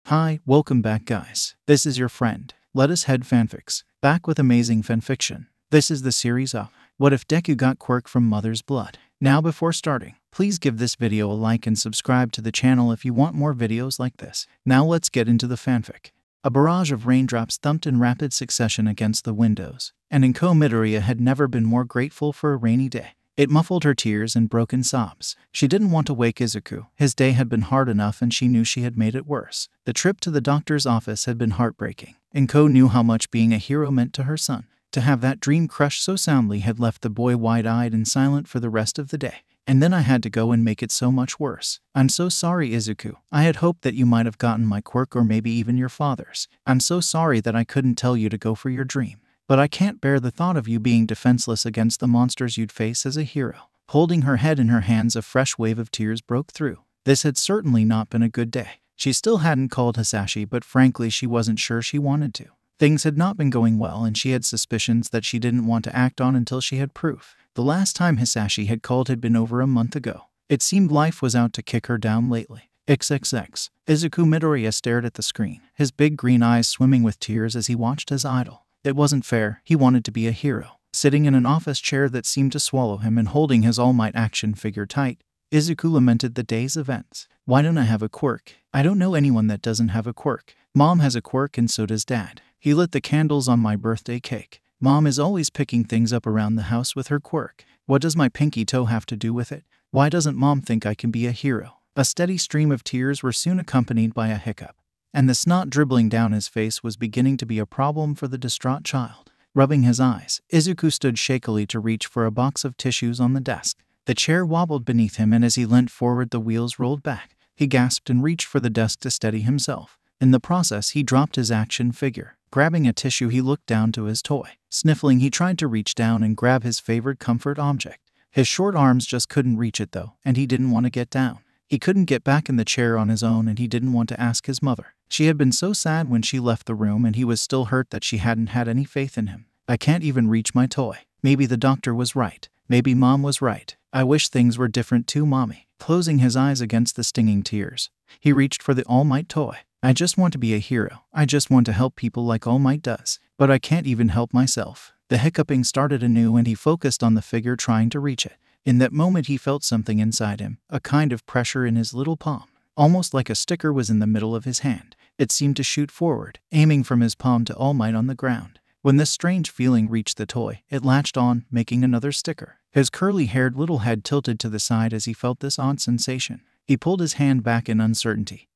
Hi, welcome back guys. This is your friend, Let Us Head Fanfics, back with amazing fanfiction. This is the series of What If Deku Got Quirk from Mother's Blood. Now before starting, please give this video a like and subscribe to the channel if you want more videos like this. Now let's get into the fanfic. A barrage of raindrops thumped in rapid succession against the windows, and Inko Midoriya had never been more grateful for a rainy day. It muffled her tears and broken sobs. She didn't want to wake Izuku. His day had been hard enough and she knew she had made it worse. The trip to the doctor's office had been heartbreaking. Inko knew how much being a hero meant to her son. To have that dream crushed so soundly had left the boy wide-eyed and silent for the rest of the day. And then I had to go and make it so much worse. I'm so sorry, Izuku. I had hoped that you might have gotten my quirk or maybe even your father's. I'm so sorry that I couldn't tell you to go for your dream. But I can't bear the thought of you being defenseless against the monsters you'd face as a hero. Holding her head in her hands, a fresh wave of tears broke through. This had certainly not been a good day. She still hadn't called Hisashi, but frankly she wasn't sure she wanted to. Things had not been going well and she had suspicions that she didn't want to act on until she had proof. The last time Hisashi had called had been over a month ago. It seemed life was out to kick her down lately. XXX. Izuku Midoriya stared at the screen, his big green eyes swimming with tears as he watched his idol. It wasn't fair. He wanted to be a hero. Sitting in an office chair that seemed to swallow him and holding his All Might action figure tight, Izuku lamented the day's events. Why don't I have a quirk? I don't know anyone that doesn't have a quirk. Mom has a quirk and so does Dad. He lit the candles on my birthday cake. Mom is always picking things up around the house with her quirk. What does my pinky toe have to do with it? Why doesn't Mom think I can be a hero? A steady stream of tears were soon accompanied by a hiccup, and the snot dribbling down his face was beginning to be a problem for the distraught child. Rubbing his eyes, Izuku stood shakily to reach for a box of tissues on the desk. The chair wobbled beneath him and as he leant forward the wheels rolled back. He gasped and reached for the desk to steady himself. In the process, he dropped his action figure. Grabbing a tissue, he looked down to his toy. Sniffling, he tried to reach down and grab his favorite comfort object. His short arms just couldn't reach it though, and he didn't want to get down. He couldn't get back in the chair on his own and he didn't want to ask his mother. She had been so sad when she left the room and he was still hurt that she hadn't had any faith in him. I can't even reach my toy. Maybe the doctor was right. Maybe Mom was right. I wish things were different too, Mommy. Closing his eyes against the stinging tears, he reached for the All Might toy. I just want to be a hero. I just want to help people like All Might does. But I can't even help myself. The hiccuping started anew and he focused on the figure trying to reach it. In that moment he felt something inside him, a kind of pressure in his little palm. Almost like a sticker was in the middle of his hand. It seemed to shoot forward, aiming from his palm to All Might on the ground. When this strange feeling reached the toy, it latched on, making another sticker. His curly-haired little head tilted to the side as he felt this odd sensation. He pulled his hand back in uncertainty,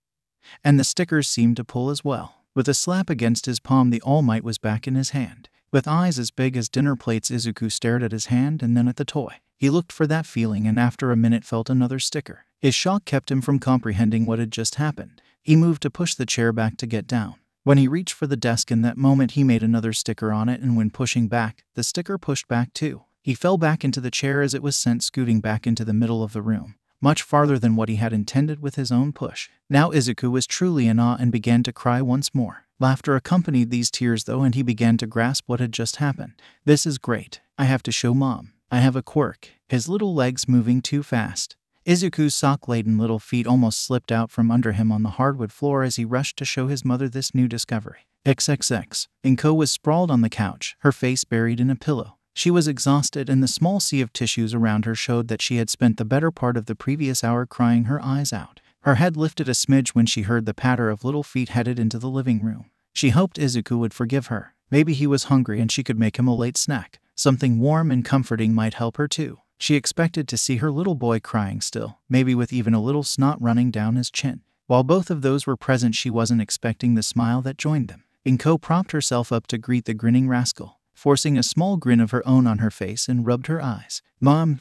and the stickers seemed to pull as well. With a slap against his palm, the All Might was back in his hand. With eyes as big as dinner plates, Izuku stared at his hand and then at the toy. He looked for that feeling and after a minute felt another sticker. His shock kept him from comprehending what had just happened. He moved to push the chair back to get down. When he reached for the desk in that moment, he made another sticker on it, and when pushing back, the sticker pushed back too. He fell back into the chair as it was sent scooting back into the middle of the room, much farther than what he had intended with his own push. Now Izuku was truly in awe and began to cry once more. Laughter accompanied these tears though, and he began to grasp what had just happened. This is great. I have to show Mom. I have a quirk. His little legs moving too fast. Izuku's sock-laden little feet almost slipped out from under him on the hardwood floor as he rushed to show his mother this new discovery. XXX. Inko was sprawled on the couch, her face buried in a pillow. She was exhausted and the small sea of tissues around her showed that she had spent the better part of the previous hour crying her eyes out. Her head lifted a smidge when she heard the patter of little feet headed into the living room. She hoped Izuku would forgive her. Maybe he was hungry and she could make him a late snack. Something warm and comforting might help her too. She expected to see her little boy crying still, maybe with even a little snot running down his chin. While both of those were present, she wasn't expecting the smile that joined them. Inko propped herself up to greet the grinning rascal, forcing a small grin of her own on her face and rubbed her eyes. Mom,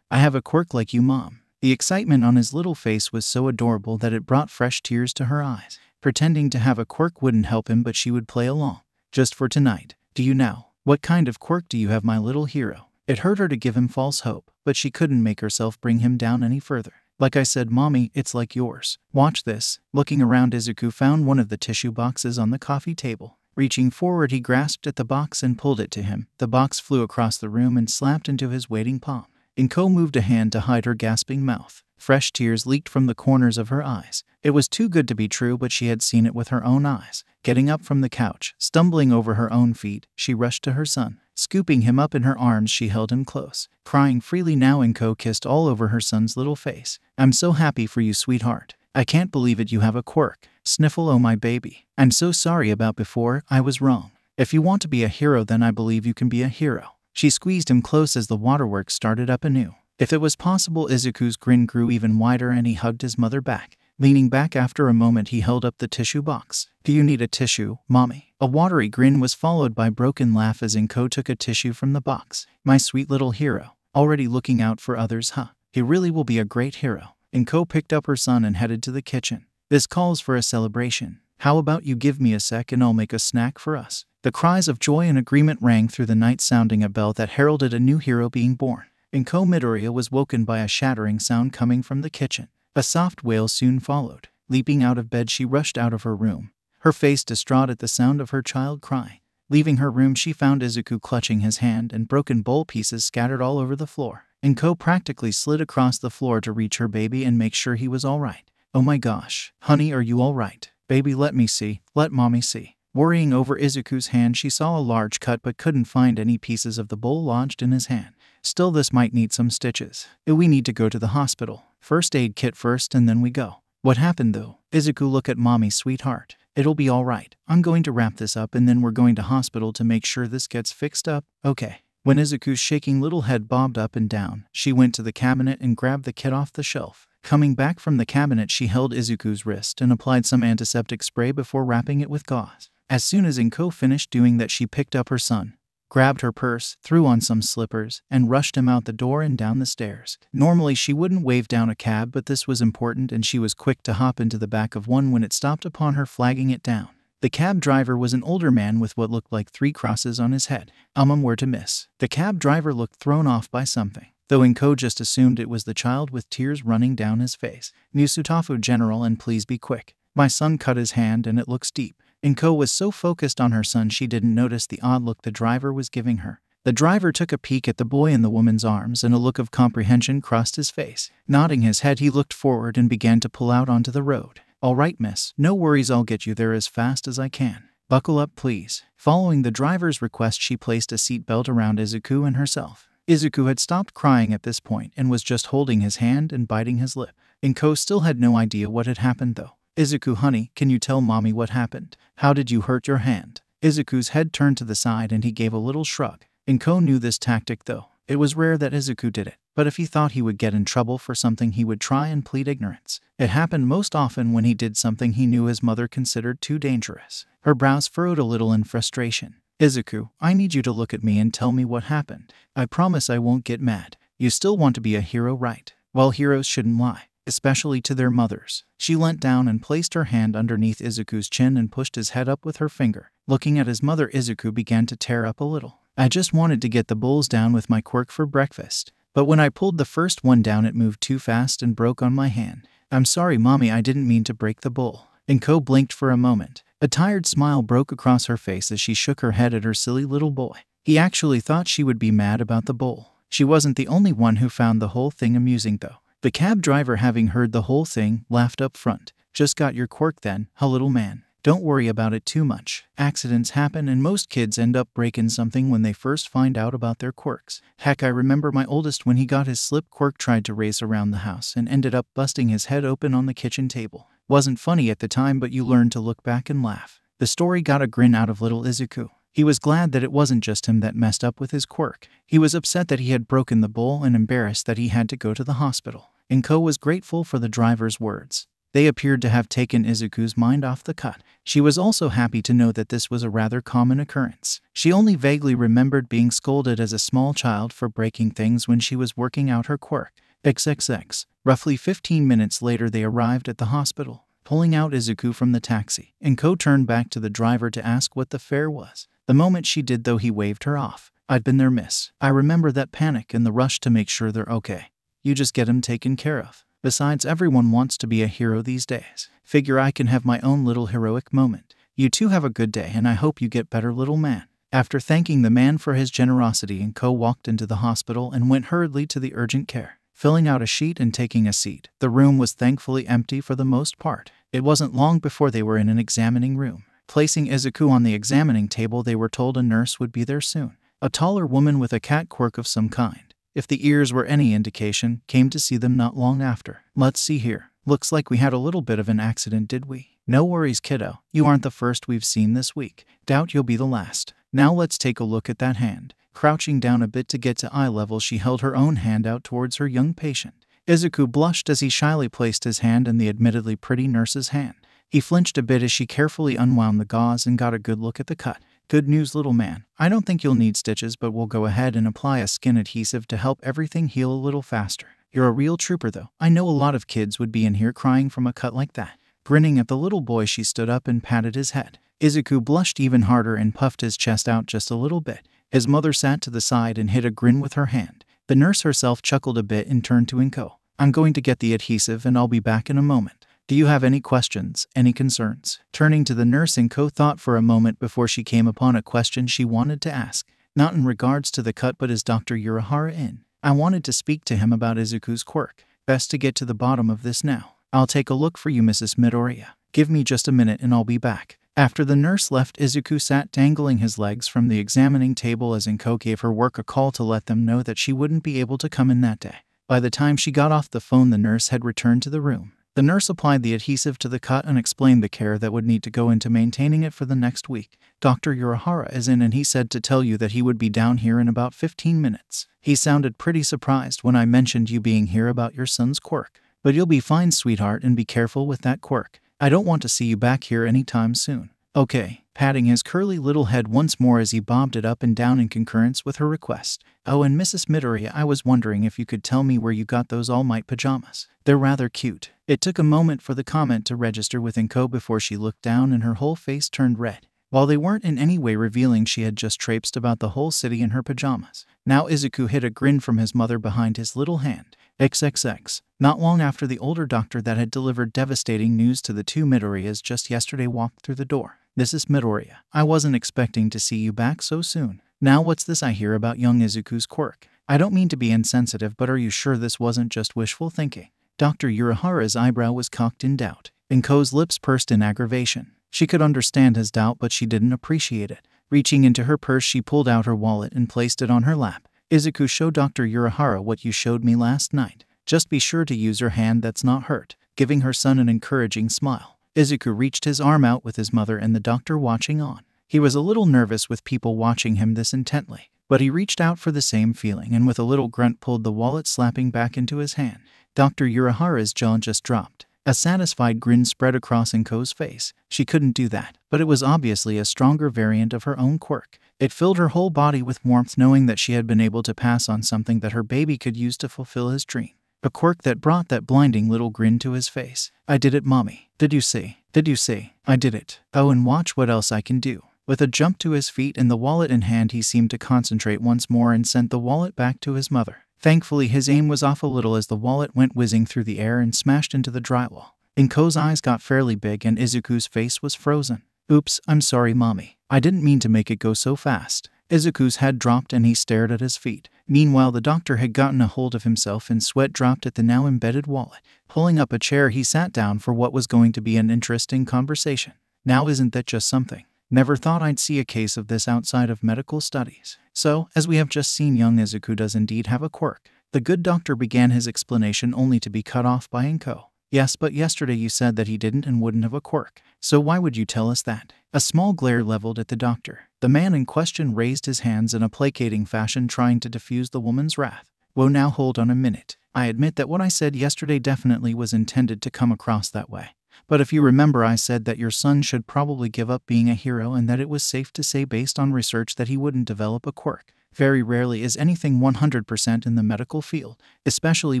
I have a quirk like you, Mom. The excitement on his little face was so adorable that it brought fresh tears to her eyes. Pretending to have a quirk wouldn't help him, but she would play along. Just for tonight. Do you now? What kind of quirk do you have, my little hero? It hurt her to give him false hope, but she couldn't make herself bring him down any further. Like I said, Mommy, it's like yours. Watch this. Looking around, Izuku found one of the tissue boxes on the coffee table. Reaching forward, he grasped at the box and pulled it to him. The box flew across the room and slapped into his waiting palm. Inko moved a hand to hide her gasping mouth. Fresh tears leaked from the corners of her eyes. It was too good to be true, but she had seen it with her own eyes. Getting up from the couch, stumbling over her own feet, she rushed to her son. Scooping him up in her arms, she held him close. Crying freely now, Inko kissed all over her son's little face. "I'm so happy for you, sweetheart. I can't believe it, you have a quirk." Sniffle, "Oh my baby. I'm so sorry about before, I was wrong. If you want to be a hero, then I believe you can be a hero." She squeezed him close as the waterworks started up anew. If it was possible, Izuku's grin grew even wider and he hugged his mother back. Leaning back after a moment, he held up the tissue box. "Do you need a tissue, Mommy?" A watery grin was followed by a broken laugh as Inko took a tissue from the box. "My sweet little hero. Already looking out for others, huh? He really will be a great hero." Inko picked up her son and headed to the kitchen. "This calls for a celebration. How about you give me a sec and I'll make a snack for us?" The cries of joy and agreement rang through the night, sounding a bell that heralded a new hero being born. Inko Midoriya was woken by a shattering sound coming from the kitchen. A soft wail soon followed. Leaping out of bed, she rushed out of her room, her face distraught at the sound of her child crying. Leaving her room, she found Izuku clutching his hand and broken bowl pieces scattered all over the floor. Inko practically slid across the floor to reach her baby and make sure he was all right. "Oh my gosh, honey, are you all right? Baby, let me see, let mommy see." Worrying over Izuku's hand, she saw a large cut but couldn't find any pieces of the bowl lodged in his hand. "Still, this might need some stitches. We need to go to the hospital. First aid kit first and then we go." "What happened though?" "Izuku, look at mommy, sweetheart. It'll be all right. I'm going to wrap this up and then we're going to hospital to make sure this gets fixed up, okay?" When Izuku's shaking little head bobbed up and down, she went to the cabinet and grabbed the kit off the shelf. Coming back from the cabinet, she held Izuku's wrist and applied some antiseptic spray before wrapping it with gauze. As soon as Inko finished doing that, she picked up her son, grabbed her purse, threw on some slippers, and rushed him out the door and down the stairs. Normally she wouldn't wave down a cab, but this was important and she was quick to hop into the back of one when it stopped upon her, flagging it down. The cab driver was an older man with what looked like 3 crosses on his head. Where to miss. The cab driver looked thrown off by something, though Inko just assumed it was the child with tears running down his face. "Nusutafu, General, and please be quick. My son cut his hand and it looks deep." Inko was so focused on her son she didn't notice the odd look the driver was giving her. The driver took a peek at the boy in the woman's arms and a look of comprehension crossed his face. Nodding his head, he looked forward and began to pull out onto the road. "All right, miss. No worries, I'll get you there as fast as I can. Buckle up, please." Following the driver's request, she placed a seatbelt around Izuku and herself. Izuku had stopped crying at this point and was just holding his hand and biting his lip. Inko still had no idea what had happened though. "Izuku, honey, can you tell mommy what happened? How did you hurt your hand?" Izuku's head turned to the side and he gave a little shrug. Inko knew this tactic though. It was rare that Izuku did it, but if he thought he would get in trouble for something, he would try and plead ignorance. It happened most often when he did something he knew his mother considered too dangerous. Her brows furrowed a little in frustration. "Izuku, I need you to look at me and tell me what happened. I promise I won't get mad. You still want to be a hero, right? Well, heroes shouldn't lie, especially to their mothers." She leant down and placed her hand underneath Izuku's chin and pushed his head up with her finger. Looking at his mother, Izuku began to tear up a little. "I just wanted to get the bowls down with my quirk for breakfast, but when I pulled the first one down it moved too fast and broke on my hand. I'm sorry, mommy, I didn't mean to break the bowl." Inko blinked for a moment. A tired smile broke across her face as she shook her head at her silly little boy. He actually thought she would be mad about the bowl. She wasn't the only one who found the whole thing amusing though. The cab driver, having heard the whole thing, laughed up front. "Just got your quirk then, huh, little man? Don't worry about it too much. Accidents happen and most kids end up breaking something when they first find out about their quirks. Heck, I remember my oldest when he got his slip quirk, tried to race around the house and ended up busting his head open on the kitchen table. Wasn't funny at the time, but you learn to look back and laugh." The story got a grin out of little Izuku. He was glad that it wasn't just him that messed up with his quirk. He was upset that he had broken the bowl and embarrassed that he had to go to the hospital. Inko was grateful for the driver's words. They appeared to have taken Izuku's mind off the cut. She was also happy to know that this was a rather common occurrence. She only vaguely remembered being scolded as a small child for breaking things when she was working out her quirk. XXX. Roughly 15 minutes later they arrived at the hospital. Pulling out Izuku from the taxi, Inko turned back to the driver to ask what the fare was. The moment she did though, he waved her off. "I'd been there, miss. I remember that panic and the rush to make sure they're okay. You just get 'em taken care of. Besides, everyone wants to be a hero these days. Figure I can have my own little heroic moment. You two have a good day and I hope you get better, little man." After thanking the man for his generosity, Inko walked into the hospital and went hurriedly to the urgent care. filling out a sheet and taking a seat. The room was thankfully empty for the most part. It wasn't long before they were in an examining room. Placing Izuku on the examining table, they were told a nurse would be there soon. A taller woman with a cat quirk of some kind, if the ears were any indication, came to see them not long after. Let's see here. Looks like we had a little bit of an accident, did we? No worries, kiddo. You aren't the first we've seen this week. Doubt you'll be the last. Now let's take a look at that hand. Crouching down a bit to get to eye level, she held her own hand out towards her young patient. Izuku blushed as he shyly placed his hand in the admittedly pretty nurse's hand. He flinched a bit as she carefully unwound the gauze and got a good look at the cut. Good news, little man. I don't think you'll need stitches, but we'll go ahead and apply a skin adhesive to help everything heal a little faster. You're a real trooper, though. I know a lot of kids would be in here crying from a cut like that. Grinning at the little boy, she stood up and patted his head. Izuku blushed even harder and puffed his chest out just a little bit. His mother sat to the side and hid a grin with her hand. The nurse herself chuckled a bit and turned to Inko. I'm going to get the adhesive and I'll be back in a moment. Do you have any questions, any concerns? Turning to the nurse, Inko thought for a moment before she came upon a question she wanted to ask. Not in regards to the cut, but is Dr. Urahara in? I wanted to speak to him about Izuku's quirk. Best to get to the bottom of this now. I'll take a look for you, Mrs. Midoriya. Give me just a minute and I'll be back. After the nurse left, Izuku sat dangling his legs from the examining table as Inko gave her work a call to let them know that she wouldn't be able to come in that day. By the time she got off the phone, the nurse had returned to the room. The nurse applied the adhesive to the cut and explained the care that would need to go into maintaining it for the next week. Dr. Urahara is in and he said to tell you that he would be down here in about 15 minutes. He sounded pretty surprised when I mentioned you being here about your son's quirk. But you'll be fine, sweetheart, and be careful with that quirk. I don't want to see you back here anytime soon. Okay, patting his curly little head once more as he bobbed it up and down in concurrence with her request. Oh, and Mrs. Midoriya, I was wondering if you could tell me where you got those All Might pajamas. They're rather cute. It took a moment for the comment to register with Inko before she looked down and her whole face turned red. While they weren't in any way revealing, she had just traipsed about the whole city in her pajamas. Now Izuku hid a grin from his mother behind his little hand. XXX. Not long after, the older doctor that had delivered devastating news to the two Midoriyas just yesterday walked through the door. This is Midoriya. I wasn't expecting to see you back so soon. Now what's this I hear about young Izuku's quirk? I don't mean to be insensitive, but are you sure this wasn't just wishful thinking? Dr. Urahara's eyebrow was cocked in doubt. Inko's lips pursed in aggravation. She could understand his doubt, but she didn't appreciate it. Reaching into her purse, she pulled out her wallet and placed it on her lap. Izuku, show Dr. Urahara what you showed me last night. Just be sure to use your hand that's not hurt. Giving her son an encouraging smile, Izuku reached his arm out with his mother and the doctor watching on. He was a little nervous with people watching him this intently, but he reached out for the same feeling and with a little grunt pulled the wallet slapping back into his hand. Dr. Urahara's jaw just dropped. A satisfied grin spread across Inko's face. She couldn't do that, but it was obviously a stronger variant of her own quirk. It filled her whole body with warmth knowing that she had been able to pass on something that her baby could use to fulfill his dream. A quirk that brought that blinding little grin to his face. I did it, Mommy. Did you see? Did you see? I did it. Oh, and watch what else I can do. With a jump to his feet and the wallet in hand, he seemed to concentrate once more and sent the wallet back to his mother. Thankfully, his aim was off a little as the wallet went whizzing through the air and smashed into the drywall. Inko's eyes got fairly big and Izuku's face was frozen. Oops, I'm sorry, Mommy. I didn't mean to make it go so fast. Izuku's head dropped and he stared at his feet. Meanwhile, the doctor had gotten a hold of himself and sweat dropped at the now embedded wallet. Pulling up a chair, he sat down for what was going to be an interesting conversation. Now isn't that just something? Never thought I'd see a case of this outside of medical studies. So, as we have just seen, young Izuku does indeed have a quirk. The good doctor began his explanation only to be cut off by Inko. Yes, but yesterday you said that he didn't and wouldn't have a quirk. So why would you tell us that? A small glare leveled at the doctor. The man in question raised his hands in a placating fashion, trying to diffuse the woman's wrath. Whoa, now hold on a minute. I admit that what I said yesterday definitely was intended to come across that way. But if you remember, I said that your son should probably give up being a hero and that it was safe to say based on research that he wouldn't develop a quirk. Very rarely is anything 100% in the medical field, especially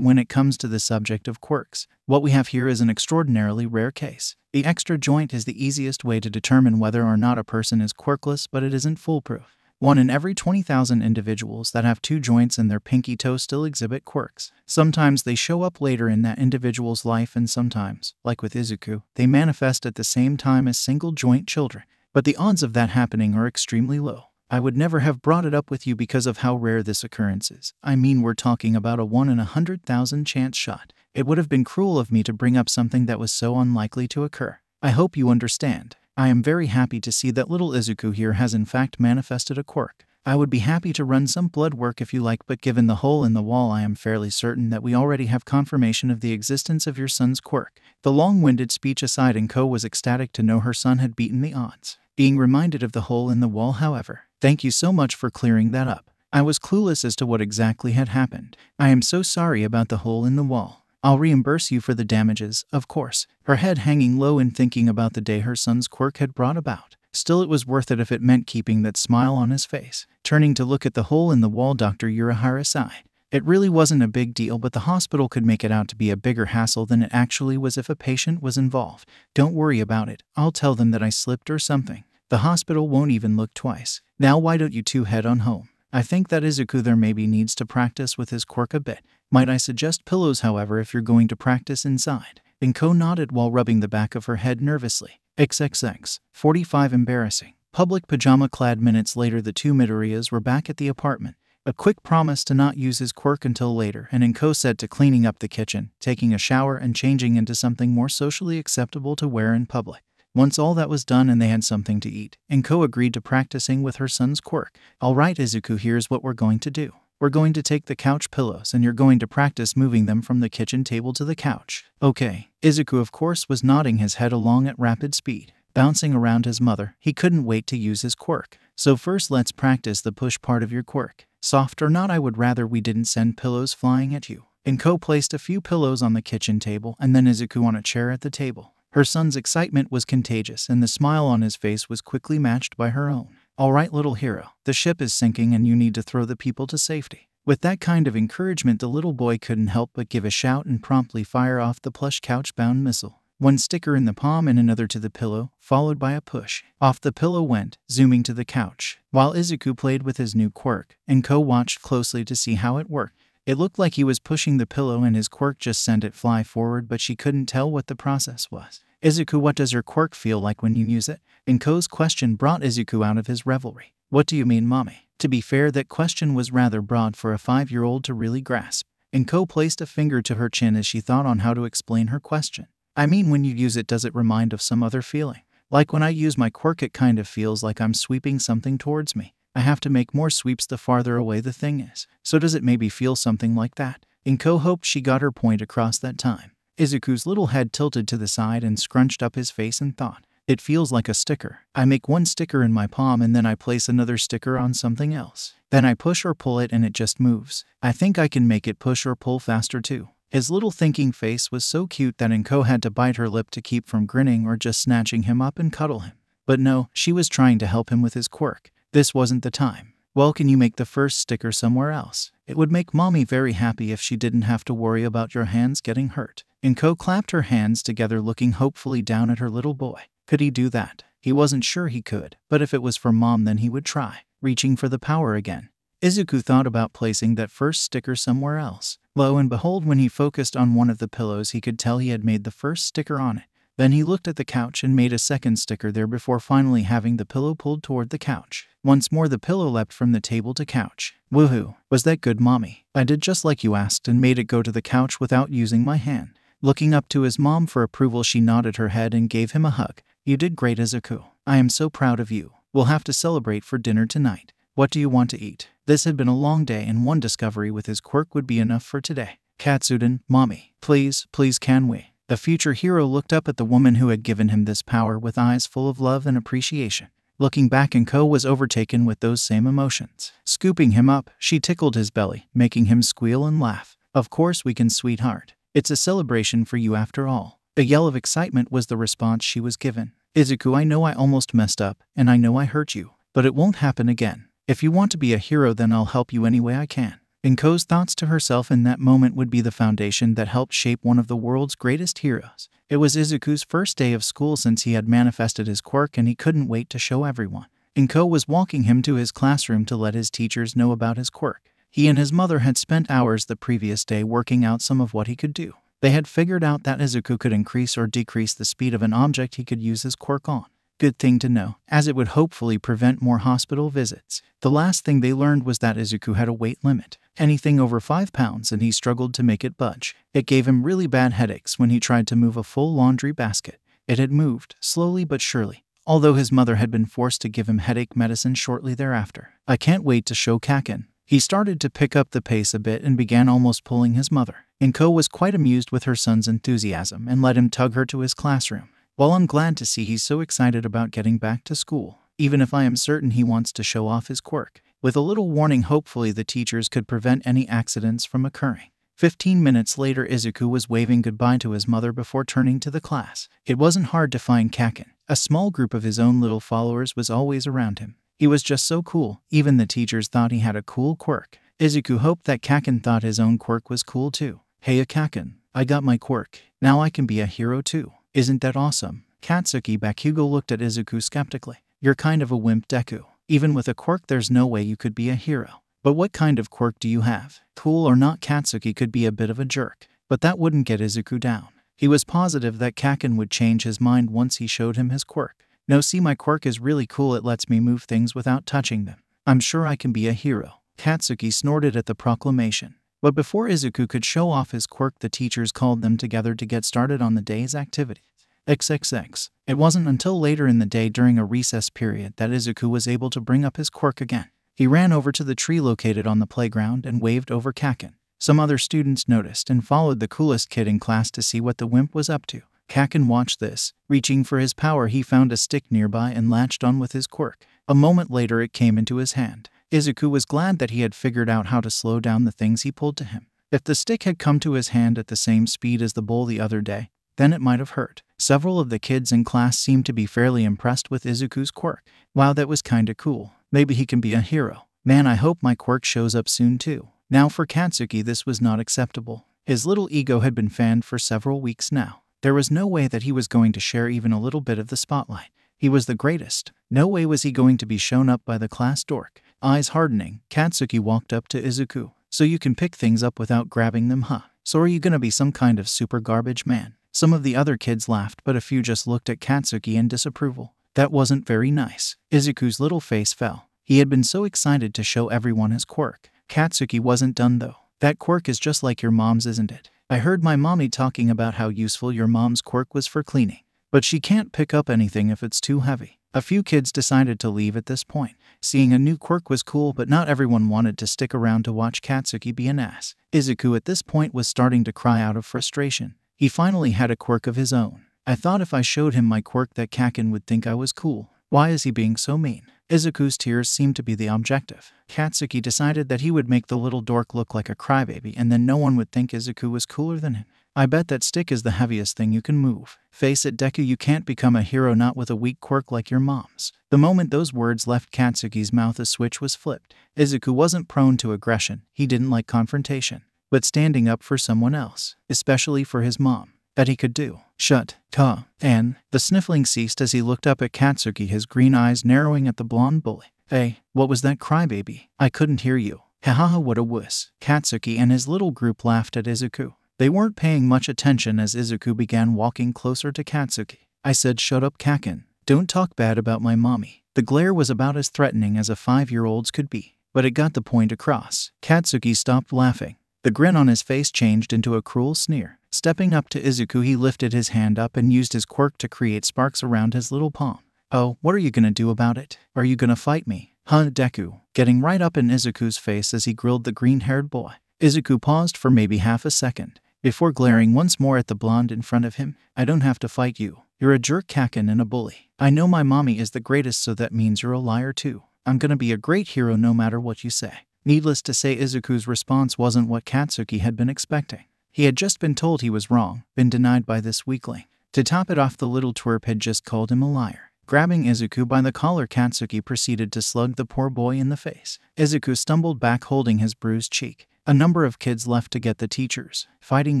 when it comes to the subject of quirks. What we have here is an extraordinarily rare case. The extra joint is the easiest way to determine whether or not a person is quirkless, but it isn't foolproof. 1 in every 20,000 individuals that have 2 joints in their pinky toe still exhibit quirks. Sometimes they show up later in that individual's life, and sometimes, like with Izuku, they manifest at the same time as single joint children. But the odds of that happening are extremely low. I would never have brought it up with you because of how rare this occurrence is. I mean, we're talking about a 1 in 100,000 chance shot. It would have been cruel of me to bring up something that was so unlikely to occur. I hope you understand. I am very happy to see that little Izuku here has in fact manifested a quirk. I would be happy to run some blood work if you like, but given the hole in the wall, I am fairly certain that we already have confirmation of the existence of your son's quirk. The long-winded speech aside, Inko was ecstatic to know her son had beaten the odds. Being reminded of the hole in the wall, however, thank you so much for clearing that up. I was clueless as to what exactly had happened. I am so sorry about the hole in the wall. I'll reimburse you for the damages, of course. Her head hanging low in thinking about the day her son's quirk had brought about. Still, it was worth it if it meant keeping that smile on his face. Turning to look at the hole in the wall, Dr. Urahara sighed. It really wasn't a big deal, but the hospital could make it out to be a bigger hassle than it actually was if a patient was involved. Don't worry about it. I'll tell them that I slipped or something. The hospital won't even look twice. Now why don't you two head on home? I think that Izuku there maybe needs to practice with his quirk a bit. Might I suggest pillows, however, if you're going to practice inside? Inko nodded while rubbing the back of her head nervously. XXX. 45 embarrassing. Public pajama-clad minutes later, the two Midoriyas were back at the apartment. A quick promise to not use his quirk until later, and Inko set to cleaning up the kitchen, taking a shower, and changing into something more socially acceptable to wear in public. Once all that was done and they had something to eat, Inko agreed to practicing with her son's quirk. Alright Izuku, here's what we're going to do. We're going to take the couch pillows and you're going to practice moving them from the kitchen table to the couch. Okay. Izuku, of course, was nodding his head along at rapid speed. Bouncing around his mother, he couldn't wait to use his quirk. So first let's practice the push part of your quirk. Soft or not, I would rather we didn't send pillows flying at you. Inko placed a few pillows on the kitchen table and then Izuku on a chair at the table. Her son's excitement was contagious and the smile on his face was quickly matched by her own. Alright little hero, the ship is sinking and you need to throw the people to safety. With that kind of encouragement, the little boy couldn't help but give a shout and promptly fire off the plush couch-bound missile. One sticker in the palm and another to the pillow, followed by a push. Off the pillow went, zooming to the couch. While Izuku played with his new quirk, Inko watched closely to see how it worked. It looked like he was pushing the pillow and his quirk just sent it fly forward, but she couldn't tell what the process was. Izuku, what does your quirk feel like when you use it? Inko's question brought Izuku out of his revelry. What do you mean, mommy? To be fair, that question was rather broad for a 5-year-old to really grasp. Inko placed a finger to her chin as she thought on how to explain her question. I mean, when you use it, does it remind of some other feeling? Like when I use my quirk, it kind of feels like I'm sweeping something towards me. I have to make more sweeps the farther away the thing is. So does it maybe feel something like that? Inko hoped she got her point across that time. Izuku's little head tilted to the side and scrunched up his face and thought. It feels like a sticker. I make one sticker in my palm and then I place another sticker on something else. Then I push or pull it and it just moves. I think I can make it push or pull faster too. His little thinking face was so cute that Inko had to bite her lip to keep from grinning or just snatching him up and cuddle him. But no, she was trying to help him with his quirk. This wasn't the time. Well, can you make the first sticker somewhere else? It would make mommy very happy if she didn't have to worry about your hands getting hurt. Inko clapped her hands together, looking hopefully down at her little boy. Could he do that? He wasn't sure he could, but if it was for mom, then he would try. Reaching for the power again, Izuku thought about placing that first sticker somewhere else. Lo and behold, when he focused on one of the pillows, he could tell he had made the first sticker on it. Then he looked at the couch and made a second sticker there before finally having the pillow pulled toward the couch. Once more the pillow leapt from the table to couch. Woohoo! Was that good, mommy? I did just like you asked and made it go to the couch without using my hand. Looking up to his mom for approval, she nodded her head and gave him a hug. You did great, Izuku. I am so proud of you. We'll have to celebrate for dinner tonight. What do you want to eat? This had been a long day and one discovery with his quirk would be enough for today. Katsuden, mommy, please can we? The future hero looked up at the woman who had given him this power with eyes full of love and appreciation. Looking back, Inko was overtaken with those same emotions. Scooping him up, she tickled his belly, making him squeal and laugh. Of course we can, sweetheart. It's a celebration for you after all. A yell of excitement was the response she was given. Izuku, I know I almost messed up, and I know I hurt you, but it won't happen again. If you want to be a hero, then I'll help you any way I can. Inko's thoughts to herself in that moment would be the foundation that helped shape one of the world's greatest heroes. It was Izuku's first day of school since he had manifested his quirk and he couldn't wait to show everyone. Inko was walking him to his classroom to let his teachers know about his quirk. He and his mother had spent hours the previous day working out some of what he could do. They had figured out that Izuku could increase or decrease the speed of an object he could use his quirk on. Good thing to know, as it would hopefully prevent more hospital visits. The last thing they learned was that Izuku had a weight limit. Anything over 5 pounds, and he struggled to make it budge. It gave him really bad headaches when he tried to move a full laundry basket. It had moved, slowly but surely, although his mother had been forced to give him headache medicine shortly thereafter. I can't wait to show Kaken. He started to pick up the pace a bit and began almost pulling his mother. Inko was quite amused with her son's enthusiasm and let him tug her to his classroom. Well, I'm glad to see he's so excited about getting back to school, even if I am certain he wants to show off his quirk. With a little warning, hopefully the teachers could prevent any accidents from occurring. 15 minutes later, Izuku was waving goodbye to his mother before turning to the class. It wasn't hard to find Kaken. A small group of his own little followers was always around him. He was just so cool. Even the teachers thought he had a cool quirk. Izuku hoped that Kaken thought his own quirk was cool too. Hey Kaken, I got my quirk. Now I can be a hero too. Isn't that awesome? Katsuki Bakugo looked at Izuku skeptically. You're kind of a wimp, Deku. Even with a quirk, there's no way you could be a hero. But what kind of quirk do you have? Cool or not, Katsuki could be a bit of a jerk, but that wouldn't get Izuku down. He was positive that Kaken would change his mind once he showed him his quirk. No, see, my quirk is really cool. It lets me move things without touching them. I'm sure I can be a hero. Katsuki snorted at the proclamation. But before Izuku could show off his quirk, the teachers called them together to get started on the day's activities. XXX. It wasn't until later in the day during a recess period that Izuku was able to bring up his quirk again. He ran over to the tree located on the playground and waved over Kaken. Some other students noticed and followed the coolest kid in class to see what the wimp was up to. Kaken watched this. Reaching for his power, he found a stick nearby and latched on with his quirk. A moment later, it came into his hand. Izuku was glad that he had figured out how to slow down the things he pulled to him. If the stick had come to his hand at the same speed as the bowl the other day, then it might have hurt. Several of the kids in class seemed to be fairly impressed with Izuku's quirk. Wow, that was kinda cool. Maybe he can be a hero. Man, I hope my quirk shows up soon too. Now for Katsuki, this was not acceptable. His little ego had been fanned for several weeks now. There was no way that he was going to share even a little bit of the spotlight. He was the greatest. No way was he going to be shown up by the class dork. Eyes hardening, Katsuki walked up to Izuku. So you can pick things up without grabbing them, huh? So are you gonna be some kind of super garbage man? Some of the other kids laughed, but a few just looked at Katsuki in disapproval. That wasn't very nice. Izuku's little face fell. He had been so excited to show everyone his quirk. Katsuki wasn't done though. That quirk is just like your mom's, isn't it? I heard my mommy talking about how useful your mom's quirk was for cleaning. But she can't pick up anything if it's too heavy. A few kids decided to leave at this point. Seeing a new quirk was cool, but not everyone wanted to stick around to watch Katsuki be an ass. Izuku at this point was starting to cry out of frustration. He finally had a quirk of his own. I thought if I showed him my quirk that Kaken would think I was cool. Why is he being so mean? Izuku's tears seemed to be the objective. Katsuki decided that he would make the little dork look like a crybaby, and then no one would think Izuku was cooler than him. I bet that stick is the heaviest thing you can move. Face it, Deku, you can't become a hero not with a weak quirk like your mom's. The moment those words left Katsuki's mouth, a switch was flipped. Izuku wasn't prone to aggression. He didn't like confrontation. But standing up for someone else, especially for his mom, that he could do. Shut, ka, and the sniffling ceased as he looked up at Katsuki, his green eyes narrowing at the blonde bully. Hey, what was that, crybaby? I couldn't hear you. Hahaha, what a wuss. Katsuki and his little group laughed at Izuku. They weren't paying much attention as Izuku began walking closer to Katsuki. I said, shut up, Kaken. Don't talk bad about my mommy. The glare was about as threatening as a 5-year-old's could be, but it got the point across. Katsuki stopped laughing. The grin on his face changed into a cruel sneer. Stepping up to Izuku, he lifted his hand up and used his quirk to create sparks around his little palm. Oh, what are you gonna do about it? Are you gonna fight me? Huh, Deku? Getting right up in Izuku's face as he grilled the green-haired boy. Izuku paused for maybe half a second before glaring once more at the blonde in front of him. I don't have to fight you. You're a jerk, Kaken, and a bully. I know my mommy is the greatest, so that means you're a liar too. I'm gonna be a great hero no matter what you say. Needless to say, Izuku's response wasn't what Katsuki had been expecting. He had just been told he was wrong, been denied by this weakling. To top it off, the little twerp had just called him a liar. Grabbing Izuku by the collar, Katsuki proceeded to slug the poor boy in the face. Izuku stumbled back holding his bruised cheek. A number of kids left to get the teachers. Fighting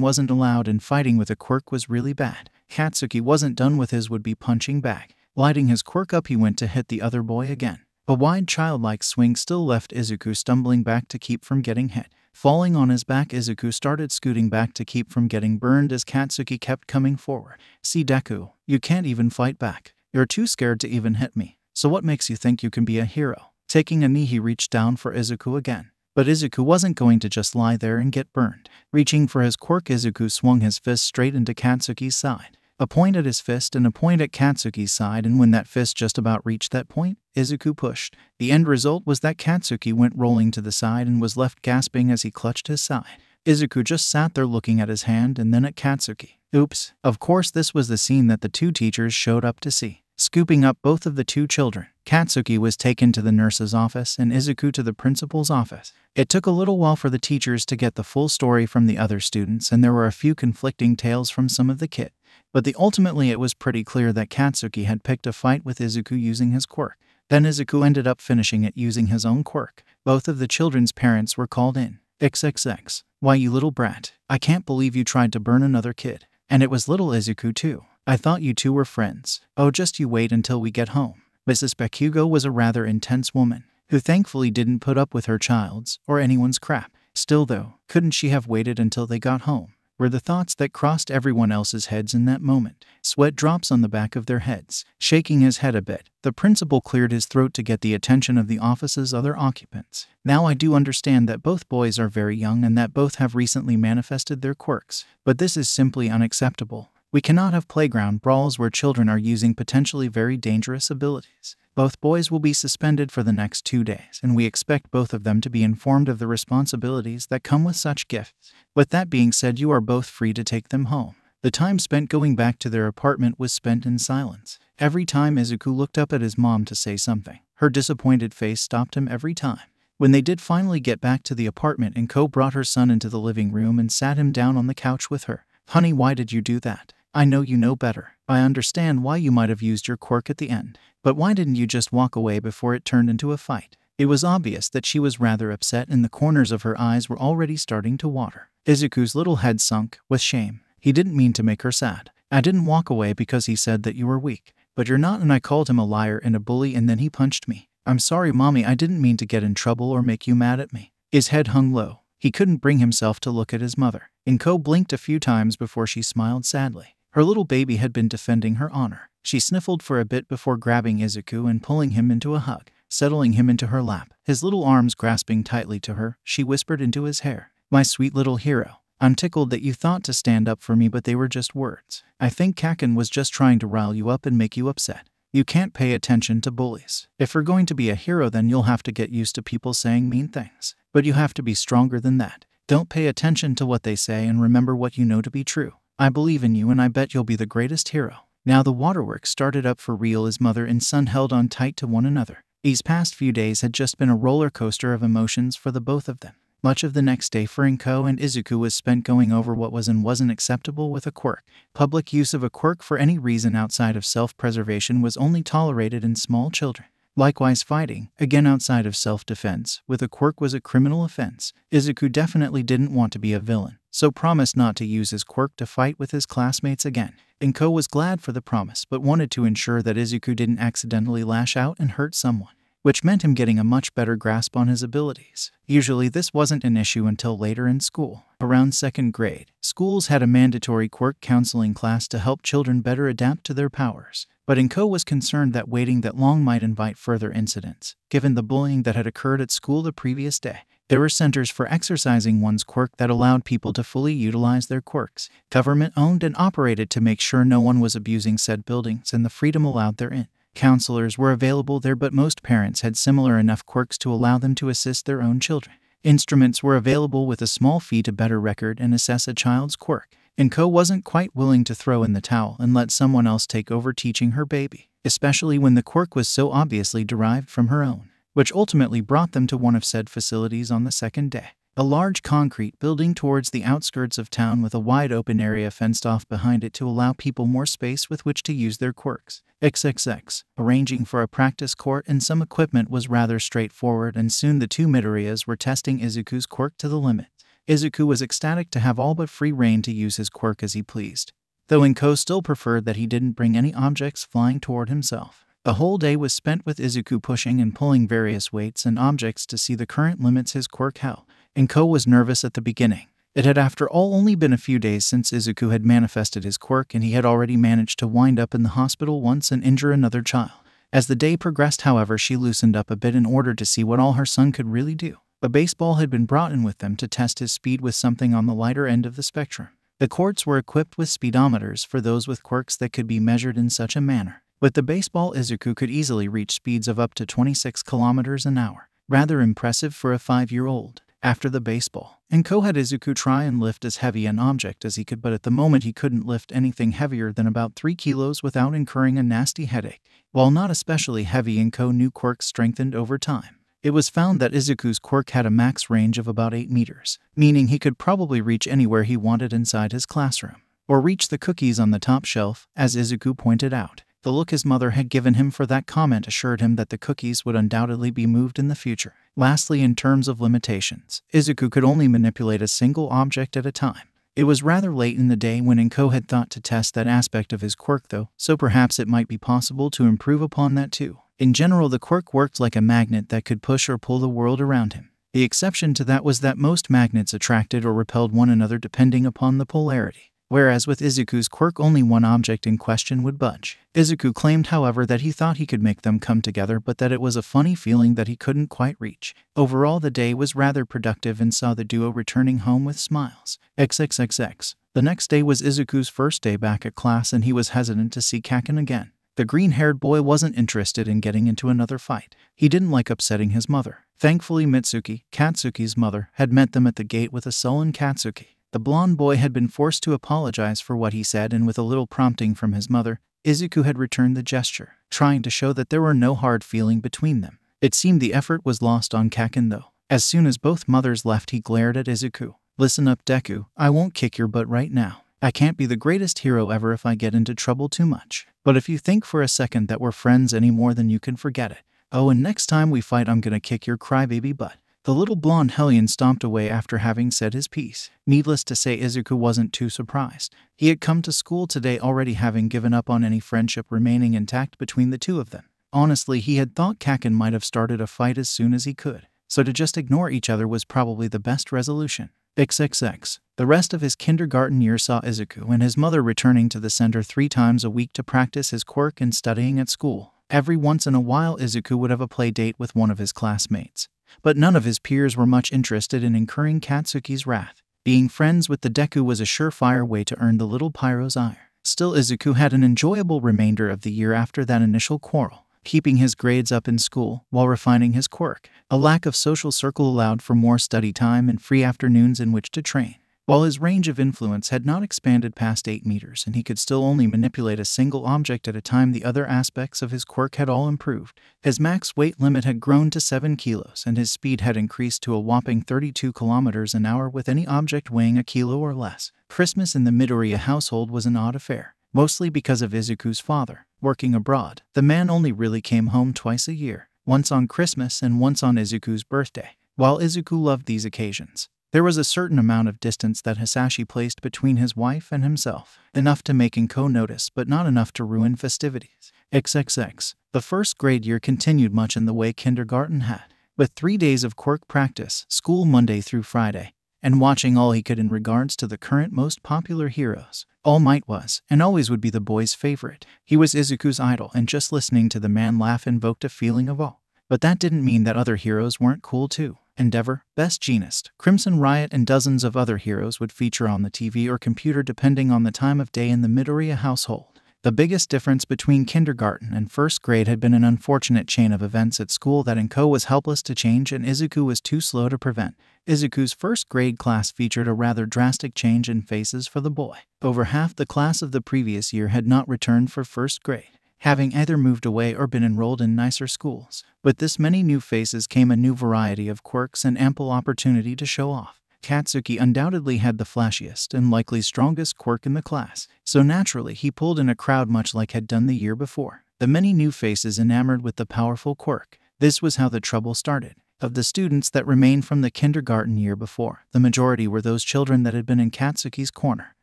wasn't allowed, and fighting with a quirk was really bad. Katsuki wasn't done with his would-be punching bag. Lighting his quirk up, he went to hit the other boy again. A wide childlike swing still left Izuku stumbling back to keep from getting hit. Falling on his back, Izuku started scooting back to keep from getting burned as Katsuki kept coming forward. See, Deku, you can't even fight back. You're too scared to even hit me. So what makes you think you can be a hero? Taking a knee, he reached down for Izuku again. But Izuku wasn't going to just lie there and get burned. Reaching for his quirk, Izuku swung his fist straight into Katsuki's side. A point at his fist and a point at Katsuki's side, and when that fist just about reached that point, Izuku pushed. The end result was that Katsuki went rolling to the side and was left gasping as he clutched his side. Izuku just sat there looking at his hand and then at Katsuki. Oops. Of course, this was the scene that the two teachers showed up to see. Scooping up both of the two children, Katsuki was taken to the nurse's office and Izuku to the principal's office. It took a little while for the teachers to get the full story from the other students, and there were a few conflicting tales from some of the kids. But ultimately it was pretty clear that Katsuki had picked a fight with Izuku using his quirk. Then Izuku ended up finishing it using his own quirk. Both of the children's parents were called in. XXX. Why, you little brat. I can't believe you tried to burn another kid. And it was little Izuku too. I thought you two were friends. Oh, just you wait until we get home. Mrs. Bakugo was a rather intense woman, who thankfully didn't put up with her child's or anyone's crap. Still though, couldn't she have waited until they got home? Were the thoughts that crossed everyone else's heads in that moment. Sweat drops on the back of their heads. Shaking his head a bit, the principal cleared his throat to get the attention of the office's other occupants. Now I do understand that both boys are very young and that both have recently manifested their quirks, but this is simply unacceptable. We cannot have playground brawls where children are using potentially very dangerous abilities. Both boys will be suspended for the next 2 days, and we expect both of them to be informed of the responsibilities that come with such gifts. With that being said, you are both free to take them home. The time spent going back to their apartment was spent in silence. Every time Izuku looked up at his mom to say something, her disappointed face stopped him every time. When they did finally get back to the apartment, Inko brought her son into the living room and sat him down on the couch with her. Honey, why did you do that? I know you know better. I understand why you might have used your quirk at the end. But why didn't you just walk away before it turned into a fight? It was obvious that she was rather upset and the corners of her eyes were already starting to water. Izuku's little head sunk with shame. He didn't mean to make her sad. I didn't walk away because he said that you were weak. But you're not, and I called him a liar and a bully and then he punched me. I'm sorry, Mommy, I didn't mean to get in trouble or make you mad at me. His head hung low. He couldn't bring himself to look at his mother. Inko blinked a few times before she smiled sadly. Her little baby had been defending her honor. She sniffled for a bit before grabbing Izuku and pulling him into a hug, settling him into her lap. His little arms grasping tightly to her, she whispered into his hair, "My sweet little hero. I'm tickled that you thought to stand up for me, but they were just words. I think Kaken was just trying to rile you up and make you upset. You can't pay attention to bullies. If you're going to be a hero, then you'll have to get used to people saying mean things. But you have to be stronger than that. Don't pay attention to what they say and remember what you know to be true. I believe in you and I bet you'll be the greatest hero." Now the waterworks started up for real as mother and son held on tight to one another. These past few days had just been a roller coaster of emotions for the both of them. Much of the next day for Inko and Izuku was spent going over what was and wasn't acceptable with a quirk. Public use of a quirk for any reason outside of self-preservation was only tolerated in small children. Likewise, fighting, again outside of self-defense, with a quirk was a criminal offense. Izuku definitely didn't want to be a villain, so promised not to use his quirk to fight with his classmates again. Inko was glad for the promise, but wanted to ensure that Izuku didn't accidentally lash out and hurt someone, which meant him getting a much better grasp on his abilities. Usually this wasn't an issue until later in school. Around 2nd grade, schools had a mandatory quirk counseling class to help children better adapt to their powers. But Inko was concerned that waiting that long might invite further incidents, given the bullying that had occurred at school the previous day. There were centers for exercising one's quirk that allowed people to fully utilize their quirks, government-owned and operated to make sure no one was abusing said buildings and the freedom allowed therein. Counselors were available there, but most parents had similar enough quirks to allow them to assist their own children. Instruments were available with a small fee to better record and assess a child's quirk. Inko wasn't quite willing to throw in the towel and let someone else take over teaching her baby, especially when the quirk was so obviously derived from her own, which ultimately brought them to one of said facilities on the 2nd day. A large concrete building towards the outskirts of town with a wide open area fenced off behind it to allow people more space with which to use their quirks. XXX. Arranging for a practice court and some equipment was rather straightforward, and soon the two Midoriyas were testing Izuku's quirk to the limit. Izuku was ecstatic to have all but free reign to use his quirk as he pleased, though Inko still preferred that he didn't bring any objects flying toward himself. A whole day was spent with Izuku pushing and pulling various weights and objects to see the current limits his quirk held. Inko was nervous at the beginning, It had after all only been a few days since Izuku had manifested his quirk, and he had already managed to wind up in the hospital once and injure another child. As the day progressed, however, she loosened up a bit in order to see what all her son could really do. A baseball had been brought in with them to test his speed with something on the lighter end of the spectrum. The courts were equipped with speedometers for those with quirks that could be measured in such a manner. With the baseball, Izuku could easily reach speeds of up to 26 kilometers an hour. Rather impressive for a 5-year-old. After the baseball, Inko had Izuku try and lift as heavy an object as he could, but at the moment he couldn't lift anything heavier than about 3 kilos without incurring a nasty headache. While not especially heavy, Inko knew quirks strengthened over time. It was found that Izuku's quirk had a max range of about 8 meters, meaning he could probably reach anywhere he wanted inside his classroom, or reach the cookies on the top shelf, as Izuku pointed out. The look his mother had given him for that comment assured him that the cookies would undoubtedly be moved in the future. Lastly, in terms of limitations, Izuku could only manipulate a single object at a time. It was rather late in the day when Inko had thought to test that aspect of his quirk though, so perhaps it might be possible to improve upon that too. In general, the quirk worked like a magnet that could push or pull the world around him. The exception to that was that most magnets attracted or repelled one another depending upon the polarity. Whereas with Izuku's quirk, only one object in question would budge. Izuku claimed, however, that he thought he could make them come together, but that it was a funny feeling that he couldn't quite reach. Overall, the day was rather productive and saw the duo returning home with smiles. XXXX. The next day was Izuku's first day back at class, and he was hesitant to see Kaken again. The green-haired boy wasn't interested in getting into another fight. He didn't like upsetting his mother. Thankfully, Mitsuki, Katsuki's mother, had met them at the gate with a sullen Katsuki. The blonde boy had been forced to apologize for what he said, and with a little prompting from his mother, Izuku had returned the gesture, trying to show that there were no hard feeling between them. It seemed the effort was lost on Kaken though. As soon as both mothers left, he glared at Izuku. "Listen up, Deku, I won't kick your butt right now. I can't be the greatest hero ever if I get into trouble too much. But if you think for a second that we're friends anymore, then you can forget it. Oh, and next time we fight, I'm gonna kick your crybaby butt." The little blonde hellion stomped away after having said his piece. Needless to say, Izuku wasn't too surprised. He had come to school today already having given up on any friendship remaining intact between the two of them. Honestly, he had thought Kaken might have started a fight as soon as he could, so to just ignore each other was probably the best resolution. XXX. The rest of his kindergarten year saw Izuku and his mother returning to the center 3 times a week to practice his quirk and studying at school. Every once in a while, Izuku would have a play date with one of his classmates. But none of his peers were much interested in incurring Katsuki's wrath. Being friends with the Deku was a surefire way to earn the little pyro's ire. Still, Izuku had an enjoyable remainder of the year after that initial quarrel, keeping his grades up in school while refining his quirk. A lack of social circle allowed for more study time and free afternoons in which to train. While his range of influence had not expanded past 8 meters and he could still only manipulate a single object at a time, the other aspects of his quirk had all improved. His max weight limit had grown to 7 kilos and his speed had increased to a whopping 32 kilometers an hour with any object weighing a kilo or less. Christmas in the Midoriya household was an odd affair, mostly because of Izuku's father. Working abroad, the man only really came home twice a year, once on Christmas and once on Izuku's birthday. While Izuku loved these occasions, there was a certain amount of distance that Hisashi placed between his wife and himself, enough to make Inko notice but not enough to ruin festivities. XXX. The first grade year continued much in the way kindergarten had, with 3 days of quirk practice, school Monday through Friday, and watching all he could in regards to the current most popular heroes. All Might was, and always would be, the boy's favorite. He was Izuku's idol, and just listening to the man laugh invoked a feeling of awe. But that didn't mean that other heroes weren't cool too. Endeavor, Best Jeanist, Crimson Riot, and dozens of other heroes would feature on the TV or computer depending on the time of day in the Midoriya household. The biggest difference between kindergarten and first grade had been an unfortunate chain of events at school that Inko was helpless to change and Izuku was too slow to prevent. Izuku's first grade class featured a rather drastic change in faces for the boy. Over half the class of the previous year had not returned for first grade, having either moved away or been enrolled in nicer schools. With this many new faces came a new variety of quirks and ample opportunity to show off. Katsuki undoubtedly had the flashiest and likely strongest quirk in the class, so naturally he pulled in a crowd much like had done the year before. The many new faces enamored with the powerful quirk. This was how the trouble started. Of the students that remained from the kindergarten year before, the majority were those children that had been in Katsuki's corner.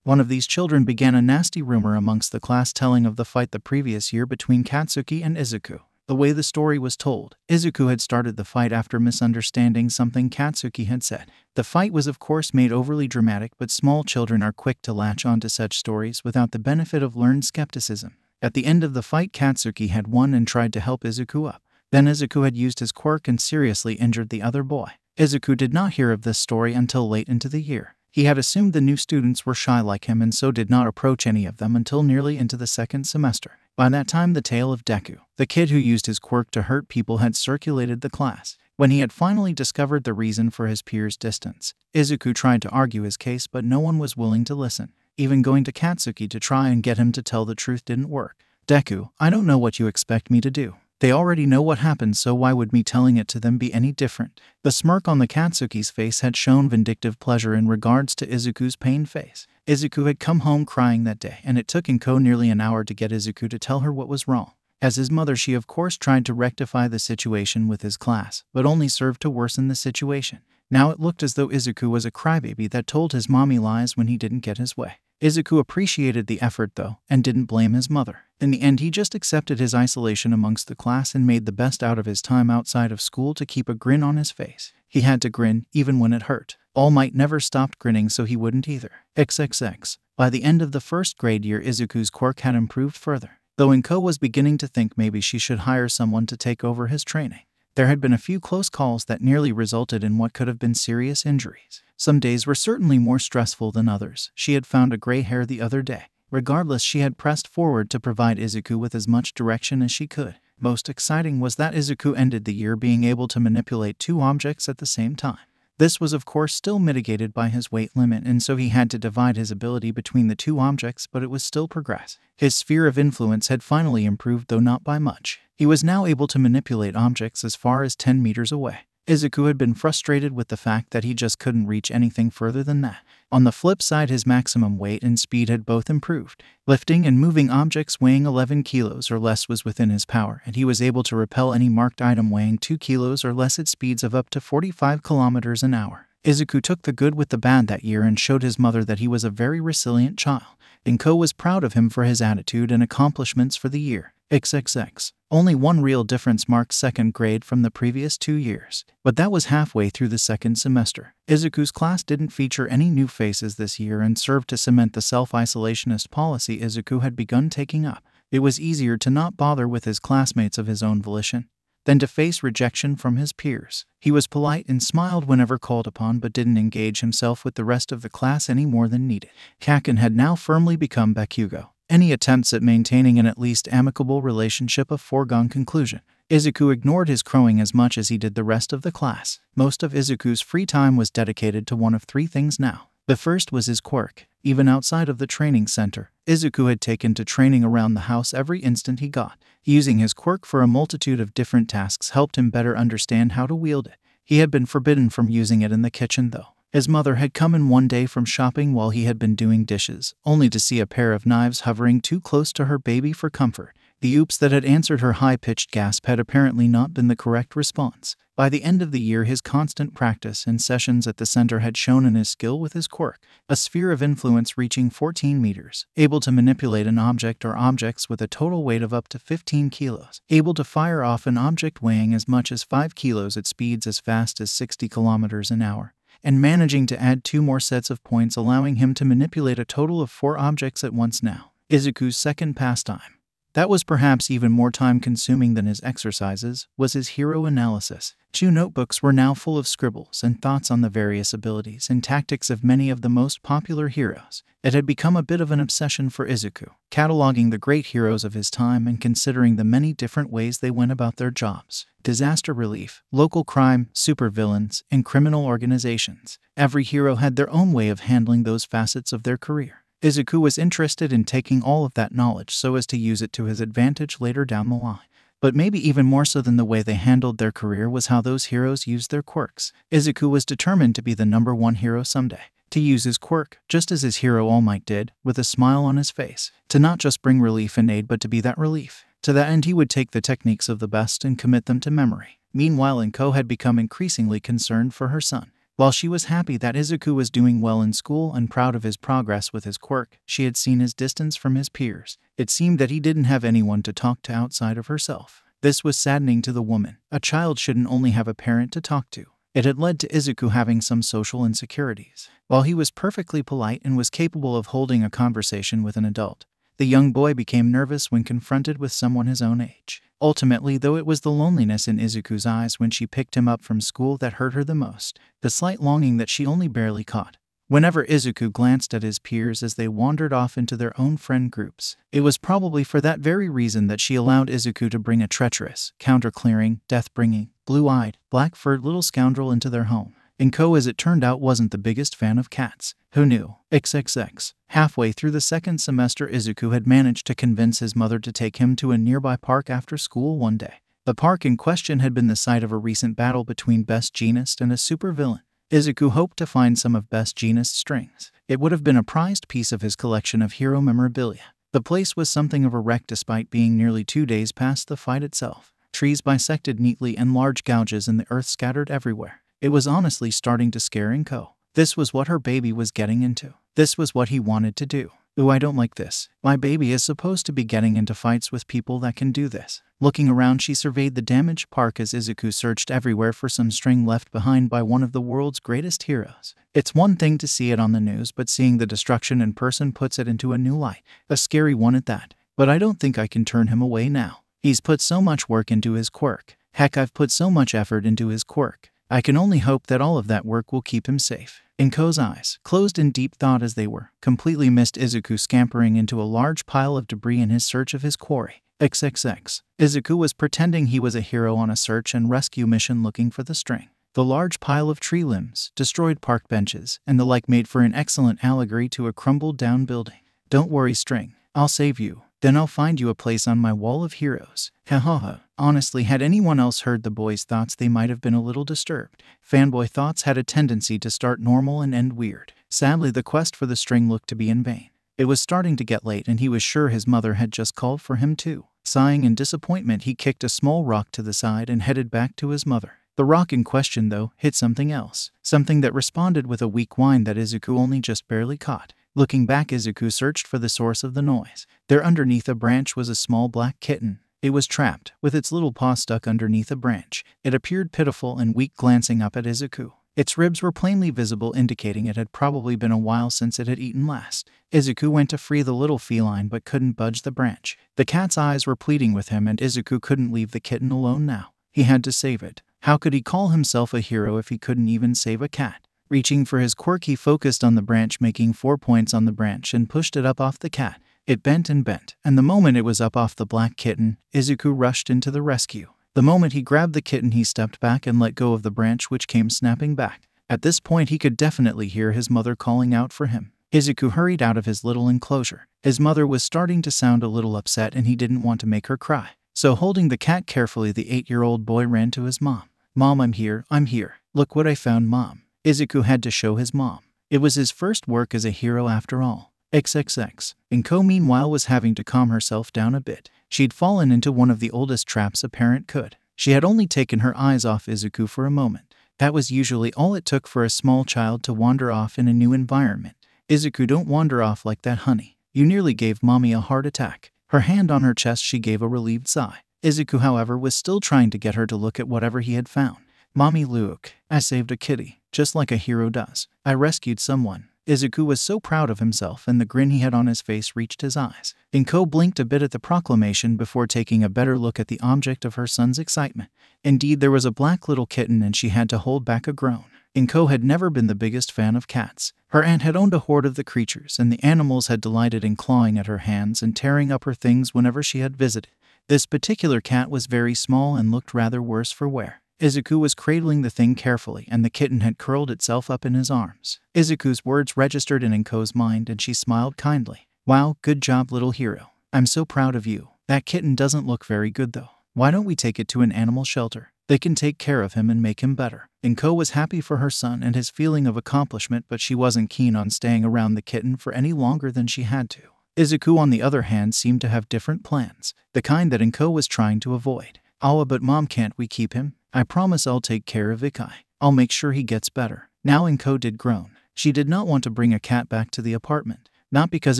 One of these children began a nasty rumor amongst the class telling of the fight the previous year between Katsuki and Izuku. The way the story was told, Izuku had started the fight after misunderstanding something Katsuki had said. The fight was of course made overly dramatic, but small children are quick to latch onto such stories without the benefit of learned skepticism. At the end of the fight, Katsuki had won and tried to help Izuku up. Then Izuku had used his quirk and seriously injured the other boy. Izuku did not hear of this story until late into the year. He had assumed the new students were shy like him and so did not approach any of them until nearly into the second semester. By that time, the tale of Deku, the kid who used his quirk to hurt people, had circulated the class. When he had finally discovered the reason for his peers' distance, Izuku tried to argue his case, but no one was willing to listen. Even going to Katsuki to try and get him to tell the truth didn't work. "Deku, I don't know what you expect me to do. They already know what happened, so why would me telling it to them be any different?" The smirk on the Katsuki's face had shown vindictive pleasure in regards to Izuku's pained face. Izuku had come home crying that day, and it took Inko nearly an hour to get Izuku to tell her what was wrong. As his mother, she of course tried to rectify the situation with his class, but only served to worsen the situation. Now it looked as though Izuku was a crybaby that told his mommy lies when he didn't get his way. Izuku appreciated the effort though, and didn't blame his mother. In the end, he just accepted his isolation amongst the class and made the best out of his time outside of school to keep a grin on his face. He had to grin, even when it hurt. All Might never stopped grinning, so he wouldn't either. XXX. By the end of the first grade year, Izuku's quirk had improved further, though Inko was beginning to think maybe she should hire someone to take over his training. There had been a few close calls that nearly resulted in what could have been serious injuries. Some days were certainly more stressful than others. She had found a gray hair the other day. Regardless, she had pressed forward to provide Izuku with as much direction as she could. Most exciting was that Izuku ended the year being able to manipulate 2 objects at the same time. This was of course still mitigated by his weight limit, and so he had to divide his ability between the 2 objects, but it was still progress. His sphere of influence had finally improved, though not by much. He was now able to manipulate objects as far as 10 meters away. Izuku had been frustrated with the fact that he just couldn't reach anything further than that. On the flip side, his maximum weight and speed had both improved. Lifting and moving objects weighing 11 kilos or less was within his power, and he was able to repel any marked item weighing 2 kilos or less at speeds of up to 45 kilometers an hour. Izuku took the good with the bad that year and showed his mother that he was a very resilient child. Inko was proud of him for his attitude and accomplishments for the year. XXX. Only one real difference marked second grade from the previous 2 years, but that was halfway through the second semester. Izuku's class didn't feature any new faces this year and served to cement the self-isolationist policy Izuku had begun taking up. It was easier to not bother with his classmates of his own volition than to face rejection from his peers. He was polite and smiled whenever called upon, but didn't engage himself with the rest of the class any more than needed. Kaken had now firmly become Bakugo. Any attempts at maintaining an at least amicable relationship a foregone conclusion. Izuku ignored his crowing as much as he did the rest of the class. Most of Izuku's free time was dedicated to one of 3 things now. The first was his quirk. Even outside of the training center, Izuku had taken to training around the house every instant he got. Using his quirk for a multitude of different tasks helped him better understand how to wield it. He had been forbidden from using it in the kitchen though. His mother had come in one day from shopping while he had been doing dishes, only to see a pair of knives hovering too close to her baby for comfort. The oops that had answered her high-pitched gasp had apparently not been the correct response. By the end of the year, his constant practice and sessions at the center had shown in his skill with his quirk, a sphere of influence reaching 14 meters, able to manipulate an object or objects with a total weight of up to 15 kilos, able to fire off an object weighing as much as 5 kilos at speeds as fast as 60 kilometers an hour, and managing to add 2 more sets of points, allowing him to manipulate a total of 4 objects at once now. Izuku's second pastime, that was perhaps even more time-consuming than his exercises, was his hero analysis. 2 notebooks were now full of scribbles and thoughts on the various abilities and tactics of many of the most popular heroes. It had become a bit of an obsession for Izuku, cataloging the great heroes of his time and considering the many different ways they went about their jobs. Disaster relief, local crime, supervillains, and criminal organizations. Every hero had their own way of handling those facets of their career. Izuku was interested in taking all of that knowledge so as to use it to his advantage later down the line. But maybe even more so than the way they handled their career was how those heroes used their quirks. Izuku was determined to be the #1 hero someday. To use his quirk, just as his hero All Might did, with a smile on his face. To not just bring relief and aid, but to be that relief. To that end, he would take the techniques of the best and commit them to memory. Meanwhile, Inko had become increasingly concerned for her son. While she was happy that Izuku was doing well in school and proud of his progress with his quirk, she had seen his distance from his peers. It seemed that he didn't have anyone to talk to outside of herself. This was saddening to the woman. A child shouldn't only have a parent to talk to. It had led to Izuku having some social insecurities. While he was perfectly polite and was capable of holding a conversation with an adult, the young boy became nervous when confronted with someone his own age. Ultimately, though, it was the loneliness in Izuku's eyes when she picked him up from school that hurt her the most, the slight longing that she only barely caught. Whenever Izuku glanced at his peers as they wandered off into their own friend groups, it was probably for that very reason that she allowed Izuku to bring a treacherous, counter-clearing, death-bringing, blue-eyed, black-furred little scoundrel into their home. Inko, as it turned out, wasn't the biggest fan of cats. Who knew? XXX. Halfway through the second semester, Izuku had managed to convince his mother to take him to a nearby park after school one day. The park in question had been the site of a recent battle between Best Jeanist and a supervillain. Izuku hoped to find some of Best Jeanist's strings. It would have been a prized piece of his collection of hero memorabilia. The place was something of a wreck despite being nearly 2 days past the fight itself. Trees bisected neatly and large gouges in the earth scattered everywhere. It was honestly starting to scare Inko. This was what her baby was getting into. This was what he wanted to do. Ooh, I don't like this. My baby is supposed to be getting into fights with people that can do this. Looking around, she surveyed the damaged park as Izuku searched everywhere for some string left behind by one of the world's greatest heroes. It's one thing to see it on the news, but seeing the destruction in person puts it into a new light. A scary one at that. But I don't think I can turn him away now. He's put so much work into his quirk. Heck, I've put so much effort into his quirk. I can only hope that all of that work will keep him safe. Inko's eyes, closed in deep thought as they were, completely missed Izuku scampering into a large pile of debris in his search of his quarry. XXX. Izuku was pretending he was a hero on a search and rescue mission looking for the string. The large pile of tree limbs, destroyed park benches, and the like made for an excellent allegory to a crumbled down building. Don't worry, string. I'll save you. Then I'll find you a place on my wall of heroes. Ha ha ha. Honestly, had anyone else heard the boy's thoughts, they might have been a little disturbed. Fanboy thoughts had a tendency to start normal and end weird. Sadly, the quest for the string looked to be in vain. It was starting to get late and he was sure his mother had just called for him too. Sighing in disappointment, he kicked a small rock to the side and headed back to his mother. The rock in question, though, hit something else. Something that responded with a weak whine that Izuku only just barely caught. Looking back, Izuku searched for the source of the noise. There underneath a branch was a small black kitten. It was trapped, with its little paw stuck underneath a branch. It appeared pitiful and weak, glancing up at Izuku. Its ribs were plainly visible, indicating it had probably been a while since it had eaten last. Izuku went to free the little feline but couldn't budge the branch. The cat's eyes were pleading with him and Izuku couldn't leave the kitten alone now. He had to save it. How could he call himself a hero if he couldn't even save a cat? Reaching for his quirk, he focused on the branch, making 4 points on the branch and pushed it up off the cat. It bent and bent, and the moment it was up off the black kitten, Izuku rushed into the rescue. The moment he grabbed the kitten, he stepped back and let go of the branch, which came snapping back. At this point, he could definitely hear his mother calling out for him. Izuku hurried out of his little enclosure. His mother was starting to sound a little upset and he didn't want to make her cry. So holding the cat carefully, the 8-year-old boy ran to his mom. "Mom, I'm here. Look what I found, Mom." Izuku had to show his mom. It was his first work as a hero after all. XXX. Inko, meanwhile, was having to calm herself down a bit. She'd fallen into one of the oldest traps a parent could. She had only taken her eyes off Izuku for a moment. That was usually all it took for a small child to wander off in a new environment. "Izuku, don't wander off like that, honey. You nearly gave mommy a heart attack." Her hand on her chest, she gave a relieved sigh. Izuku, however, was still trying to get her to look at whatever he had found. "Mommy, look. I saved a kitty. Just like a hero does. I rescued someone." Izuku was so proud of himself and the grin he had on his face reached his eyes. Inko blinked a bit at the proclamation before taking a better look at the object of her son's excitement. Indeed, there was a black little kitten and she had to hold back a groan. Inko had never been the biggest fan of cats. Her aunt had owned a horde of the creatures and the animals had delighted in clawing at her hands and tearing up her things whenever she had visited. This particular cat was very small and looked rather worse for wear. Izuku was cradling the thing carefully and the kitten had curled itself up in his arms. Izuku's words registered in Inko's mind and she smiled kindly. "Wow, good job, little hero. I'm so proud of you. That kitten doesn't look very good though. Why don't we take it to an animal shelter? They can take care of him and make him better." Inko was happy for her son and his feeling of accomplishment, but she wasn't keen on staying around the kitten for any longer than she had to. Izuku, on the other hand, seemed to have different plans, the kind that Inko was trying to avoid. "Oh, but Mom, can't we keep him? I promise I'll take care of Ikai. I'll make sure he gets better." Now Inko did groan. She did not want to bring a cat back to the apartment, not because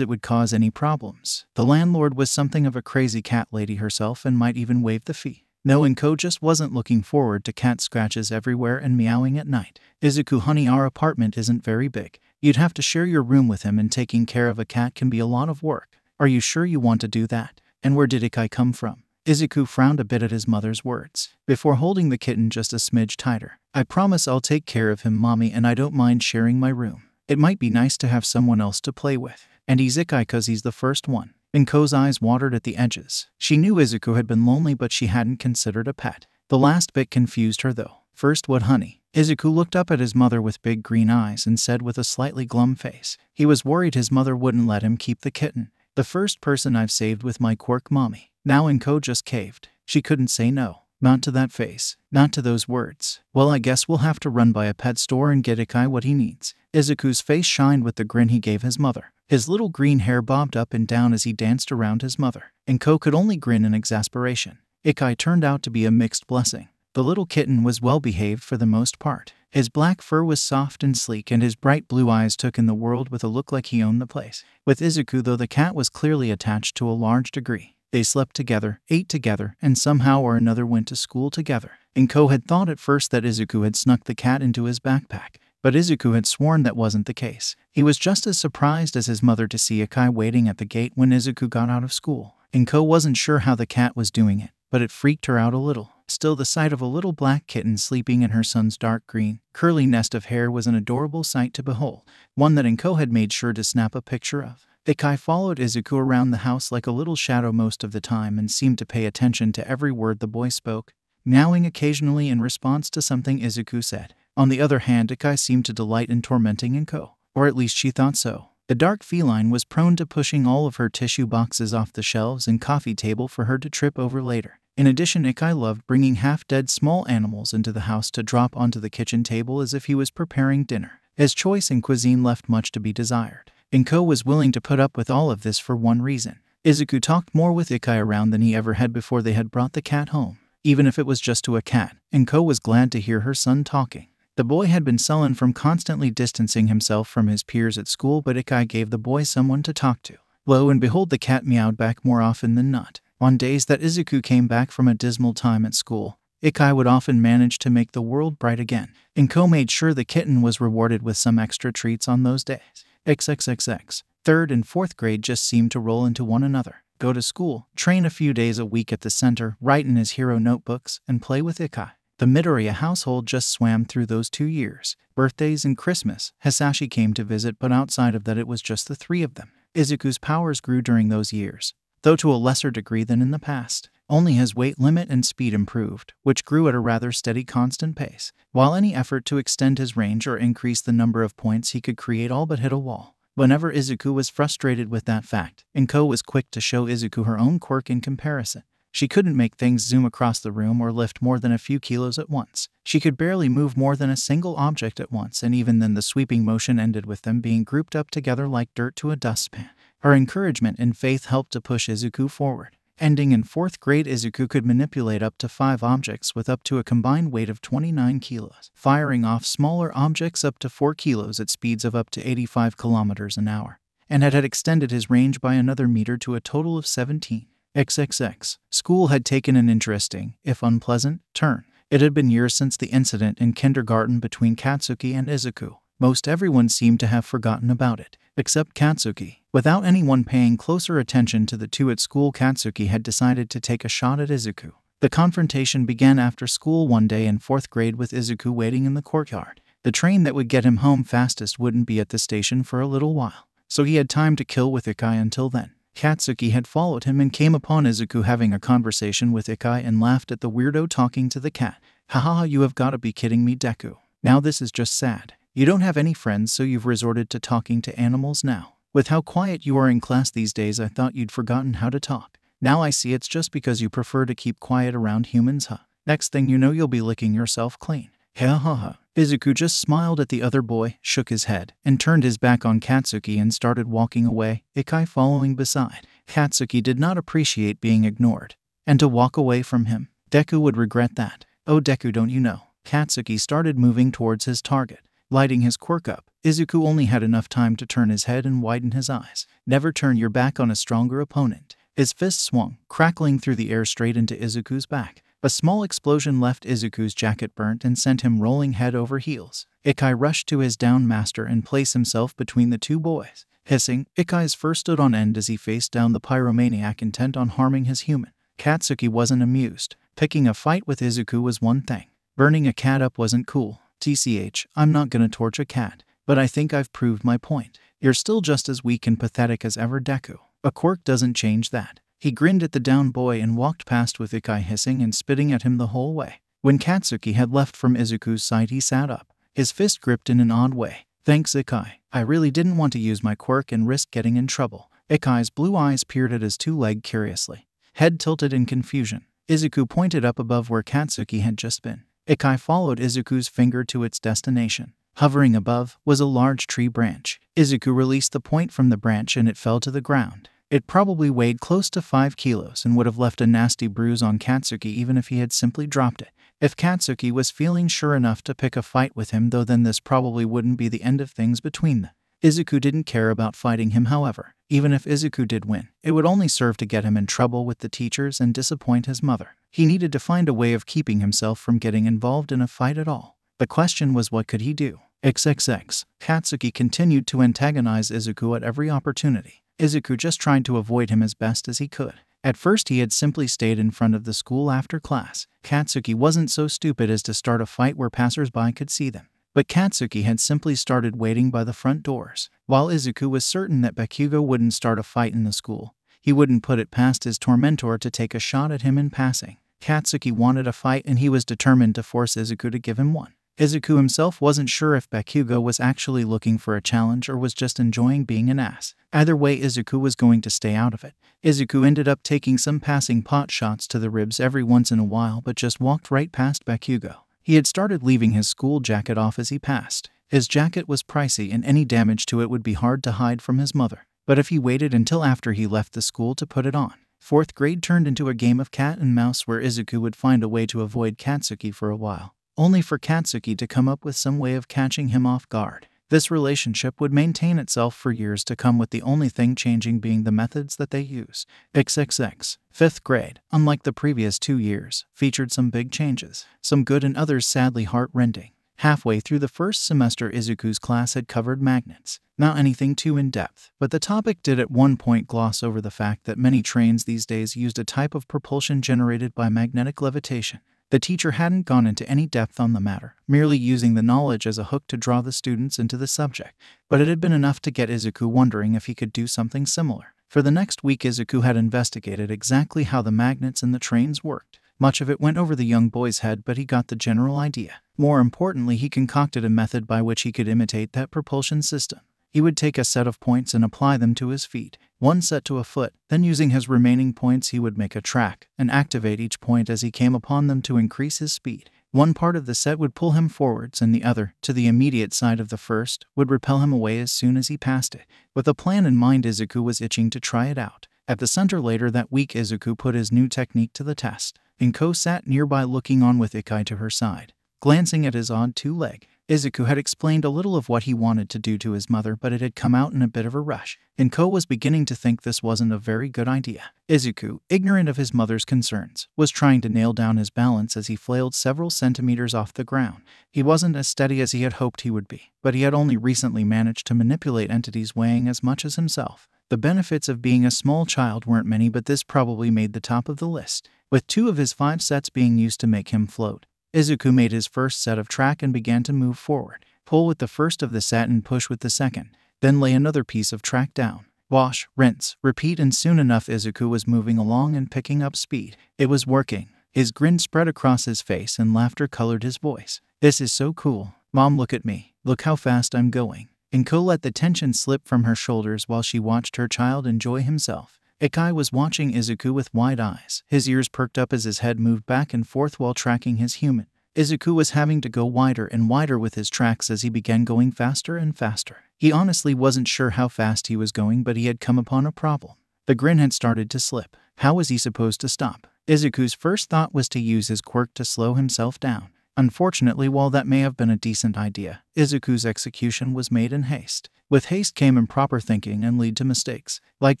it would cause any problems. The landlord was something of a crazy cat lady herself and might even waive the fee. No, Inko just wasn't looking forward to cat scratches everywhere and meowing at night. Izuku honey, our apartment isn't very big. You'd have to share your room with him, and taking care of a cat can be a lot of work. Are you sure you want to do that? And where did Ikai come from? Izuku frowned a bit at his mother's words, before holding the kitten just a smidge tighter. I promise I'll take care of him, mommy, and I don't mind sharing my room. It might be nice to have someone else to play with. And he's Ikai 'cause he's the first one. Inko's eyes watered at the edges. She knew Izuku had been lonely, but she hadn't considered a pet. The last bit confused her though. First, what honey? Izuku looked up at his mother with big green eyes and said with a slightly glum face. He was worried his mother wouldn't let him keep the kitten. The first person I've saved with my Quirk, mommy. Now Inko just caved. She couldn't say no. Not to that face. Not to those words. Well, I guess we'll have to run by a pet store and get Ikai what he needs. Izuku's face shined with the grin he gave his mother. His little green hair bobbed up and down as he danced around his mother. Inko could only grin in exasperation. Ikai turned out to be a mixed blessing. The little kitten was well behaved for the most part. His black fur was soft and sleek, and his bright blue eyes took in the world with a look like he owned the place. With Izuku, though, the cat was clearly attached to a large degree. They slept together, ate together, and somehow or another went to school together. Inko had thought at first that Izuku had snuck the cat into his backpack, but Izuku had sworn that wasn't the case. He was just as surprised as his mother to see Ikai waiting at the gate when Izuku got out of school. Inko wasn't sure how the cat was doing it, but it freaked her out a little. Still, the sight of a little black kitten sleeping in her son's dark green, curly nest of hair was an adorable sight to behold, one that Inko had made sure to snap a picture of. Ikai followed Izuku around the house like a little shadow most of the time and seemed to pay attention to every word the boy spoke, meowing occasionally in response to something Izuku said. On the other hand, Ikai seemed to delight in tormenting Inko, or at least she thought so. The dark feline was prone to pushing all of her tissue boxes off the shelves and coffee table for her to trip over later. In addition, Ikai loved bringing half-dead small animals into the house to drop onto the kitchen table as if he was preparing dinner. His choice in cuisine left much to be desired. Inko was willing to put up with all of this for one reason. Izuku talked more with Ikai around than he ever had before they had brought the cat home. Even if it was just to a cat, Inko was glad to hear her son talking. The boy had been sullen from constantly distancing himself from his peers at school, but Ikai gave the boy someone to talk to. Lo and behold, the cat meowed back more often than not. On days that Izuku came back from a dismal time at school, Ikai would often manage to make the world bright again. Inko made sure the kitten was rewarded with some extra treats on those days. XXXX. 3rd and 4th grade just seemed to roll into one another. Go to school, train a few days a week at the center, write in his hero notebooks, and play with Ikai. The Midoriya household just swam through those 2 years. Birthdays and Christmas, Hisashi came to visit, but outside of that it was just the 3 of them. Izuku's powers grew during those years, though to a lesser degree than in the past. Only his weight limit and speed improved, which grew at a rather steady constant pace, while any effort to extend his range or increase the number of points he could create all but hit a wall. Whenever Izuku was frustrated with that fact, Inko was quick to show Izuku her own quirk in comparison. She couldn't make things zoom across the room or lift more than a few kilos at once. She could barely move more than a single object at once, and even then the sweeping motion ended with them being grouped up together like dirt to a dustpan. Her encouragement and faith helped to push Izuku forward. Ending in 4th grade, Izuku could manipulate up to 5 objects with up to a combined weight of 29 kilos, firing off smaller objects up to 4 kilos at speeds of up to 85 kilometers an hour, and had extended his range by another meter to a total of 17. XXX. School had taken an interesting, if unpleasant, turn. It had been years since the incident in kindergarten between Katsuki and Izuku. Most everyone seemed to have forgotten about it, except Katsuki. Without anyone paying closer attention to the two at school, Katsuki had decided to take a shot at Izuku. The confrontation began after school one day in 4th grade with Izuku waiting in the courtyard. The train that would get him home fastest wouldn't be at the station for a little while, so he had time to kill with Ikai until then. Katsuki had followed him and came upon Izuku having a conversation with Ikai and laughed at the weirdo talking to the cat. Haha, you have got to be kidding me, Deku. Now this is just sad. You don't have any friends, so you've resorted to talking to animals now. With how quiet you are in class these days, I thought you'd forgotten how to talk. Now I see it's just because you prefer to keep quiet around humans, huh? Next thing you know, you'll be licking yourself clean. Ha ha ha. Izuku just smiled at the other boy, shook his head, and turned his back on Katsuki and started walking away, Ikai following beside. Katsuki did not appreciate being ignored, and to walk away from him, Deku would regret that. Oh Deku, don't you know? Katsuki started moving towards his target. Lighting his quirk up, Izuku only had enough time to turn his head and widen his eyes. Never turn your back on a stronger opponent. His fist swung, crackling through the air straight into Izuku's back. A small explosion left Izuku's jacket burnt and sent him rolling head over heels. Ikai rushed to his down master and placed himself between the two boys. Hissing, Ikai's fur stood on end as he faced down the pyromaniac intent on harming his human. Katsuki wasn't amused. Picking a fight with Izuku was one thing. Burning a cat up wasn't cool. TCH, I'm not gonna torch a cat, but I think I've proved my point. You're still just as weak and pathetic as ever, Deku. A quirk doesn't change that. He grinned at the down boy and walked past with Ikai hissing and spitting at him the whole way. When Katsuki had left from Izuku's side, he sat up, his fist gripped in an odd way. Thanks, Ikai. I really didn't want to use my quirk and risk getting in trouble. Ikai's blue eyes peered at his two-leg curiously. Head tilted in confusion. Izuku pointed up above where Katsuki had just been. Ikai followed Izuku's finger to its destination. Hovering above was a large tree branch. Izuku released the point from the branch and it fell to the ground. It probably weighed close to 5 kilos and would have left a nasty bruise on Katsuki even if he had simply dropped it. If Katsuki was feeling sure enough to pick a fight with him, though, then this probably wouldn't be the end of things between them. Izuku didn't care about fighting him, however. Even if Izuku did win, it would only serve to get him in trouble with the teachers and disappoint his mother. He needed to find a way of keeping himself from getting involved in a fight at all. The question was, what could he do? XXX. Katsuki continued to antagonize Izuku at every opportunity. Izuku just tried to avoid him as best as he could. At first he had simply stayed in front of the school after class. Katsuki wasn't so stupid as to start a fight where passers-by could see them. But Katsuki had simply started waiting by the front doors. While Izuku was certain that Bakugo wouldn't start a fight in the school, he wouldn't put it past his tormentor to take a shot at him in passing. Katsuki wanted a fight and he was determined to force Izuku to give him one. Izuku himself wasn't sure if Bakugo was actually looking for a challenge or was just enjoying being an ass. Either way, Izuku was going to stay out of it. Izuku ended up taking some passing pot shots to the ribs every once in a while, but just walked right past Bakugo. He had started leaving his school jacket off as he passed. His jacket was pricey and any damage to it would be hard to hide from his mother. But if he waited until after he left the school to put it on, 4th grade turned into a game of cat and mouse where Izuku would find a way to avoid Katsuki for a while, only for Katsuki to come up with some way of catching him off guard. This relationship would maintain itself for years to come, with the only thing changing being the methods that they use. XXX. 5th grade, unlike the previous 2 years, featured some big changes, some good and others sadly heart-rending. Halfway through the first semester, Izuku's class had covered magnets. Not anything too in-depth, but the topic did at one point gloss over the fact that many trains these days used a type of propulsion generated by magnetic levitation. The teacher hadn't gone into any depth on the matter, merely using the knowledge as a hook to draw the students into the subject, but it had been enough to get Izuku wondering if he could do something similar. For the next week, Izuku had investigated exactly how the magnets in the trains worked. Much of it went over the young boy's head, but he got the general idea. More importantly, he concocted a method by which he could imitate that propulsion system. He would take a set of points and apply them to his feet, one set to a foot, then using his remaining points he would make a track and activate each point as he came upon them to increase his speed. One part of the set would pull him forwards and the other, to the immediate side of the first, would repel him away as soon as he passed it. With a plan in mind, Izuku was itching to try it out. At the center later that week, Izuku put his new technique to the test. Inko sat nearby looking on with Ikai to her side, glancing at his odd two-leg. Izuku had explained a little of what he wanted to do to his mother, but it had come out in a bit of a rush. Inko was beginning to think this wasn't a very good idea. Izuku, ignorant of his mother's concerns, was trying to nail down his balance as he flailed several centimeters off the ground. He wasn't as steady as he had hoped he would be, but he had only recently managed to manipulate entities weighing as much as himself. The benefits of being a small child weren't many, but this probably made the top of the list, with 2 of his 5 sets being used to make him float. Izuku made his first set of track and began to move forward. Pull with the first of the set and push with the second. Then lay another piece of track down. Wash, rinse, repeat, and soon enough Izuku was moving along and picking up speed. It was working. His grin spread across his face and laughter colored his voice. This is so cool. Mom, look at me. Look how fast I'm going. Inko let the tension slip from her shoulders while she watched her child enjoy himself. Ikai was watching Izuku with wide eyes. His ears perked up as his head moved back and forth while tracking his human. Izuku was having to go wider and wider with his tracks as he began going faster and faster. He honestly wasn't sure how fast he was going, but he had come upon a problem. The grin had started to slip. How was he supposed to stop? Izuku's first thought was to use his quirk to slow himself down. Unfortunately, while that may have been a decent idea, Izuku's execution was made in haste. With haste came improper thinking and lead to mistakes, like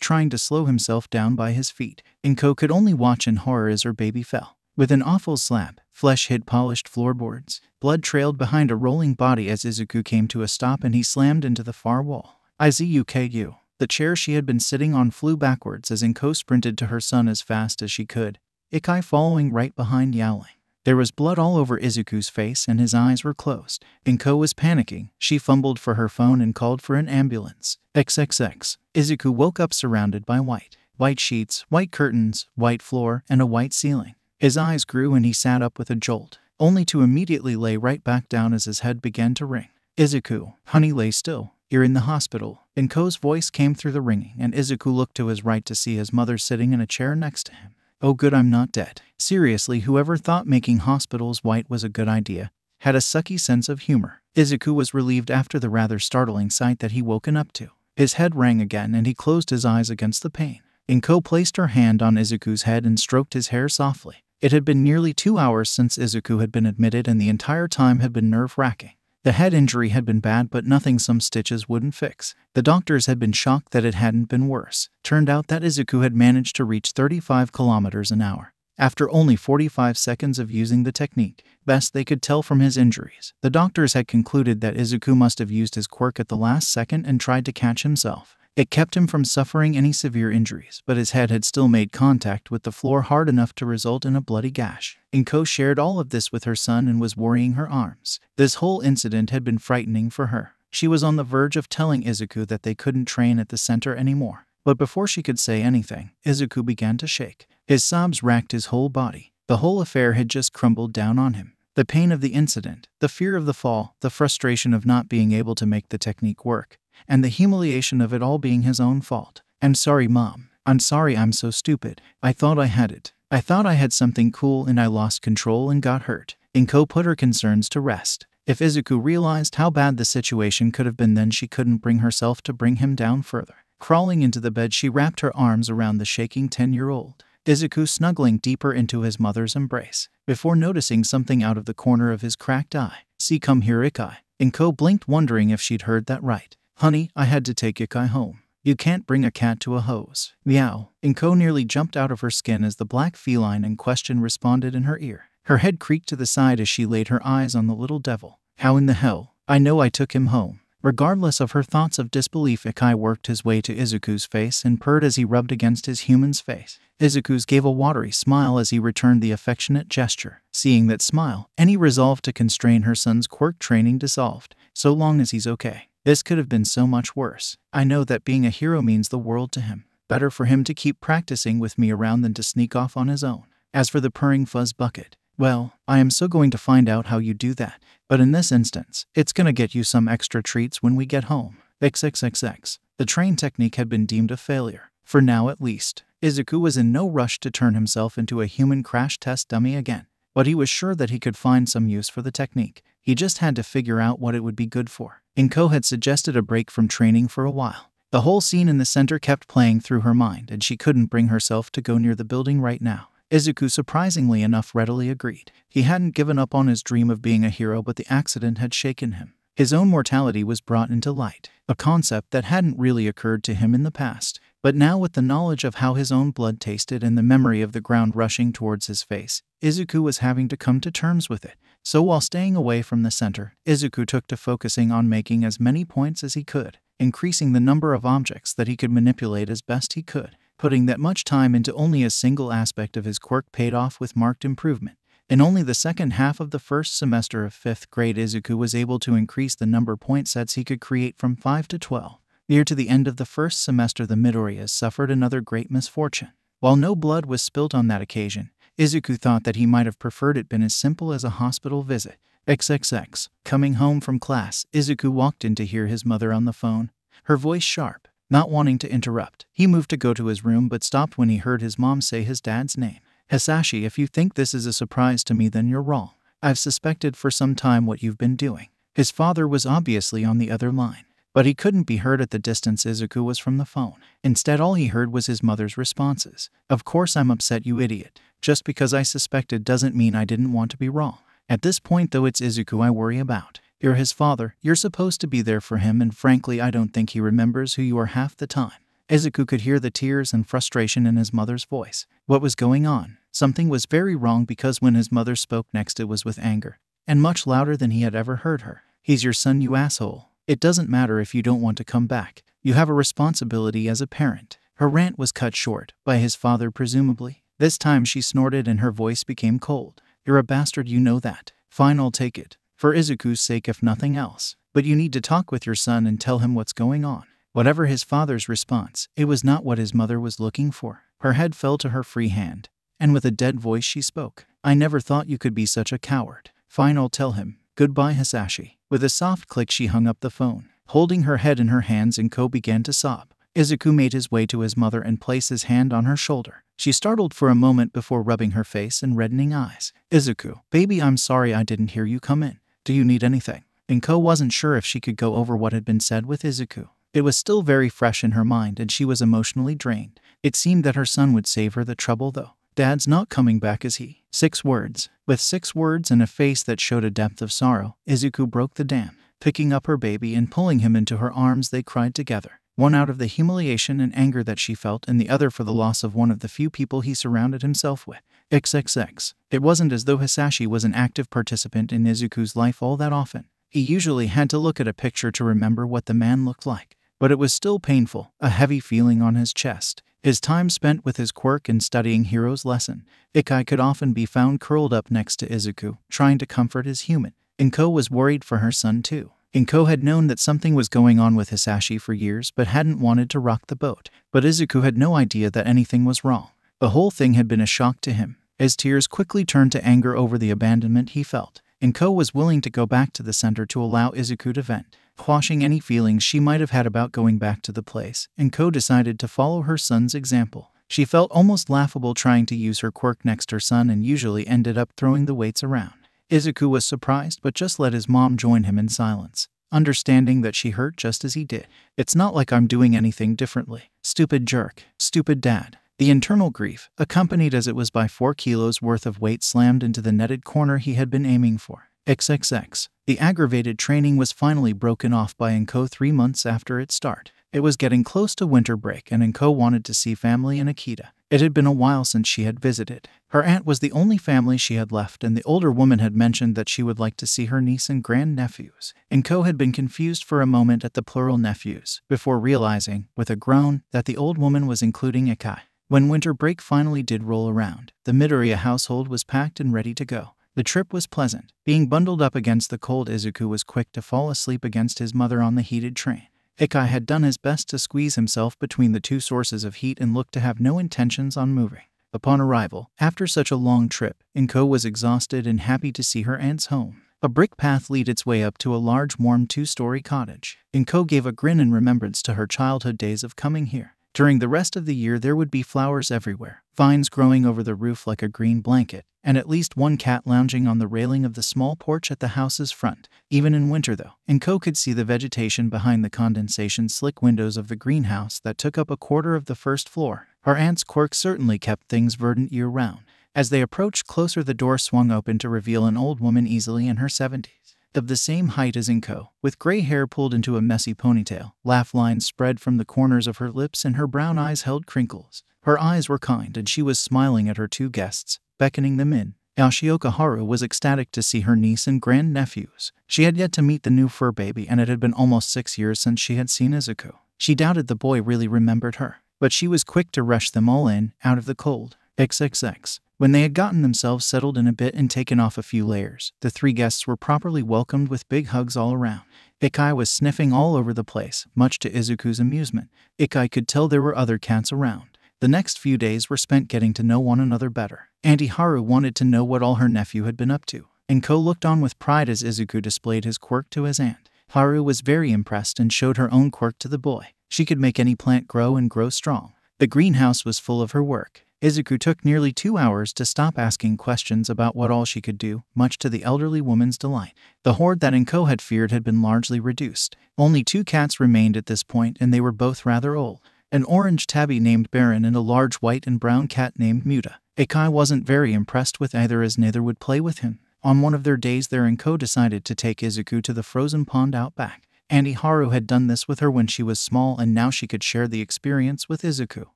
trying to slow himself down by his feet. Inko could only watch in horror as her baby fell. With an awful slap, flesh hit polished floorboards. Blood trailed behind a rolling body as Izuku came to a stop and he slammed into the far wall. Izuku. The chair she had been sitting on flew backwards as Inko sprinted to her son as fast as she could, Ikai following right behind yowling. There was blood all over Izuku's face and his eyes were closed. Inko was panicking. She fumbled for her phone and called for an ambulance. XXX. Izuku woke up surrounded by white sheets, white curtains, white floor, and a white ceiling. His eyes grew and he sat up with a jolt, only to immediately lay right back down as his head began to ring. Izuku, honey, lay still. You're in the hospital. Inko's voice came through the ringing and Izuku looked to his right to see his mother sitting in a chair next to him. Oh good, I'm not dead. Seriously, whoever thought making hospitals white was a good idea had a sucky sense of humor. Izuku was relieved after the rather startling sight that he woken up to. His head rang again and he closed his eyes against the pain. Inko placed her hand on Izuku's head and stroked his hair softly. It had been nearly 2 hours since Izuku had been admitted and the entire time had been nerve-wracking. The head injury had been bad but nothing some stitches wouldn't fix. The doctors had been shocked that it hadn't been worse. Turned out that Izuku had managed to reach 35 kilometers an hour. After only 45 seconds of using the technique, best they could tell from his injuries, the doctors had concluded that Izuku must have used his quirk at the last second and tried to catch himself. It kept him from suffering any severe injuries, but his head had still made contact with the floor hard enough to result in a bloody gash. Inko shared all of this with her son and was worrying her arms. This whole incident had been frightening for her. She was on the verge of telling Izuku that they couldn't train at the center anymore. But before she could say anything, Izuku began to shake. His sobs racked his whole body. The whole affair had just crumbled down on him. The pain of the incident, the fear of the fall, the frustration of not being able to make the technique work, and the humiliation of it all being his own fault. I'm sorry, Mom. I'm sorry, I'm so stupid. I thought I had it. I thought I had something cool and I lost control and got hurt. Inko put her concerns to rest. If Izuku realized how bad the situation could have been, then she couldn't bring herself to bring him down further. Crawling into the bed, she wrapped her arms around the shaking 10-year-old. Izuku snuggling deeper into his mother's embrace, before noticing something out of the corner of his cracked eye. See, come here, Ikai. Inko blinked, wondering if she'd heard that right. Honey, I had to take Ikai home. You can't bring a cat to a hose. Meow. Inko nearly jumped out of her skin as the black feline in question responded in her ear. Her head creaked to the side as she laid her eyes on the little devil. How in the hell? I know I took him home. Regardless of her thoughts of disbelief, Ikai worked his way to Izuku's face and purred as he rubbed against his human's face. Izuku's gave a watery smile as he returned the affectionate gesture. Seeing that smile, any resolve to constrain her son's quirk training dissolved. So long as he's okay. This could have been so much worse. I know that being a hero means the world to him. Better for him to keep practicing with me around than to sneak off on his own. As for the purring fuzz bucket, well, I am so going to find out how you do that. But in this instance, it's gonna get you some extra treats when we get home. XXXX. The train technique had been deemed a failure. For now at least. Izuku was in no rush to turn himself into a human crash test dummy again. But he was sure that he could find some use for the technique. He just had to figure out what it would be good for. Inko had suggested a break from training for a while. The whole scene in the center kept playing through her mind and she couldn't bring herself to go near the building right now. Izuku surprisingly enough readily agreed. He hadn't given up on his dream of being a hero, but the accident had shaken him. His own mortality was brought into light, a concept that hadn't really occurred to him in the past. But now, with the knowledge of how his own blood tasted and the memory of the ground rushing towards his face, Izuku was having to come to terms with it. So while staying away from the center, Izuku took to focusing on making as many points as he could, increasing the number of objects that he could manipulate as best he could. Putting that much time into only a single aspect of his quirk paid off with marked improvement. In only the second half of the first semester of 5th grade, Izuku was able to increase the number point sets he could create from 5 to 12. Near to the end of the first semester, the Midoriyas suffered another great misfortune. While no blood was spilt on that occasion, Izuku thought that he might have preferred it been as simple as a hospital visit. XXX. Coming home from class, Izuku walked in to hear his mother on the phone, her voice sharp. Not wanting to interrupt, he moved to go to his room but stopped when he heard his mom say his dad's name. Hisashi, if you think this is a surprise to me, then you're wrong. I've suspected for some time what you've been doing. His father was obviously on the other line, but he couldn't be heard at the distance Izuku was from the phone. Instead, all he heard was his mother's responses. Of course I'm upset, you idiot. Just because I suspected doesn't mean I didn't want to be wrong. At this point though, it's Izuku I worry about. You're his father, you're supposed to be there for him, and frankly I don't think he remembers who you are half the time. Izuku could hear the tears and frustration in his mother's voice. What was going on? Something was very wrong because when his mother spoke next it was with anger, and much louder than he had ever heard her. "He's your son, you asshole. It doesn't matter if you don't want to come back. You have a responsibility as a parent." Her rant was cut short, by his father presumably. This time she snorted and her voice became cold. "You're a bastard, you know that. Fine, I'll take it. For Izuku's sake if nothing else. But you need to talk with your son and tell him what's going on." Whatever his father's response, it was not what his mother was looking for. Her head fell to her free hand, and with a dead voice she spoke. "I never thought you could be such a coward. Fine, I'll tell him. Goodbye, Hisashi." With a soft click she hung up the phone. Holding her head in her hands, Inko began to sob. Izuku made his way to his mother and placed his hand on her shoulder. She startled for a moment before rubbing her face and reddening eyes. "Izuku, baby, I'm sorry I didn't hear you come in. Do you need anything?" Inko wasn't sure if she could go over what had been said with Izuku. It was still very fresh in her mind and she was emotionally drained. It seemed that her son would save her the trouble though. "Dad's not coming back, is he?" 6 words. With 6 words and a face that showed a depth of sorrow, Izuku broke the dam. Picking up her baby and pulling him into her arms, they cried together. One out of the humiliation and anger that she felt, and the other for the loss of one of the few people he surrounded himself with. XXX. It wasn't as though Hisashi was an active participant in Izuku's life all that often. He usually had to look at a picture to remember what the man looked like. But it was still painful, a heavy feeling on his chest. His time spent with his Quirk and studying Hero's lesson. Ikai could often be found curled up next to Izuku, trying to comfort his human. Inko was worried for her son too. Inko had known that something was going on with Hisashi for years but hadn't wanted to rock the boat. But Izuku had no idea that anything was wrong. The whole thing had been a shock to him. His tears quickly turned to anger over the abandonment he felt. Inko was willing to go back to the center to allow Izuku to vent, quashing any feelings she might have had about going back to the place. Inko decided to follow her son's example. She felt almost laughable trying to use her Quirk next her son and usually ended up throwing the weights around. Izuku was surprised but just let his mom join him in silence, understanding that she hurt just as he did. "It's not like I'm doing anything differently. Stupid jerk. Stupid dad." The internal grief, accompanied as it was by 4 kilos worth of weight slammed into the netted corner he had been aiming for. XXX. The aggravated training was finally broken off by Inko 3 months after its start. It was getting close to winter break and Inko wanted to see family in Akita. It had been a while since she had visited. Her aunt was the only family she had left and the older woman had mentioned that she would like to see her niece and grandnephews. Inko had been confused for a moment at the plural nephews, before realizing, with a groan, that the old woman was including Ikai. When winter break finally did roll around, the Midoriya household was packed and ready to go. The trip was pleasant. Being bundled up against the cold, Izuku was quick to fall asleep against his mother on the heated train. Ikai had done his best to squeeze himself between the 2 sources of heat and looked to have no intentions on moving. Upon arrival, after such a long trip, Inko was exhausted and happy to see her aunt's home. A brick path led its way up to a large warm 2-story cottage. Inko gave a grin in remembrance to her childhood days of coming here. During the rest of the year there would be flowers everywhere, vines growing over the roof like a green blanket, and at least one cat lounging on the railing of the small porch at the house's front. Even in winter though, Inko could see the vegetation behind the condensation slick windows of the greenhouse that took up a quarter of the first floor. Her aunt's Quirk certainly kept things verdant year-round. As they approached closer, the door swung open to reveal an old woman easily in her 70s. Of the same height as Inko, with gray hair pulled into a messy ponytail, laugh lines spread from the corners of her lips and her brown eyes held crinkles. Her eyes were kind and she was smiling at her 2 guests, beckoning them in. Yoshioka Haru was ecstatic to see her niece and grandnephews. She had yet to meet the new fur baby and it had been almost 6 years since she had seen Izuku. She doubted the boy really remembered her, but she was quick to rush them all in, out of the cold. XXX. When they had gotten themselves settled in a bit and taken off a few layers, the 3 guests were properly welcomed with big hugs all around. Ikai was sniffing all over the place, much to Izuku's amusement. Ikai could tell there were other cats around. The next few days were spent getting to know one another better. Auntie Haru wanted to know what all her nephew had been up to. Inko looked on with pride as Izuku displayed his Quirk to his aunt. Haru was very impressed and showed her own Quirk to the boy. She could make any plant grow and grow strong. The greenhouse was full of her work. Izuku took nearly 2 hours to stop asking questions about what all she could do, much to the elderly woman's delight. The horde that Inko had feared had been largely reduced. Only 2 cats remained at this point and they were both rather old. An orange tabby named Baron and a large white and brown cat named Muta. Ikai wasn't very impressed with either as neither would play with him. On one of their days there, Inko decided to take Izuku to the frozen pond out back. Auntie Haru had done this with her when she was small and now she could share the experience with Izuku.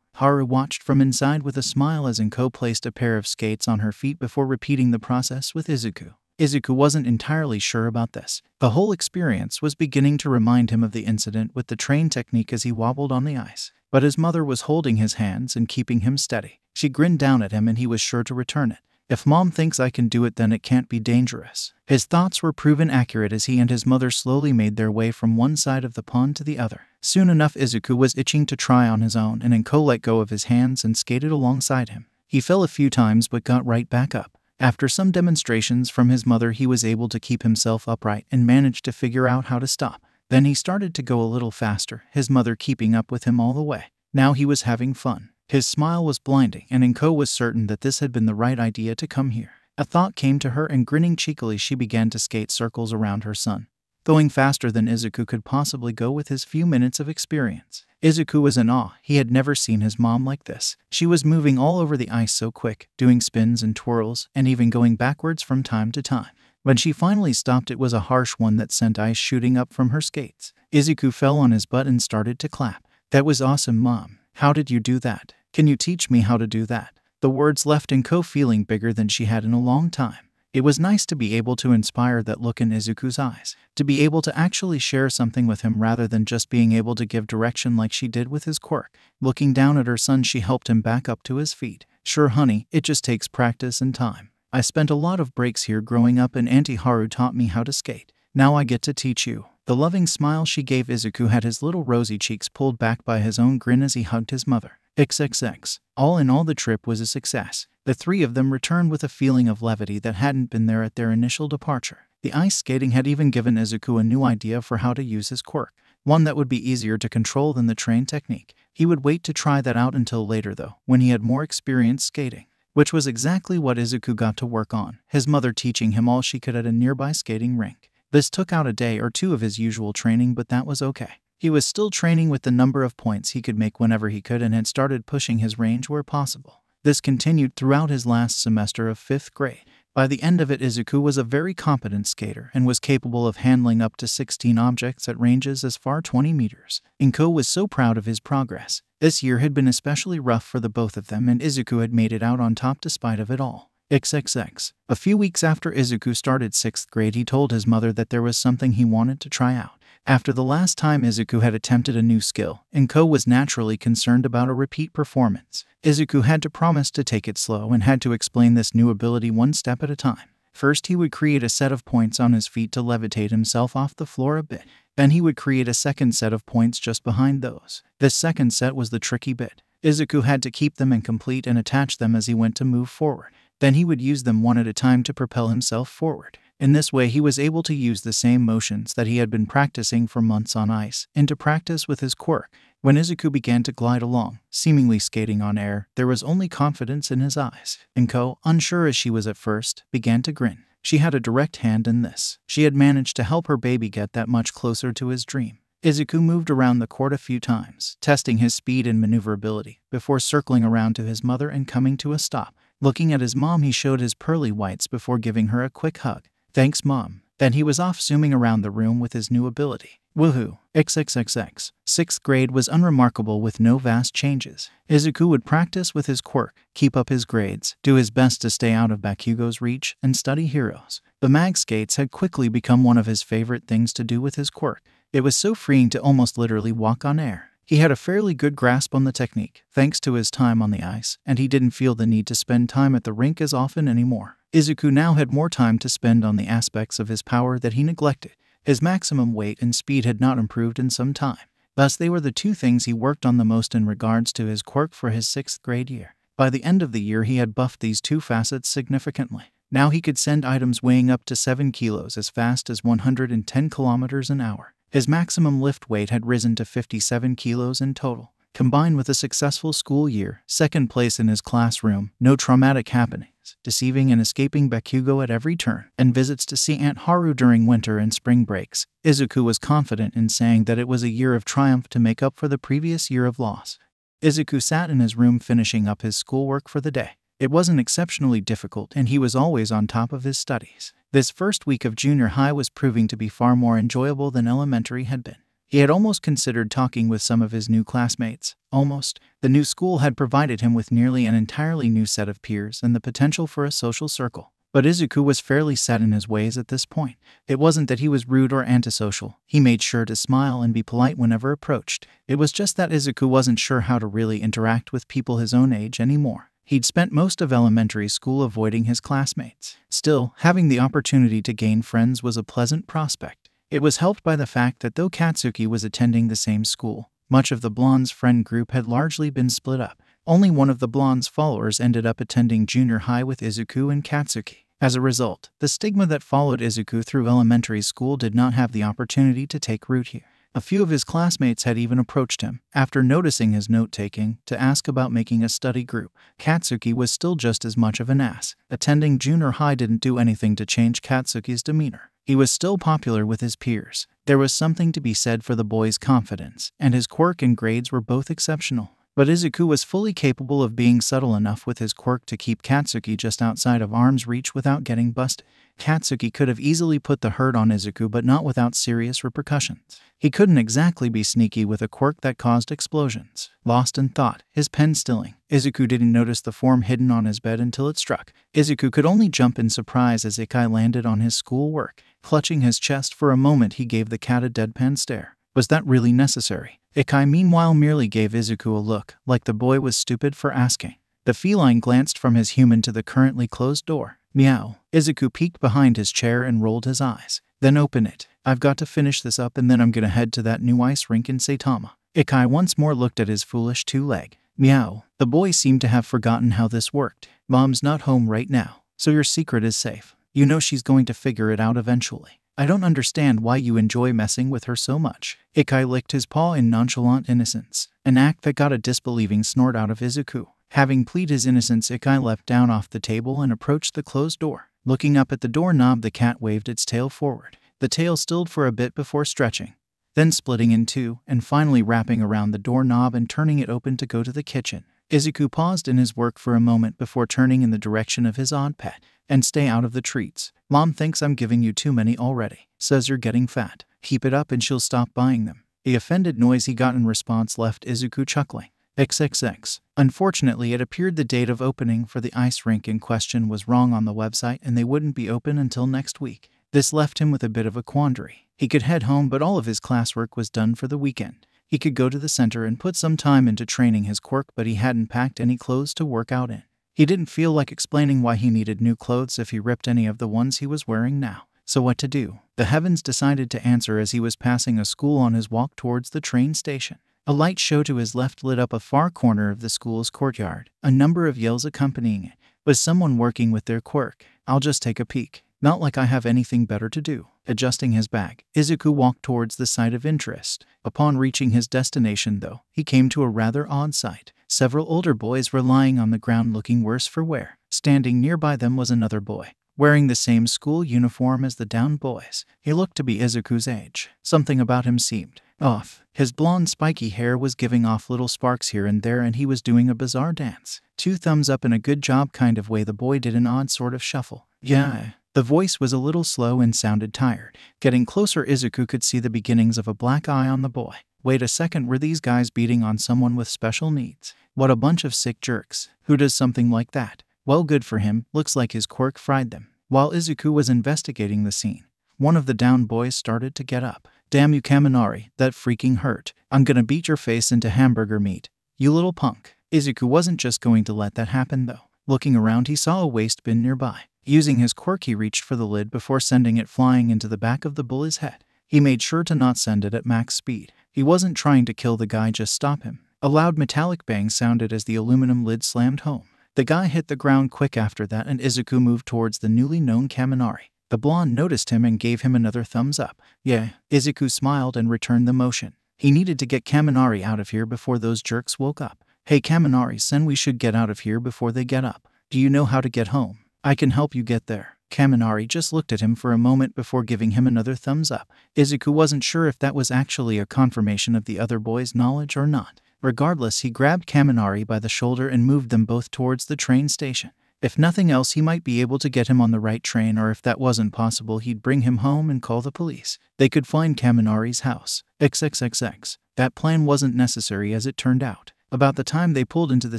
Haru watched from inside with a smile as Inko placed a pair of skates on her feet before repeating the process with Izuku. Izuku wasn't entirely sure about this. The whole experience was beginning to remind him of the incident with the train technique as he wobbled on the ice. But his mother was holding his hands and keeping him steady. She grinned down at him and he was sure to return it. If Mom thinks I can do it, then it can't be dangerous. His thoughts were proven accurate as he and his mother slowly made their way from one side of the pond to the other. Soon enough, Izuku was itching to try on his own, and Inko let go of his hands and skated alongside him. He fell a few times but got right back up. After some demonstrations from his mother, he was able to keep himself upright and managed to figure out how to stop. Then he started to go a little faster, his mother keeping up with him all the way. Now he was having fun. His smile was blinding, and Inko was certain that this had been the right idea to come here. A thought came to her, and grinning cheekily she began to skate circles around her son, going faster than Izuku could possibly go with his few minutes of experience. Izuku was in awe. He had never seen his mom like this. She was moving all over the ice so quick, doing spins and twirls, and even going backwards from time to time. When she finally stopped, it was a harsh one that sent ice shooting up from her skates. Izuku fell on his butt and started to clap. "That was awesome, Mom. How did you do that? Can you teach me how to do that?" The words left Inko feeling bigger than she had in a long time. It was nice to be able to inspire that look in Izuku's eyes, to be able to actually share something with him rather than just being able to give direction like she did with his Quirk. Looking down at her son, she helped him back up to his feet. "Sure, honey, it just takes practice and time. I spent a lot of breaks here growing up, and Auntie Haru taught me how to skate. Now I get to teach you." The loving smile she gave Izuku had his little rosy cheeks pulled back by his own grin as he hugged his mother. XXX. All in all, the trip was a success. The three of them returned with a feeling of levity that hadn't been there at their initial departure. The ice skating had even given Izuku a new idea for how to use his Quirk, one that would be easier to control than the train technique. He would wait to try that out until later though, when he had more experience skating, which was exactly what Izuku got to work on, his mother teaching him all she could at a nearby skating rink. This took out a day or two of his usual training, but that was okay. He was still training with the number of points he could make whenever he could and had started pushing his range where possible. This continued throughout his last semester of 5th grade. By the end of it, Izuku was a very competent skater and was capable of handling up to 16 objects at ranges as far 20 meters. Inko was so proud of his progress. This year had been especially rough for the both of them, and Izuku had made it out on top despite of it all. XXX. A few weeks after Izuku started 6th grade, he told his mother that there was something he wanted to try out. After the last time Izuku had attempted a new skill, Inko was naturally concerned about a repeat performance. Izuku had to promise to take it slow and had to explain this new ability one step at a time. First, he would create a set of points on his feet to levitate himself off the floor a bit. Then he would create a second set of points just behind those. This second set was the tricky bit. Izuku had to keep them and complete and attach them as he went to move forward. Then he would use them one at a time to propel himself forward. In this way, he was able to use the same motions that he had been practicing for months on ice into practice with his Quirk. When Izuku began to glide along, seemingly skating on air, there was only confidence in his eyes. Inko, unsure as she was at first, began to grin. She had a direct hand in this. She had managed to help her baby get that much closer to his dream. Izuku moved around the court a few times, testing his speed and maneuverability, before circling around to his mother and coming to a stop. Looking at his mom, he showed his pearly whites before giving her a quick hug. "Thanks, Mom." Then he was off zooming around the room with his new ability. Woohoo! XXXX. 6th grade was unremarkable with no vast changes. Izuku would practice with his Quirk, keep up his grades, do his best to stay out of Bakugo's reach, and study heroes. The mag skates had quickly become one of his favorite things to do with his Quirk. It was so freeing to almost literally walk on air. He had a fairly good grasp on the technique, thanks to his time on the ice, and he didn't feel the need to spend time at the rink as often anymore. Izuku now had more time to spend on the aspects of his power that he neglected. His maximum weight and speed had not improved in some time. Thus, they were the two things he worked on the most in regards to his Quirk for his 6th grade year. By the end of the year, he had buffed these two facets significantly. Now he could send items weighing up to 7 kilos as fast as 110 kilometers an hour. His maximum lift weight had risen to 57 kilos in total. Combined with a successful school year, 2nd place in his classroom, no traumatic happenings, deceiving and escaping Bakugo at every turn, and visits to see Aunt Haru during winter and spring breaks, Izuku was confident in saying that it was a year of triumph to make up for the previous year of loss. Izuku sat in his room finishing up his schoolwork for the day. It wasn't exceptionally difficult, and he was always on top of his studies. This first week of junior high was proving to be far more enjoyable than elementary had been. He had almost considered talking with some of his new classmates. Almost. The new school had provided him with nearly an entirely new set of peers and the potential for a social circle. But Izuku was fairly set in his ways at this point. It wasn't that he was rude or antisocial. He made sure to smile and be polite whenever approached. It was just that Izuku wasn't sure how to really interact with people his own age anymore. He'd spent most of elementary school avoiding his classmates. Still, having the opportunity to gain friends was a pleasant prospect. It was helped by the fact that though Katsuki was attending the same school, much of the blonde's friend group had largely been split up. Only one of the blonde's followers ended up attending junior high with Izuku and Katsuki. As a result, the stigma that followed Izuku through elementary school did not have the opportunity to take root here. A few of his classmates had even approached him, after noticing his note-taking, to ask about making a study group. Katsuki was still just as much of an ass. Attending junior high didn't do anything to change Katsuki's demeanor. He was still popular with his peers. There was something to be said for the boy's confidence, and his quirk and grades were both exceptional. But Izuku was fully capable of being subtle enough with his quirk to keep Katsuki just outside of arm's reach without getting busted. Katsuki could have easily put the hurt on Izuku, but not without serious repercussions. He couldn't exactly be sneaky with a quirk that caused explosions. Lost in thought, his pen stilling, Izuku didn't notice the form hidden on his bed until it struck. Izuku could only jump in surprise as Ikai landed on his schoolwork. Clutching his chest for a moment, he gave the cat a deadpan stare. Was that really necessary? Ikai meanwhile merely gave Izuku a look, like the boy was stupid for asking. The feline glanced from his human to the currently closed door. Meow. Izuku peeked behind his chair and rolled his eyes. Then open it. I've got to finish this up and then I'm gonna head to that new ice rink in Saitama. Ikai once more looked at his foolish two-leg. Meow. The boy seemed to have forgotten how this worked. Mom's not home right now, so your secret is safe. You know she's going to figure it out eventually. I don't understand why you enjoy messing with her so much. Ikai licked his paw in nonchalant innocence, an act that got a disbelieving snort out of Izuku. Having pleaded his innocence, Ikai leapt down off the table and approached the closed door. Looking up at the doorknob, the cat waved its tail forward. The tail stilled for a bit before stretching, then splitting in two, and finally wrapping around the doorknob and turning it open to go to the kitchen. Izuku paused in his work for a moment before turning in the direction of his odd pet. And stay out of the treats. Mom thinks I'm giving you too many already. Says you're getting fat. Keep it up and she'll stop buying them. The offended noise he got in response left Izuku chuckling. XXX. Unfortunately, it appeared the date of opening for the ice rink in question was wrong on the website and they wouldn't be open until next week. This left him with a bit of a quandary. He could head home, but all of his classwork was done for the weekend. He could go to the center and put some time into training his quirk, but he hadn't packed any clothes to work out in. He didn't feel like explaining why he needed new clothes if he ripped any of the ones he was wearing now. So what to do? The heavens decided to answer as he was passing a school on his walk towards the train station. A light show to his left lit up a far corner of the school's courtyard, a number of yells accompanying it. Was someone working with their quirk? I'll just take a peek. Not like I have anything better to do. Adjusting his bag, Izuku walked towards the site of interest. Upon reaching his destination, though, he came to a rather odd sight. Several older boys were lying on the ground looking worse for wear. Standing nearby them was another boy, wearing the same school uniform as the downed boys. He looked to be Izuku's age. Something about him seemed off. His blonde spiky hair was giving off little sparks here and there, and he was doing a bizarre dance. 2 thumbs up in a good job kind of way. The boy did an odd sort of shuffle. Yeah. The voice was a little slow and sounded tired. Getting closer, Izuku could see the beginnings of a black eye on the boy. Wait a second, were these guys beating on someone with special needs? What a bunch of sick jerks. Who does something like that? Well, good for him. Looks like his quirk fried them. While Izuku was investigating the scene, one of the down boys started to get up. Damn you, Kaminari, that freaking hurt. I'm gonna beat your face into hamburger meat. You little punk. Izuku wasn't just going to let that happen though. Looking around, he saw a waste bin nearby. Using his quirk, he reached for the lid before sending it flying into the back of the bully's head. He made sure to not send it at max speed. He wasn't trying to kill the guy, just stop him. A loud metallic bang sounded as the aluminum lid slammed home. The guy hit the ground quick after that, and Izuku moved towards the newly known Kaminari. The blonde noticed him and gave him another thumbs up. Yeah. Izuku smiled and returned the motion. He needed to get Kaminari out of here before those jerks woke up. Hey Kaminari-sen, we should get out of here before they get up. Do you know how to get home? I can help you get there. Kaminari just looked at him for a moment before giving him another thumbs up. Izuku wasn't sure if that was actually a confirmation of the other boy's knowledge or not. Regardless, he grabbed Kaminari by the shoulder and moved them both towards the train station. If nothing else, he might be able to get him on the right train, or if that wasn't possible, he'd bring him home and call the police. They could find Kaminari's house. XXXX. That plan wasn't necessary as it turned out. About the time they pulled into the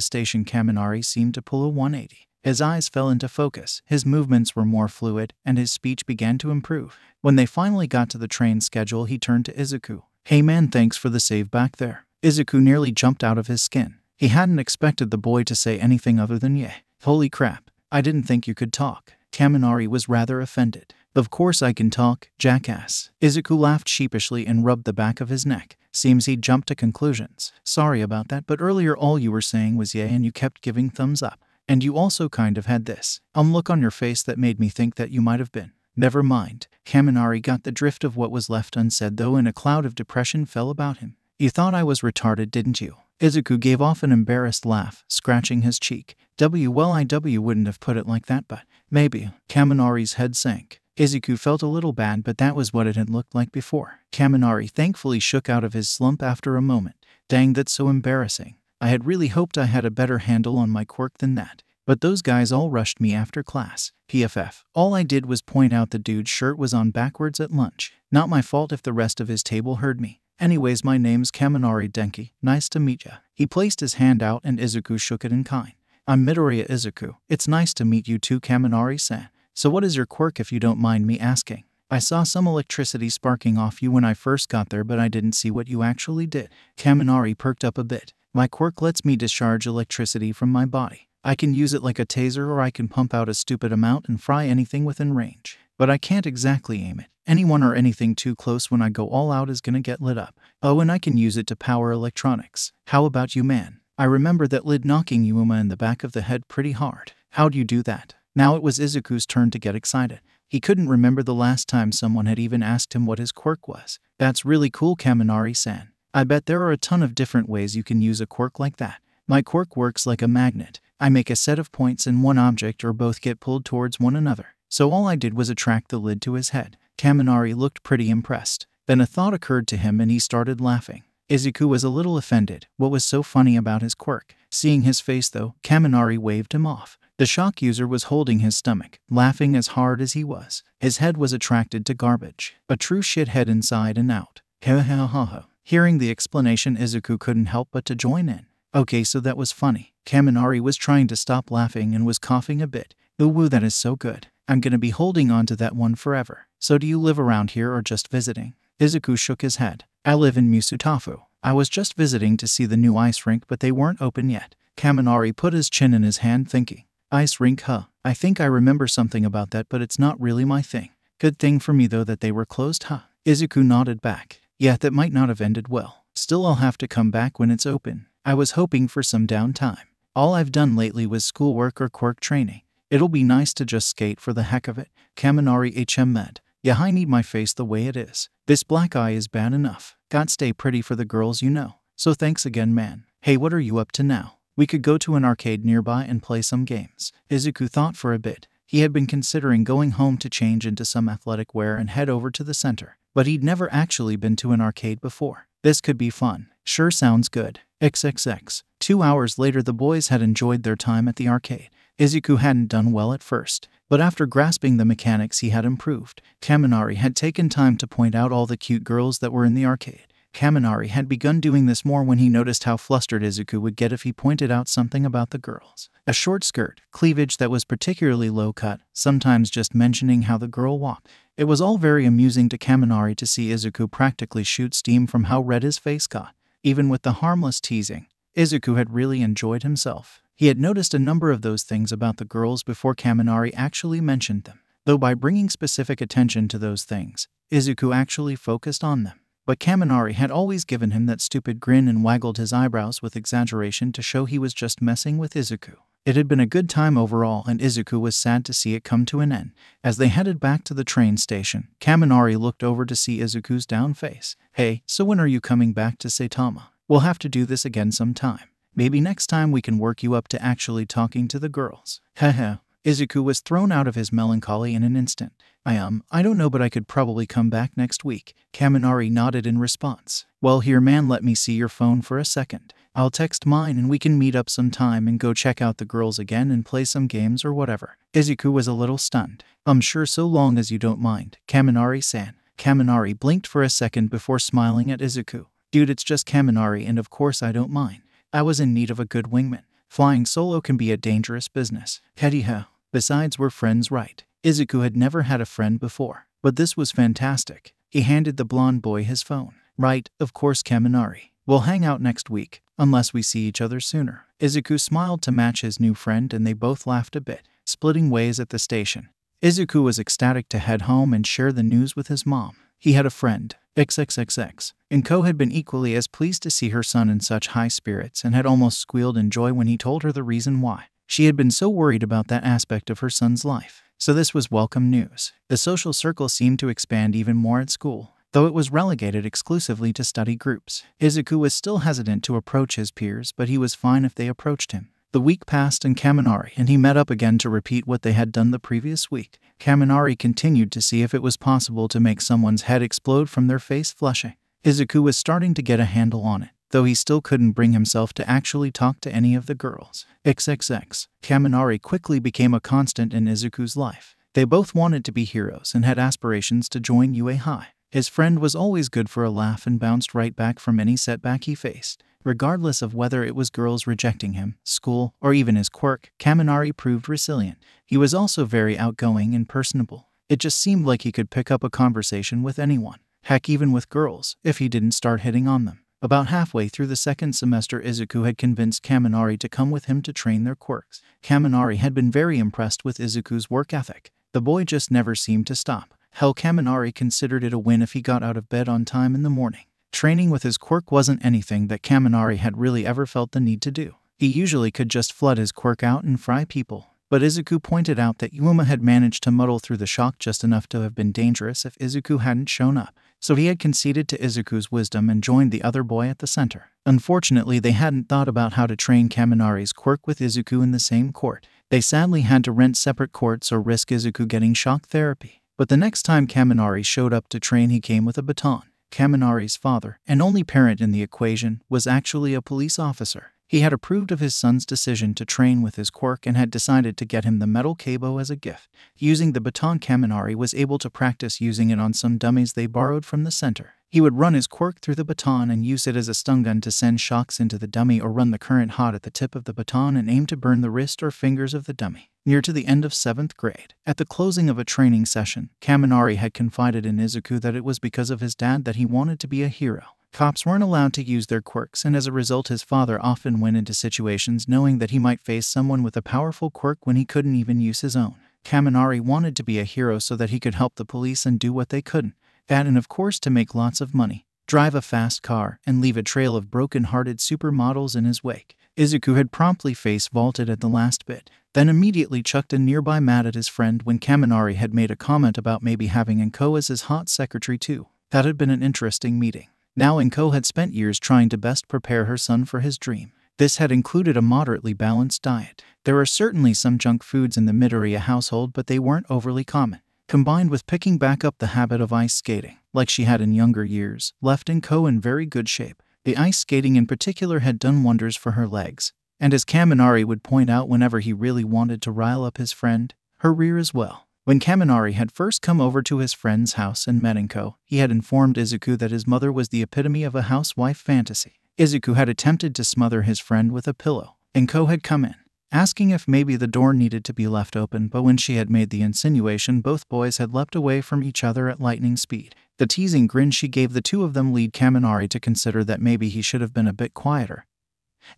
station, Kaminari seemed to pull a 180. His eyes fell into focus, his movements were more fluid, and his speech began to improve. When they finally got to the train schedule, he turned to Izuku. "Hey man, thanks for the save back there." Izuku nearly jumped out of his skin. He hadn't expected the boy to say anything other than "yeah." "Holy crap, I didn't think you could talk." Kaminari was rather offended. "Of course I can talk, jackass." Izuku laughed sheepishly and rubbed the back of his neck. Seems he'd jumped to conclusions. "Sorry about that, but earlier all you were saying was yeah and you kept giving thumbs up. And you also kind of had this look on your face that made me think that you might have been." "Never mind." Kaminari got the drift of what was left unsaid though, and a cloud of depression fell about him. "You thought I was retarded, didn't you?" Izuku gave off an embarrassed laugh, scratching his cheek. Well, I wouldn't have put it like that, but maybe." Kaminari's head sank. Izuku felt a little bad, but that was what it had looked like before. Kaminari thankfully shook out of his slump after a moment. "Dang, that's so embarrassing. I had really hoped I had a better handle on my quirk than that. But those guys all rushed me after class. PFF. All I did was point out the dude's shirt was on backwards at lunch. Not my fault if the rest of his table heard me. Anyways, my name's Kaminari Denki. Nice to meet ya." He placed his hand out and Izuku shook it in kind. "I'm Midoriya Izuku. It's nice to meet you too, Kaminari-san. So what is your quirk, if you don't mind me asking?" "I saw some electricity sparking off you when I first got there, but I didn't see what you actually did." Kaminari perked up a bit. "My quirk lets me discharge electricity from my body. I can use it like a taser, or I can pump out a stupid amount and fry anything within range. But I can't exactly aim it. Anyone or anything too close when I go all out is gonna get lit up. Oh, and I can use it to power electronics. How about you, man? I remember that lid knocking Yuma in the back of the head pretty hard. How'd you do that?" Now it was Izuku's turn to get excited. He couldn't remember the last time someone had even asked him what his quirk was. "That's really cool, Kaminari-san. I bet there are a ton of different ways you can use a quirk like that. My quirk works like a magnet. I make a set of points and one object or both get pulled towards one another. So all I did was attract the lid to his head." Kaminari looked pretty impressed. Then a thought occurred to him and he started laughing. Izuku was a little offended. What was so funny about his quirk? Seeing his face though, Kaminari waved him off. The shock user was holding his stomach, laughing as hard as he was. His head was attracted to garbage. A true shithead inside and out. Ha ha ha ha. Hearing the explanation, Izuku couldn't help but to join in. "Okay, so that was funny." Kaminari was trying to stop laughing and was coughing a bit. "Ooh, that is so good. I'm gonna be holding on to that one forever." "So do you live around here or just visiting?" Izuku shook his head. "I live in Musutafu. I was just visiting to see the new ice rink, but they weren't open yet." Kaminari put his chin in his hand thinking. "Ice rink, huh? I think I remember something about that, but it's not really my thing. Good thing for me though that they were closed, huh?" Izuku nodded back. "Yeah, that might not have ended well. Still, I'll have to come back when it's open. I was hoping for some downtime. All I've done lately was schoolwork or quirk training. It'll be nice to just skate for the heck of it." Kaminari med. "Yeah, I need my face the way it is. This black eye is bad enough. Got stay pretty for the girls, you know. So thanks again, man. Hey, what are you up to now? We could go to an arcade nearby and play some games." Izuku thought for a bit. He had been considering going home to change into some athletic wear and head over to the center, but he'd never actually been to an arcade before. This could be fun. "Sure, sounds good." XXX. 2 hours later, the boys had enjoyed their time at the arcade. Izuku hadn't done well at first, but after grasping the mechanics he had improved. Kaminari had taken time to point out all the cute girls that were in the arcade. Kaminari had begun doing this more when he noticed how flustered Izuku would get if he pointed out something about the girls. A short skirt, cleavage that was particularly low cut, sometimes just mentioning how the girl walked. It was all very amusing to Kaminari to see Izuku practically shoot steam from how red his face got. Even with the harmless teasing, Izuku had really enjoyed himself. He had noticed a number of those things about the girls before Kaminari actually mentioned them, though by bringing specific attention to those things, Izuku actually focused on them. But Kaminari had always given him that stupid grin and waggled his eyebrows with exaggeration to show he was just messing with Izuku. It had been a good time overall, and Izuku was sad to see it come to an end. As they headed back to the train station, Kaminari looked over to see Izuku's down face. "Hey, so when are you coming back to Saitama? We'll have to do this again sometime. Maybe next time we can work you up to actually talking to the girls." Haha. Izuku was thrown out of his melancholy in an instant. I don't know, but I could probably come back next week." Kaminari nodded in response. "Well, here man, let me see your phone for a second." I'll text mine and we can meet up sometime and go check out the girls again and play some games or whatever. Izuku was a little stunned. I'm sure, so long as you don't mind, Kaminari-san. Kaminari blinked for a second before smiling at Izuku. Dude, it's just Kaminari, and of course I don't mind. I was in need of a good wingman. Flying solo can be a dangerous business. Heady-ho. Besides, we're friends, right? Izuku had never had a friend before, but this was fantastic. He handed the blonde boy his phone. Right, of course, Kaminari. We'll hang out next week, unless we see each other sooner. Izuku smiled to match his new friend and they both laughed a bit, splitting ways at the station. Izuku was ecstatic to head home and share the news with his mom. He had a friend. XXXX. Inko had been equally as pleased to see her son in such high spirits and had almost squealed in joy when he told her the reason why. She had been so worried about that aspect of her son's life. So this was welcome news. The social circle seemed to expand even more at school, though it was relegated exclusively to study groups. Izuku was still hesitant to approach his peers, but he was fine if they approached him. The week passed and Kaminari and he met up again to repeat what they had done the previous week. Kaminari continued to see if it was possible to make someone's head explode from their face flushing. Izuku was starting to get a handle on it, though he still couldn't bring himself to actually talk to any of the girls. XXX. Kaminari quickly became a constant in Izuku's life. They both wanted to be heroes and had aspirations to join UA High. His friend was always good for a laugh and bounced right back from any setback he faced. Regardless of whether it was girls rejecting him, school, or even his quirk, Kaminari proved resilient. He was also very outgoing and personable. It just seemed like he could pick up a conversation with anyone. Heck, even with girls, if he didn't start hitting on them. About halfway through the second semester, Izuku had convinced Kaminari to come with him to train their quirks. Kaminari had been very impressed with Izuku's work ethic. The boy just never seemed to stop. Hell, Kaminari considered it a win if he got out of bed on time in the morning. Training with his quirk wasn't anything that Kaminari had really ever felt the need to do. He usually could just flood his quirk out and fry people. But Izuku pointed out that Yuma had managed to muddle through the shock just enough to have been dangerous if Izuku hadn't shown up. So he had conceded to Izuku's wisdom and joined the other boy at the center. Unfortunately, they hadn't thought about how to train Kaminari's quirk with Izuku in the same court. They sadly had to rent separate courts or risk Izuku getting shock therapy. But the next time Kaminari showed up to train, he came with a baton. Kaminari's father, and only parent in the equation, was actually a police officer. He had approved of his son's decision to train with his quirk and had decided to get him the metal cabo as a gift. Using the baton, Kaminari was able to practice using it on some dummies they borrowed from the center. He would run his quirk through the baton and use it as a stun gun to send shocks into the dummy, or run the current hot at the tip of the baton and aim to burn the wrist or fingers of the dummy. Near to the end of 7th grade, at the closing of a training session, Kaminari had confided in Izuku that it was because of his dad that he wanted to be a hero. Cops weren't allowed to use their quirks, and as a result his father often went into situations knowing that he might face someone with a powerful quirk when he couldn't even use his own. Kaminari wanted to be a hero so that he could help the police and do what they couldn't. That, and of course to make lots of money, drive a fast car, and leave a trail of broken-hearted supermodels in his wake. Izuku had promptly face-vaulted at the last bit, then immediately chucked a nearby mat at his friend when Kaminari had made a comment about maybe having Inko as his hot secretary too. That had been an interesting meeting. Now Inko had spent years trying to best prepare her son for his dream. This had included a moderately balanced diet. There were certainly some junk foods in the Midoriya household, but they weren't overly common. Combined with picking back up the habit of ice skating, like she had in younger years, left Inko in very good shape. The ice skating in particular had done wonders for her legs, and as Kaminari would point out whenever he really wanted to rile up his friend, her rear as well. When Kaminari had first come over to his friend's house and met Inko, he had informed Izuku that his mother was the epitome of a housewife fantasy. Izuku had attempted to smother his friend with a pillow. Inko had come in, asking if maybe the door needed to be left open, but when she had made the insinuation, both boys had leapt away from each other at lightning speed. The teasing grin she gave the two of them led Kaminari to consider that maybe he should have been a bit quieter,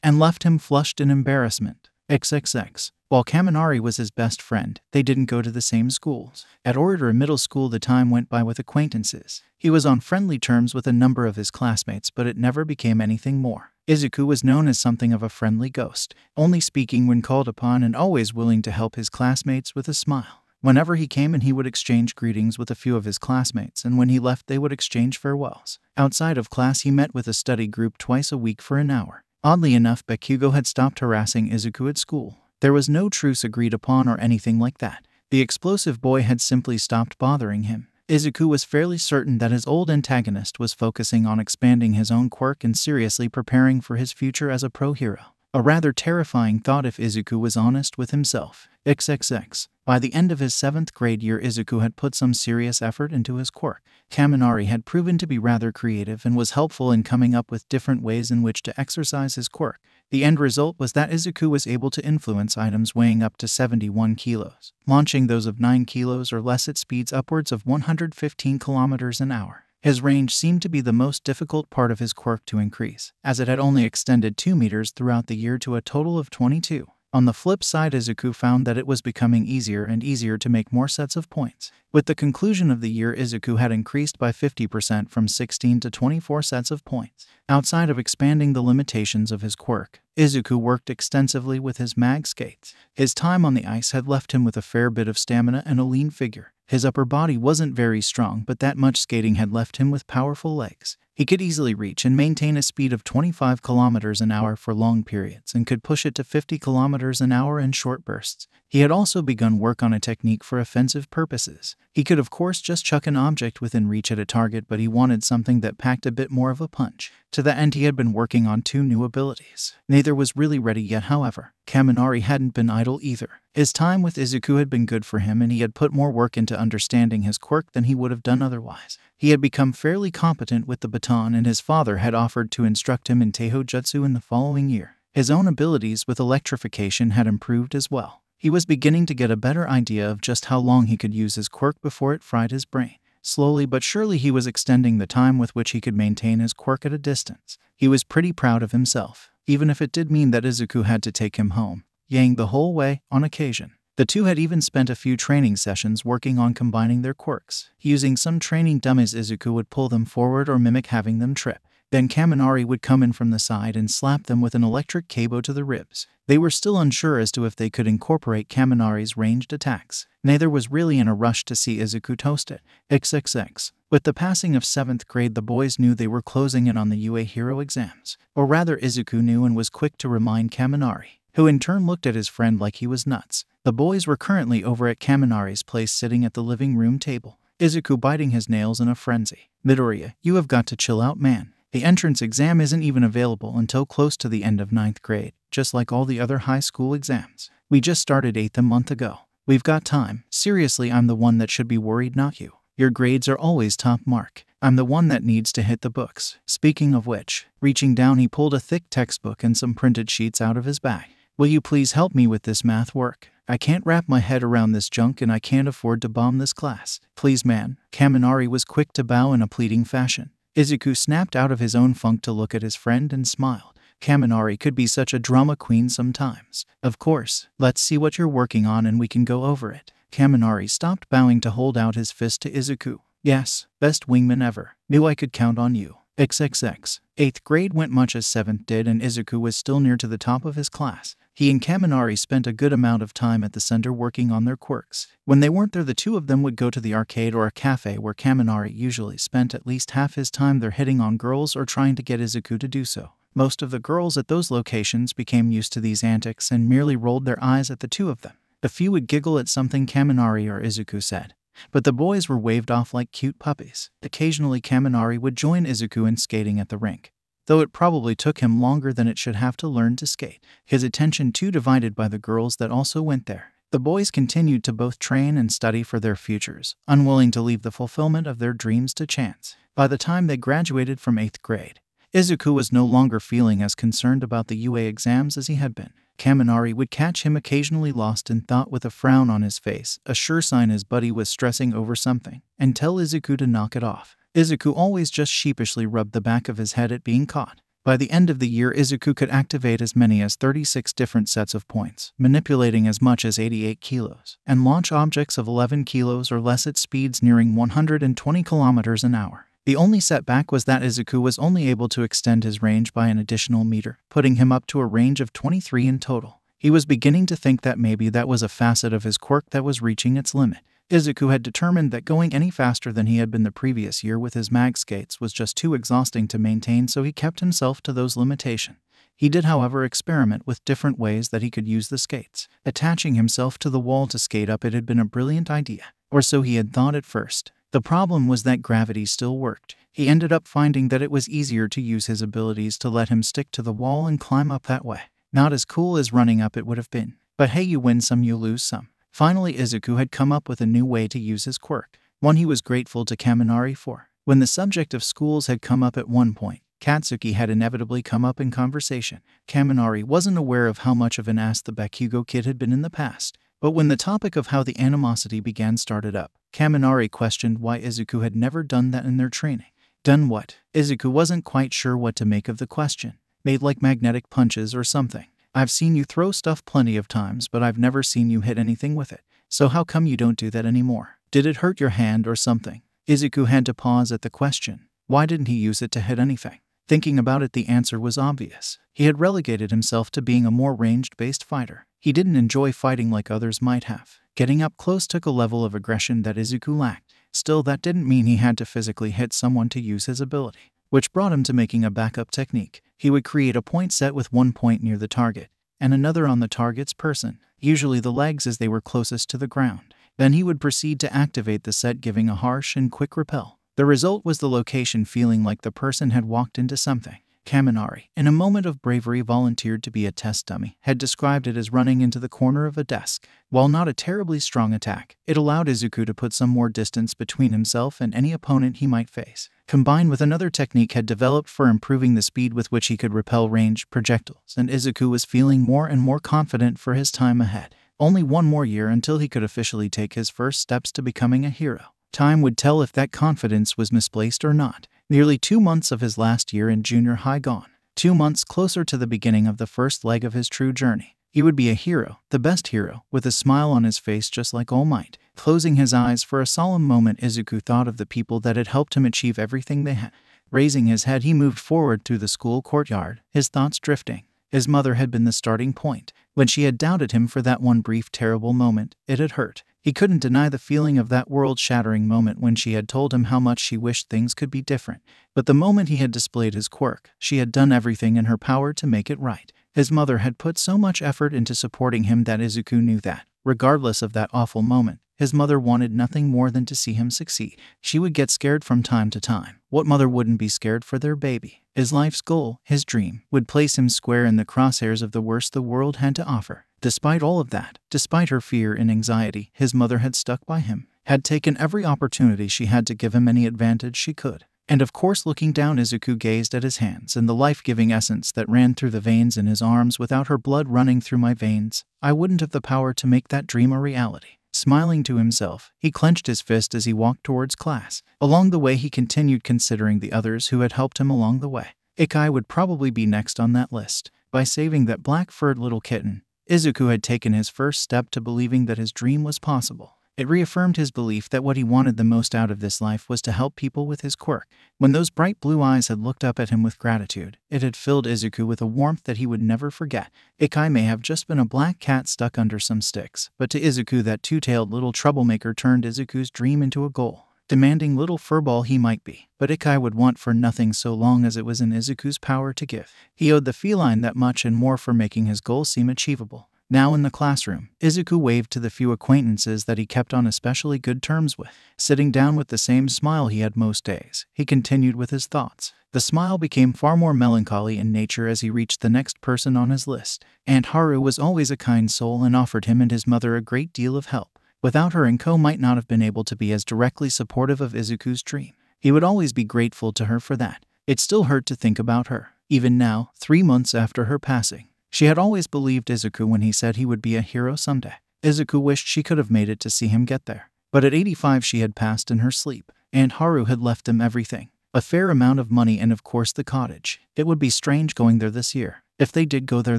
and left him flushed in embarrassment. XXX. While Kaminari was his best friend, they didn't go to the same schools. At Orator Middle School, the time went by with acquaintances. He was on friendly terms with a number of his classmates, but it never became anything more. Izuku was known as something of a friendly ghost, only speaking when called upon and always willing to help his classmates with a smile. Whenever he came in, he would exchange greetings with a few of his classmates, and when he left they would exchange farewells. Outside of class, he met with a study group twice a week for an hour. Oddly enough, Bakugo had stopped harassing Izuku at school. There was no truce agreed upon or anything like that. The explosive boy had simply stopped bothering him. Izuku was fairly certain that his old antagonist was focusing on expanding his own quirk and seriously preparing for his future as a pro hero. A rather terrifying thought if Izuku was honest with himself. XXX. By the end of his 7th grade year, Izuku had put some serious effort into his quirk. Kaminari had proven to be rather creative and was helpful in coming up with different ways in which to exercise his quirk. The end result was that Izuku was able to influence items weighing up to 71 kilos, launching those of 9 kilos or less at speeds upwards of 115 kilometers an hour. His range seemed to be the most difficult part of his quirk to increase, as it had only extended 2 meters throughout the year to a total of 22. On the flip side, Izuku found that it was becoming easier and easier to make more sets of points. With the conclusion of the year, Izuku had increased by 50% from 16 to 24 sets of points. Outside of expanding the limitations of his quirk, Izuku worked extensively with his mag skates. His time on the ice had left him with a fair bit of stamina and a lean figure. His upper body wasn't very strong, but that much skating had left him with powerful legs. He could easily reach and maintain a speed of 25 kilometers an hour for long periods and could push it to 50 kilometers an hour in short bursts. He had also begun work on a technique for offensive purposes. He could of course just chuck an object within reach at a target, but he wanted something that packed a bit more of a punch. To that end, he had been working on 2 new abilities. Neither was really ready yet, however. Kaminari hadn't been idle either. His time with Izuku had been good for him, and he had put more work into understanding his quirk than he would have done otherwise. He had become fairly competent with the baton, and his father had offered to instruct him in Teiho Jutsu in the following year. His own abilities with electrification had improved as well. He was beginning to get a better idea of just how long he could use his quirk before it fried his brain. Slowly but surely he was extending the time with which he could maintain his quirk at a distance. He was pretty proud of himself, even if it did mean that Izuku had to take him home, yang the whole way, on occasion. The two had even spent a few training sessions working on combining their quirks. Using some training dummies, Izuku would pull them forward or mimic having them trip. Then Kaminari would come in from the side and slap them with an electric cabo to the ribs. They were still unsure as to if they could incorporate Kaminari's ranged attacks. Neither was really in a rush to see Izuku toasted. XXX. With the passing of 7th grade, the boys knew they were closing in on the UA Hero exams. Or rather, Izuku knew and was quick to remind Kaminari, who in turn looked at his friend like he was nuts. The boys were currently over at Kaminari's place, sitting at the living room table, Izuku biting his nails in a frenzy. Midoriya, you have got to chill out, man. The entrance exam isn't even available until close to the end of 9th grade, just like all the other high school exams. We just started 8th a month ago. We've got time. Seriously, I'm the one that should be worried, not you. Your grades are always top mark. I'm the one that needs to hit the books. Speaking of which, reaching down, he pulled a thick textbook and some printed sheets out of his bag. Will you please help me with this math work? I can't wrap my head around this junk and I can't afford to bomb this class. Please, man. Kaminari was quick to bow in a pleading fashion. Izuku snapped out of his own funk to look at his friend and smiled. Kaminari could be such a drama queen sometimes. Of course, let's see what you're working on and we can go over it. Kaminari stopped bowing to hold out his fist to Izuku. Yes, best wingman ever. Knew I could count on you. XXX. 8th grade went much as 7th did, and Izuku was still near to the top of his class. He and Kaminari spent a good amount of time at the center working on their quirks. When they weren't there, the two of them would go to the arcade or a cafe, where Kaminari usually spent at least half his time there hitting on girls or trying to get Izuku to do so. Most of the girls at those locations became used to these antics and merely rolled their eyes at the two of them. A few would giggle at something Kaminari or Izuku said, but the boys were waved off like cute puppies. Occasionally Kaminari would join Izuku in skating at the rink, though it probably took him longer than it should have to learn to skate. His attention too divided by the girls that also went there. The boys continued to both train and study for their futures, unwilling to leave the fulfillment of their dreams to chance. By the time they graduated from 8th grade, Izuku was no longer feeling as concerned about the UA exams as he had been. Kaminari would catch him occasionally lost in thought with a frown on his face, a sure sign his buddy was stressing over something, and tell Izuku to knock it off. Izuku always just sheepishly rubbed the back of his head at being caught. By the end of the year, Izuku could activate as many as 36 different sets of points, manipulating as much as 88 kilos, and launch objects of 11 kilos or less at speeds nearing 120 kilometers an hour. The only setback was that Izuku was only able to extend his range by an additional meter, putting him up to a range of 23 in total. He was beginning to think that maybe that was a facet of his quirk that was reaching its limit. Izuku had determined that going any faster than he had been the previous year with his mag skates was just too exhausting to maintain, so he kept himself to those limitations. He did, however, experiment with different ways that he could use the skates. Attaching himself to the wall to skate up, it had been a brilliant idea, or so he had thought at first. The problem was that gravity still worked. He ended up finding that it was easier to use his abilities to let him stick to the wall and climb up that way. Not as cool as running up it would have been. But hey, you win some, you lose some. Finally, Izuku had come up with a new way to use his quirk, one he was grateful to Kaminari for. When the subject of schools had come up at one point, Katsuki had inevitably come up in conversation. Kaminari wasn't aware of how much of an ass the Bakugo kid had been in the past, but when the topic of how the animosity began started up, Kaminari questioned why Izuku had never done that in their training. Done what? Izuku wasn't quite sure what to make of the question. Made like magnetic punches or something. I've seen you throw stuff plenty of times, but I've never seen you hit anything with it. So how come you don't do that anymore? Did it hurt your hand or something? Izuku had to pause at the question. Why didn't he use it to hit anything? Thinking about it, the answer was obvious. He had relegated himself to being a more ranged-based fighter. He didn't enjoy fighting like others might have. Getting up close took a level of aggression that Izuku lacked. Still, that didn't mean he had to physically hit someone to use his ability, which brought him to making a backup technique. He would create a point set with one point near the target, and another on the target's person, usually the legs as they were closest to the ground. Then he would proceed to activate the set, giving a harsh and quick repel. The result was the location feeling like the person had walked into something. Kaminari, in a moment of bravery, volunteered to be a test dummy, had described it as running into the corner of a desk. While not a terribly strong attack, it allowed Izuku to put some more distance between himself and any opponent he might face. Combined with another technique had developed for improving the speed with which he could repel ranged projectiles, and Izuku was feeling more and more confident for his time ahead. Only one more year until he could officially take his first steps to becoming a hero. Time would tell if that confidence was misplaced or not. Nearly 2 months of his last year in junior high gone. 2 months closer to the beginning of the first leg of his true journey. He would be a hero, the best hero, with a smile on his face just like All Might. Closing his eyes for a solemn moment, Izuku thought of the people that had helped him achieve everything they had. Raising his head, he moved forward through the school courtyard, his thoughts drifting. His mother had been the starting point. When she had doubted him for that one brief terrible moment, it had hurt. He couldn't deny the feeling of that world-shattering moment when she had told him how much she wished things could be different. But the moment he had displayed his quirk, she had done everything in her power to make it right. His mother had put so much effort into supporting him that Izuku knew that, regardless of that awful moment, his mother wanted nothing more than to see him succeed. She would get scared from time to time. What mother wouldn't be scared for their baby? His life's goal, his dream, would place him square in the crosshairs of the worst the world had to offer. Despite all of that, despite her fear and anxiety, his mother had stuck by him, had taken every opportunity she had to give him any advantage she could. And of course, looking down, Izuku gazed at his hands and the life-giving essence that ran through the veins in his arms. Without her blood running through my veins, I wouldn't have the power to make that dream a reality. Smiling to himself, he clenched his fist as he walked towards class. Along the way, he continued considering the others who had helped him along the way. Ikai would probably be next on that list. By saving that black-furred little kitten, Izuku had taken his first step to believing that his dream was possible. It reaffirmed his belief that what he wanted the most out of this life was to help people with his quirk. When those bright blue eyes had looked up at him with gratitude, it had filled Izuku with a warmth that he would never forget. Ikai may have just been a black cat stuck under some sticks, but to Izuku that two-tailed little troublemaker turned Izuku's dream into a goal. Demanding little furball he might be, but Ikai would want for nothing so long as it was in Izuku's power to give. He owed the feline that much and more for making his goal seem achievable. Now in the classroom, Izuku waved to the few acquaintances that he kept on especially good terms with. Sitting down with the same smile he had most days, he continued with his thoughts. The smile became far more melancholy in nature as he reached the next person on his list. Aunt Haru was always a kind soul and offered him and his mother a great deal of help. Without her, Inko might not have been able to be as directly supportive of Izuku's dream. He would always be grateful to her for that. It still hurt to think about her. Even now, 3 months after her passing, she had always believed Izuku when he said he would be a hero someday. Izuku wished she could have made it to see him get there. But at 85 she had passed in her sleep. Aunt Haru had left them everything. A fair amount of money and of course the cottage. It would be strange going there this year. If they did go there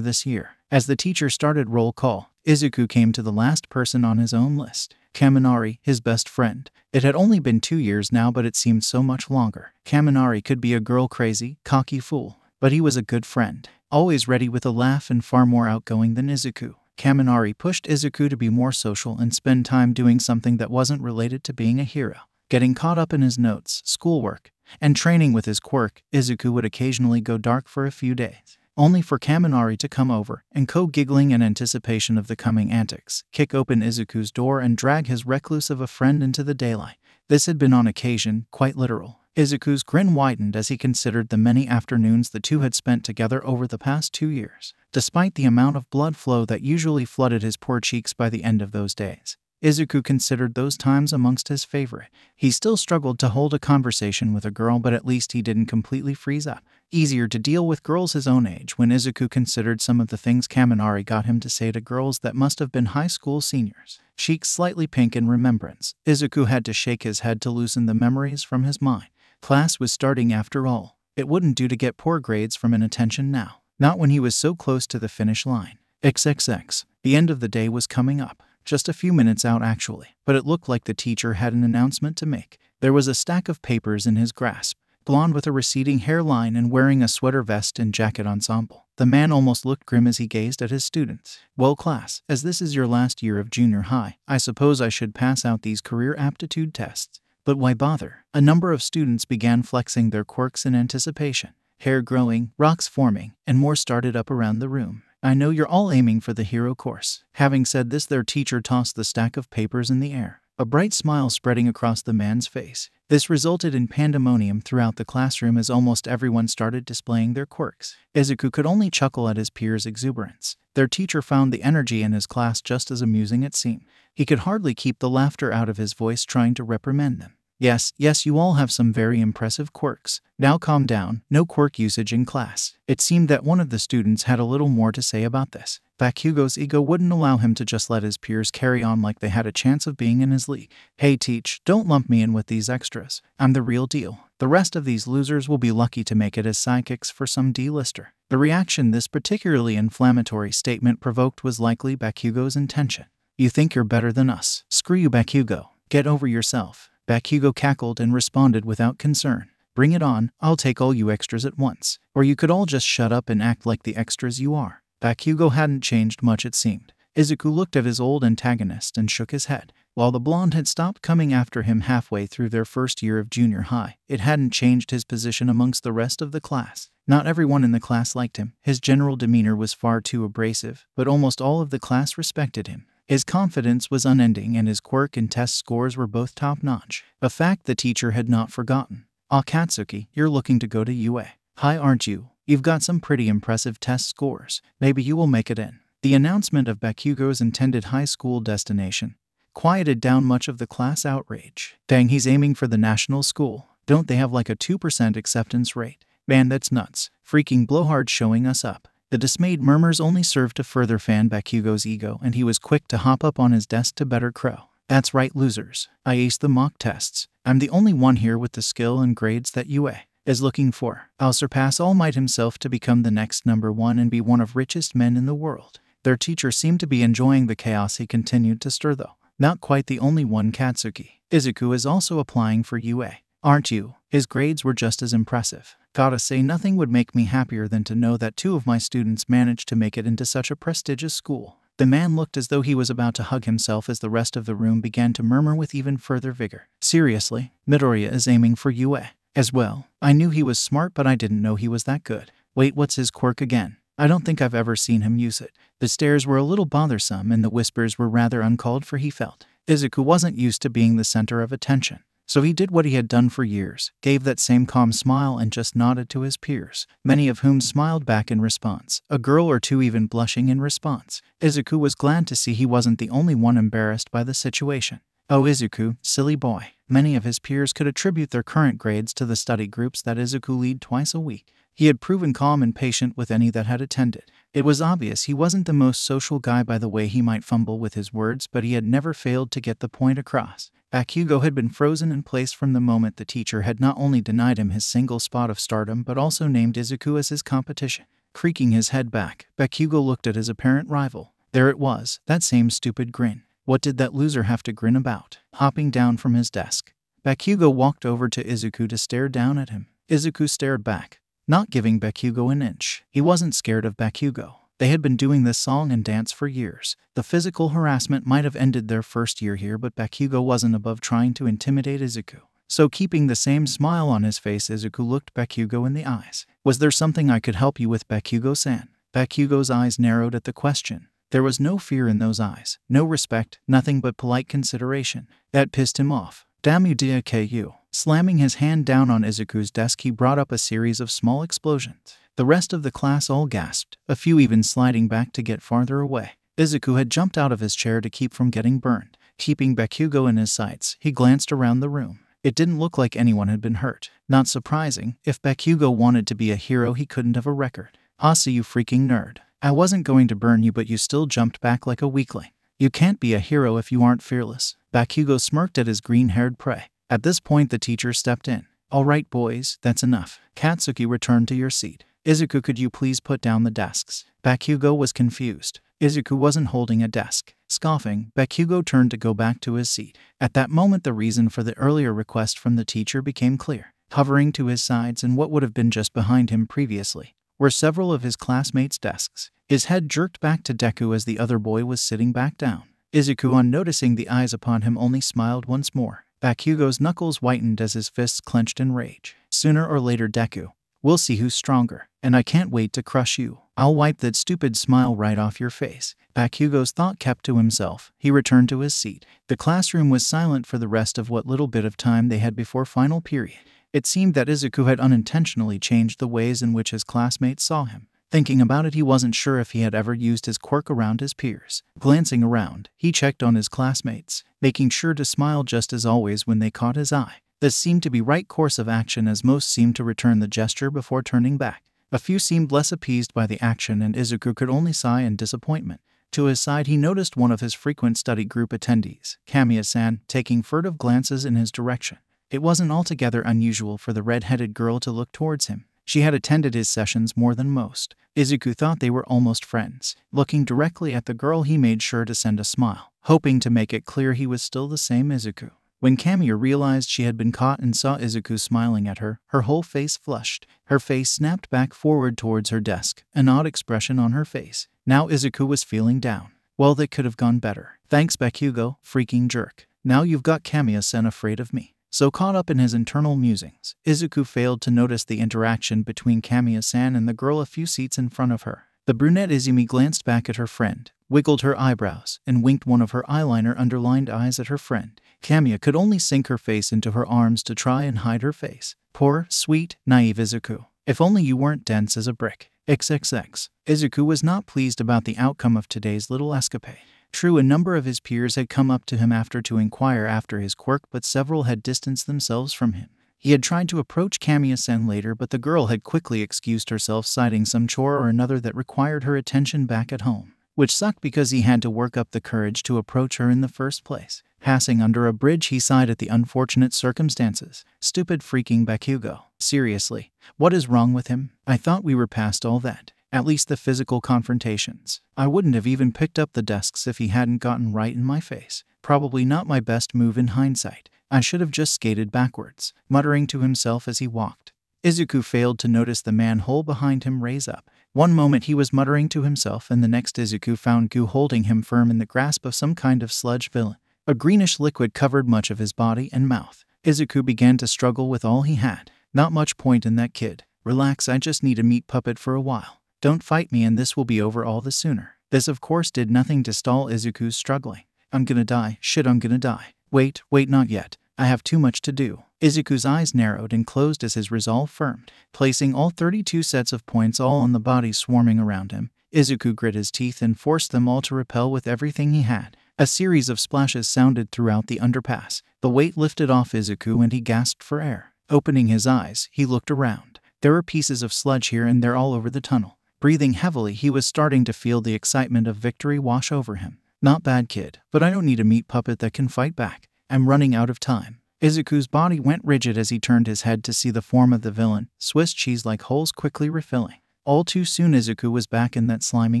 this year. As the teacher started roll call, Izuku came to the last person on his own list. Kaminari, his best friend. It had only been 2 years now, but it seemed so much longer. Kaminari could be a girl-crazy, cocky fool, but he was a good friend. Always ready with a laugh and far more outgoing than Izuku. Kaminari pushed Izuku to be more social and spend time doing something that wasn't related to being a hero. Getting caught up in his notes, schoolwork, and training with his quirk, Izuku would occasionally go dark for a few days, only for Kaminari to come over and giggling in anticipation of the coming antics, kick open Izuku's door and drag his recluse of a friend into the daylight. This had been on occasion, quite literal. Izuku's grin widened as he considered the many afternoons the two had spent together over the past 2 years. Despite the amount of blood flow that usually flooded his poor cheeks by the end of those days, Izuku considered those times amongst his favorite. He still struggled to hold a conversation with a girl, but at least he didn't completely freeze up. Easier to deal with girls his own age when Izuku considered some of the things Kaminari got him to say to girls that must have been high school seniors. Cheeks slightly pink in remembrance, Izuku had to shake his head to loosen the memories from his mind. Class was starting after all. It wouldn't do to get poor grades from inattention now. Not when he was so close to the finish line. XXX. The end of the day was coming up. Just a few minutes out actually, but it looked like the teacher had an announcement to make. There was a stack of papers in his grasp. Blonde with a receding hairline and wearing a sweater vest and jacket ensemble. The man almost looked grim as he gazed at his students. Well, class, as this is your last year of junior high, I suppose I should pass out these career aptitude tests. But why bother? A number of students began flexing their quirks in anticipation. Hair growing, rocks forming, and more started up around the room. I know you're all aiming for the hero course. Having said this, their teacher tossed the stack of papers in the air, a bright smile spreading across the man's face. This resulted in pandemonium throughout the classroom as almost everyone started displaying their quirks. Izuku could only chuckle at his peers' exuberance. Their teacher found the energy in his class just as amusing it seemed. He could hardly keep the laughter out of his voice trying to reprimand them. Yes, you all have some very impressive quirks. Now calm down, no quirk usage in class. It seemed that one of the students had a little more to say about this. Bakugo's ego wouldn't allow him to just let his peers carry on like they had a chance of being in his league. Hey teach, don't lump me in with these extras. I'm the real deal. The rest of these losers will be lucky to make it as sidekicks for some D-lister. The reaction this particularly inflammatory statement provoked was likely Bakugo's intention. You think you're better than us? Screw you, Bakugo. Get over yourself. Bakugo cackled and responded without concern. Bring it on, I'll take all you extras at once. Or you could all just shut up and act like the extras you are. Bakugo hadn't changed much, it seemed. Izuku looked at his old antagonist and shook his head. While the blonde had stopped coming after him halfway through their first year of junior high, it hadn't changed his position amongst the rest of the class. Not everyone in the class liked him. His general demeanor was far too abrasive, but almost all of the class respected him. His confidence was unending and his quirk and test scores were both top-notch, a fact the teacher had not forgotten. Akatsuki, you're looking to go to UA. Hi, aren't you? You've got some pretty impressive test scores. Maybe you will make it in. The announcement of Bakugo's intended high school destination quieted down much of the class outrage. Dang, he's aiming for the national school. Don't they have like a 2% acceptance rate? Man, that's nuts. Freaking blowhard showing us up. The dismayed murmurs only served to further fan Bakugo's ego, and he was quick to hop up on his desk to better crow. That's right, losers. I aced the mock tests. I'm the only one here with the skill and grades that UA is looking for. I'll surpass All Might himself to become the next #1 and be one of richest men in the world. Their teacher seemed to be enjoying the chaos he continued to stir though. Not quite the only one, Katsuki. Izuku is also applying for UA. Aren't you? His grades were just as impressive. Gotta say, nothing would make me happier than to know that 2 of my students managed to make it into such a prestigious school. The man looked as though he was about to hug himself as the rest of the room began to murmur with even further vigor. Seriously, Midoriya is aiming for UA as well. I knew he was smart, but I didn't know he was that good. Wait, what's his quirk again? I don't think I've ever seen him use it. The stares were a little bothersome and the whispers were rather uncalled for, he felt. Izuku wasn't used to being the center of attention. So he did what he had done for years, gave that same calm smile and just nodded to his peers, many of whom smiled back in response, a girl or two even blushing in response. Izuku was glad to see he wasn't the only one embarrassed by the situation. Oh, Izuku, silly boy. Many of his peers could attribute their current grades to the study groups that Izuku led twice a week. He had proven calm and patient with any that had attended. It was obvious he wasn't the most social guy by the way he might fumble with his words, but he had never failed to get the point across. Bakugo had been frozen in place from the moment the teacher had not only denied him his single spot of stardom but also named Izuku as his competition. Creaking his head back, Bakugo looked at his apparent rival. There it was, that same stupid grin. What did that loser have to grin about? Hopping down from his desk, Bakugo walked over to Izuku to stare down at him. Izuku stared back, not giving Bakugo an inch. He wasn't scared of Bakugo. They had been doing this song and dance for years. The physical harassment might have ended their first year here, but Bakugo wasn't above trying to intimidate Izuku. So keeping the same smile on his face, Izuku looked Bakugo in the eyes. Was there something I could help you with, Bakugo-san? Bakugo's eyes narrowed at the question. There was no fear in those eyes, no respect, nothing but polite consideration. That pissed him off. Damn you Deku. Slamming his hand down on Izuku's desk, he brought up a series of small explosions. The rest of the class all gasped, a few even sliding back to get farther away. Izuku had jumped out of his chair to keep from getting burned. Keeping Bakugo in his sights, he glanced around the room. It didn't look like anyone had been hurt. Not surprising, if Bakugo wanted to be a hero he couldn't have a record. Asa, you freaking nerd. I wasn't going to burn you, but you still jumped back like a weakling. You can't be a hero if you aren't fearless. Bakugo smirked at his green-haired prey. At this point the teacher stepped in. Alright boys, that's enough. Katsuki, return to your seat. Izuku, could you please put down the desks? Bakugo was confused. Izuku wasn't holding a desk. Scoffing, Bakugo turned to go back to his seat. At that moment the reason for the earlier request from the teacher became clear. Hovering to his sides and what would have been just behind him previously were several of his classmates' desks. His head jerked back to Deku as the other boy was sitting back down. Izuku, on noticing the eyes upon him, only smiled once more. Bakugo's knuckles whitened as his fists clenched in rage. Sooner or later, Deku, we'll see who's stronger, and I can't wait to crush you. I'll wipe that stupid smile right off your face. Bakugo's thought kept to himself. He returned to his seat. The classroom was silent for the rest of what little bit of time they had before final period. It seemed that Izuku had unintentionally changed the ways in which his classmates saw him. Thinking about it, he wasn't sure if he had ever used his quirk around his peers. Glancing around, he checked on his classmates, making sure to smile just as always when they caught his eye. This seemed to be right course of action, as most seemed to return the gesture before turning back. A few seemed less appeased by the action, and Izuku could only sigh in disappointment. To his side, he noticed one of his frequent study group attendees, Kamiya-san, taking furtive glances in his direction. It wasn't altogether unusual for the red-headed girl to look towards him. She had attended his sessions more than most. Izuku thought they were almost friends. Looking directly at the girl, he made sure to send a smile, hoping to make it clear he was still the same Izuku. When Kamiya realized she had been caught and saw Izuku smiling at her, her whole face flushed. Her face snapped back forward towards her desk, an odd expression on her face. Now Izuku was feeling down. Well, that could have gone better. Thanks, Bakugo, freaking jerk. Now you've got Kamiya-san afraid of me. So caught up in his internal musings, Izuku failed to notice the interaction between Kamiya-san and the girl a few seats in front of her. The brunette Izumi glanced back at her friend, wiggled her eyebrows, and winked one of her eyeliner-underlined eyes at her friend. Kamiya could only sink her face into her arms to try and hide her face. Poor, sweet, naive Izuku. If only you weren't dense as a brick. XXX. Izuku was not pleased about the outcome of today's little escapade. True, a number of his peers had come up to him after to inquire after his quirk, but several had distanced themselves from him. He had tried to approach Kamiya-san later, but the girl had quickly excused herself, citing some chore or another that required her attention back at home. Which sucked because he had to work up the courage to approach her in the first place. Passing under a bridge, he sighed at the unfortunate circumstances. Stupid freaking Bakugo. Seriously, what is wrong with him? I thought we were past all that. At least the physical confrontations. I wouldn't have even picked up the desks if he hadn't gotten right in my face. Probably not my best move in hindsight. I should have just skated backwards, muttering to himself as he walked. Izuku failed to notice the manhole behind him raise up. One moment he was muttering to himself, and the next Izuku found Gu holding him firm in the grasp of some kind of sludge villain. A greenish liquid covered much of his body and mouth. Izuku began to struggle with all he had. Not much point in that, kid. Relax, I just need a meat puppet for a while. Don't fight me and this will be over all the sooner. This of course did nothing to stall Izuku's struggling. I'm gonna die. Shit, I'm gonna die. Wait, not yet. I have too much to do. Izuku's eyes narrowed and closed as his resolve firmed. Placing all 32 sets of points all on the body swarming around him, Izuku grit his teeth and forced them all to repel with everything he had. A series of splashes sounded throughout the underpass. The weight lifted off Izuku and he gasped for air. Opening his eyes, he looked around. There were pieces of sludge here and there all over the tunnel. Breathing heavily, he was starting to feel the excitement of victory wash over him. Not bad, kid, but I don't need a meat puppet that can fight back. I'm running out of time. Izuku's body went rigid as he turned his head to see the form of the villain, Swiss cheese-like holes quickly refilling. All too soon Izuku was back in that slimy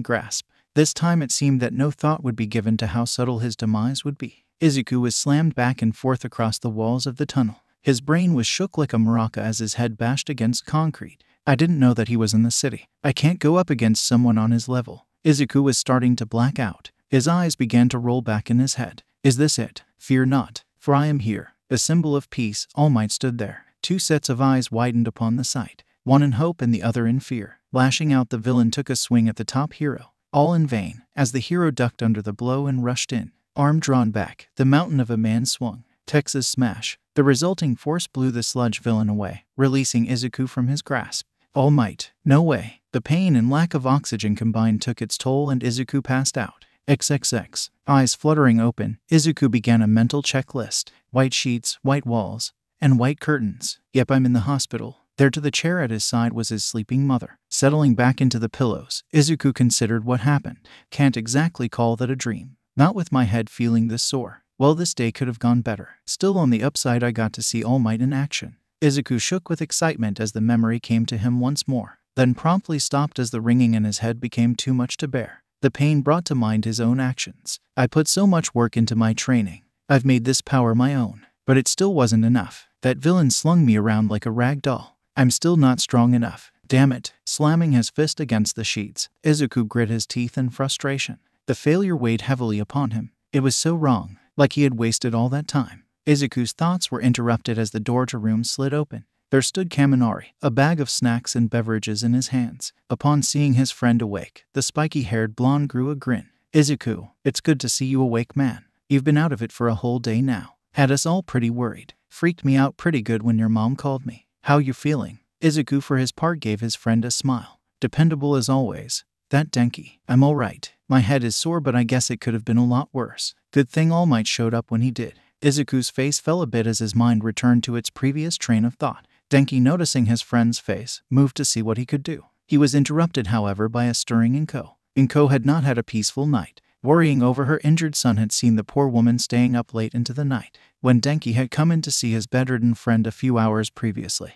grasp. This time it seemed that no thought would be given to how subtle his demise would be. Izuku was slammed back and forth across the walls of the tunnel. His brain was shook like a maraca as his head bashed against concrete. I didn't know that he was in the city. I can't go up against someone on his level. Izuku was starting to black out. His eyes began to roll back in his head. Is this it? Fear not, for I am here. A symbol of peace, All Might stood there. Two sets of eyes widened upon the sight, one in hope and the other in fear. Lashing out, the villain took a swing at the top hero. All in vain, as the hero ducked under the blow and rushed in. Arm drawn back, the mountain of a man swung. Texas smash. The resulting force blew the sludge villain away, releasing Izuku from his grasp. All Might. No way. The pain and lack of oxygen combined took its toll and Izuku passed out. XXX. Eyes fluttering open, Izuku began a mental checklist. White sheets, white walls, and white curtains. Yep, I'm in the hospital. There to the chair at his side was his sleeping mother. Settling back into the pillows, Izuku considered what happened. Can't exactly call that a dream. Not with my head feeling this sore. Well, this day could have gone better. Still, on the upside, I got to see All Might in action. Izuku shook with excitement as the memory came to him once more, then promptly stopped as the ringing in his head became too much to bear. The pain brought to mind his own actions. I put so much work into my training. I've made this power my own. But it still wasn't enough. That villain slung me around like a rag doll. I'm still not strong enough. Damn it. Slamming his fist against the sheets, Izuku grit his teeth in frustration. The failure weighed heavily upon him. It was so wrong, like he had wasted all that time. Izuku's thoughts were interrupted as the door to room slid open. There stood Kaminari, a bag of snacks and beverages in his hands. Upon seeing his friend awake, the spiky-haired blonde grew a grin. Izuku, it's good to see you awake, man. You've been out of it for a whole day now. Had us all pretty worried. Freaked me out pretty good when your mom called me. How you feeling? Izuku for his part gave his friend a smile. Dependable as always. That Denki. I'm alright. My head is sore, but I guess it could have been a lot worse. Good thing All Might showed up when he did. Izuku's face fell a bit as his mind returned to its previous train of thought. Denki, noticing his friend's face, moved to see what he could do. He was interrupted, however, by a stirring Inko. Inko had not had a peaceful night. Worrying over her injured son, had seen the poor woman staying up late into the night, when Denki had come in to see his bedridden friend a few hours previously.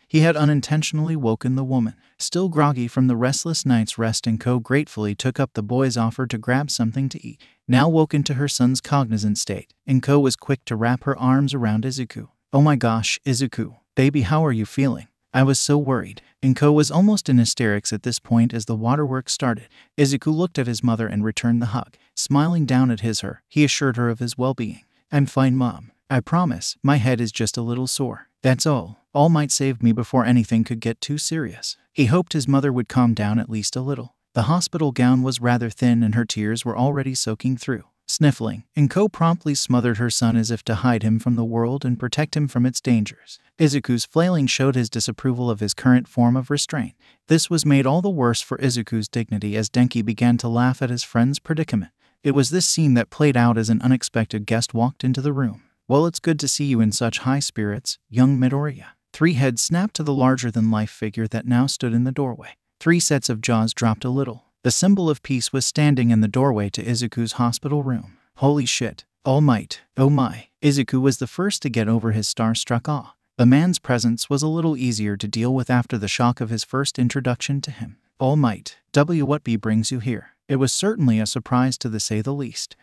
He had unintentionally woken the woman. Still groggy from the restless night's rest, Inko gratefully took up the boy's offer to grab something to eat. Now woken to her son's cognizant state, Inko was quick to wrap her arms around Izuku. Oh my gosh, Izuku. Baby, how are you feeling? I was so worried. Inko was almost in hysterics at this point as the waterworks started. Izuku looked at his mother and returned the hug. Smiling down at her, he assured her of his well-being. I'm fine, Mom. I promise. My head is just a little sore. That's all. All Might saved me before anything could get too serious. He hoped his mother would calm down at least a little. The hospital gown was rather thin and her tears were already soaking through. Sniffling, Inko promptly smothered her son as if to hide him from the world and protect him from its dangers. Izuku's flailing showed his disapproval of his current form of restraint. This was made all the worse for Izuku's dignity as Denki began to laugh at his friend's predicament. It was this scene that played out as an unexpected guest walked into the room. Well, it's good to see you in such high spirits, young Midoriya. 3 heads snapped to the larger-than-life figure that now stood in the doorway. 3 sets of jaws dropped a little. The symbol of peace was standing in the doorway to Izuku's hospital room. Holy shit. All Might. Oh my. Izuku was the first to get over his starstruck awe. The man's presence was a little easier to deal with after the shock of his first introduction to him. All Might. What brings you here? It was certainly a surprise to say the least.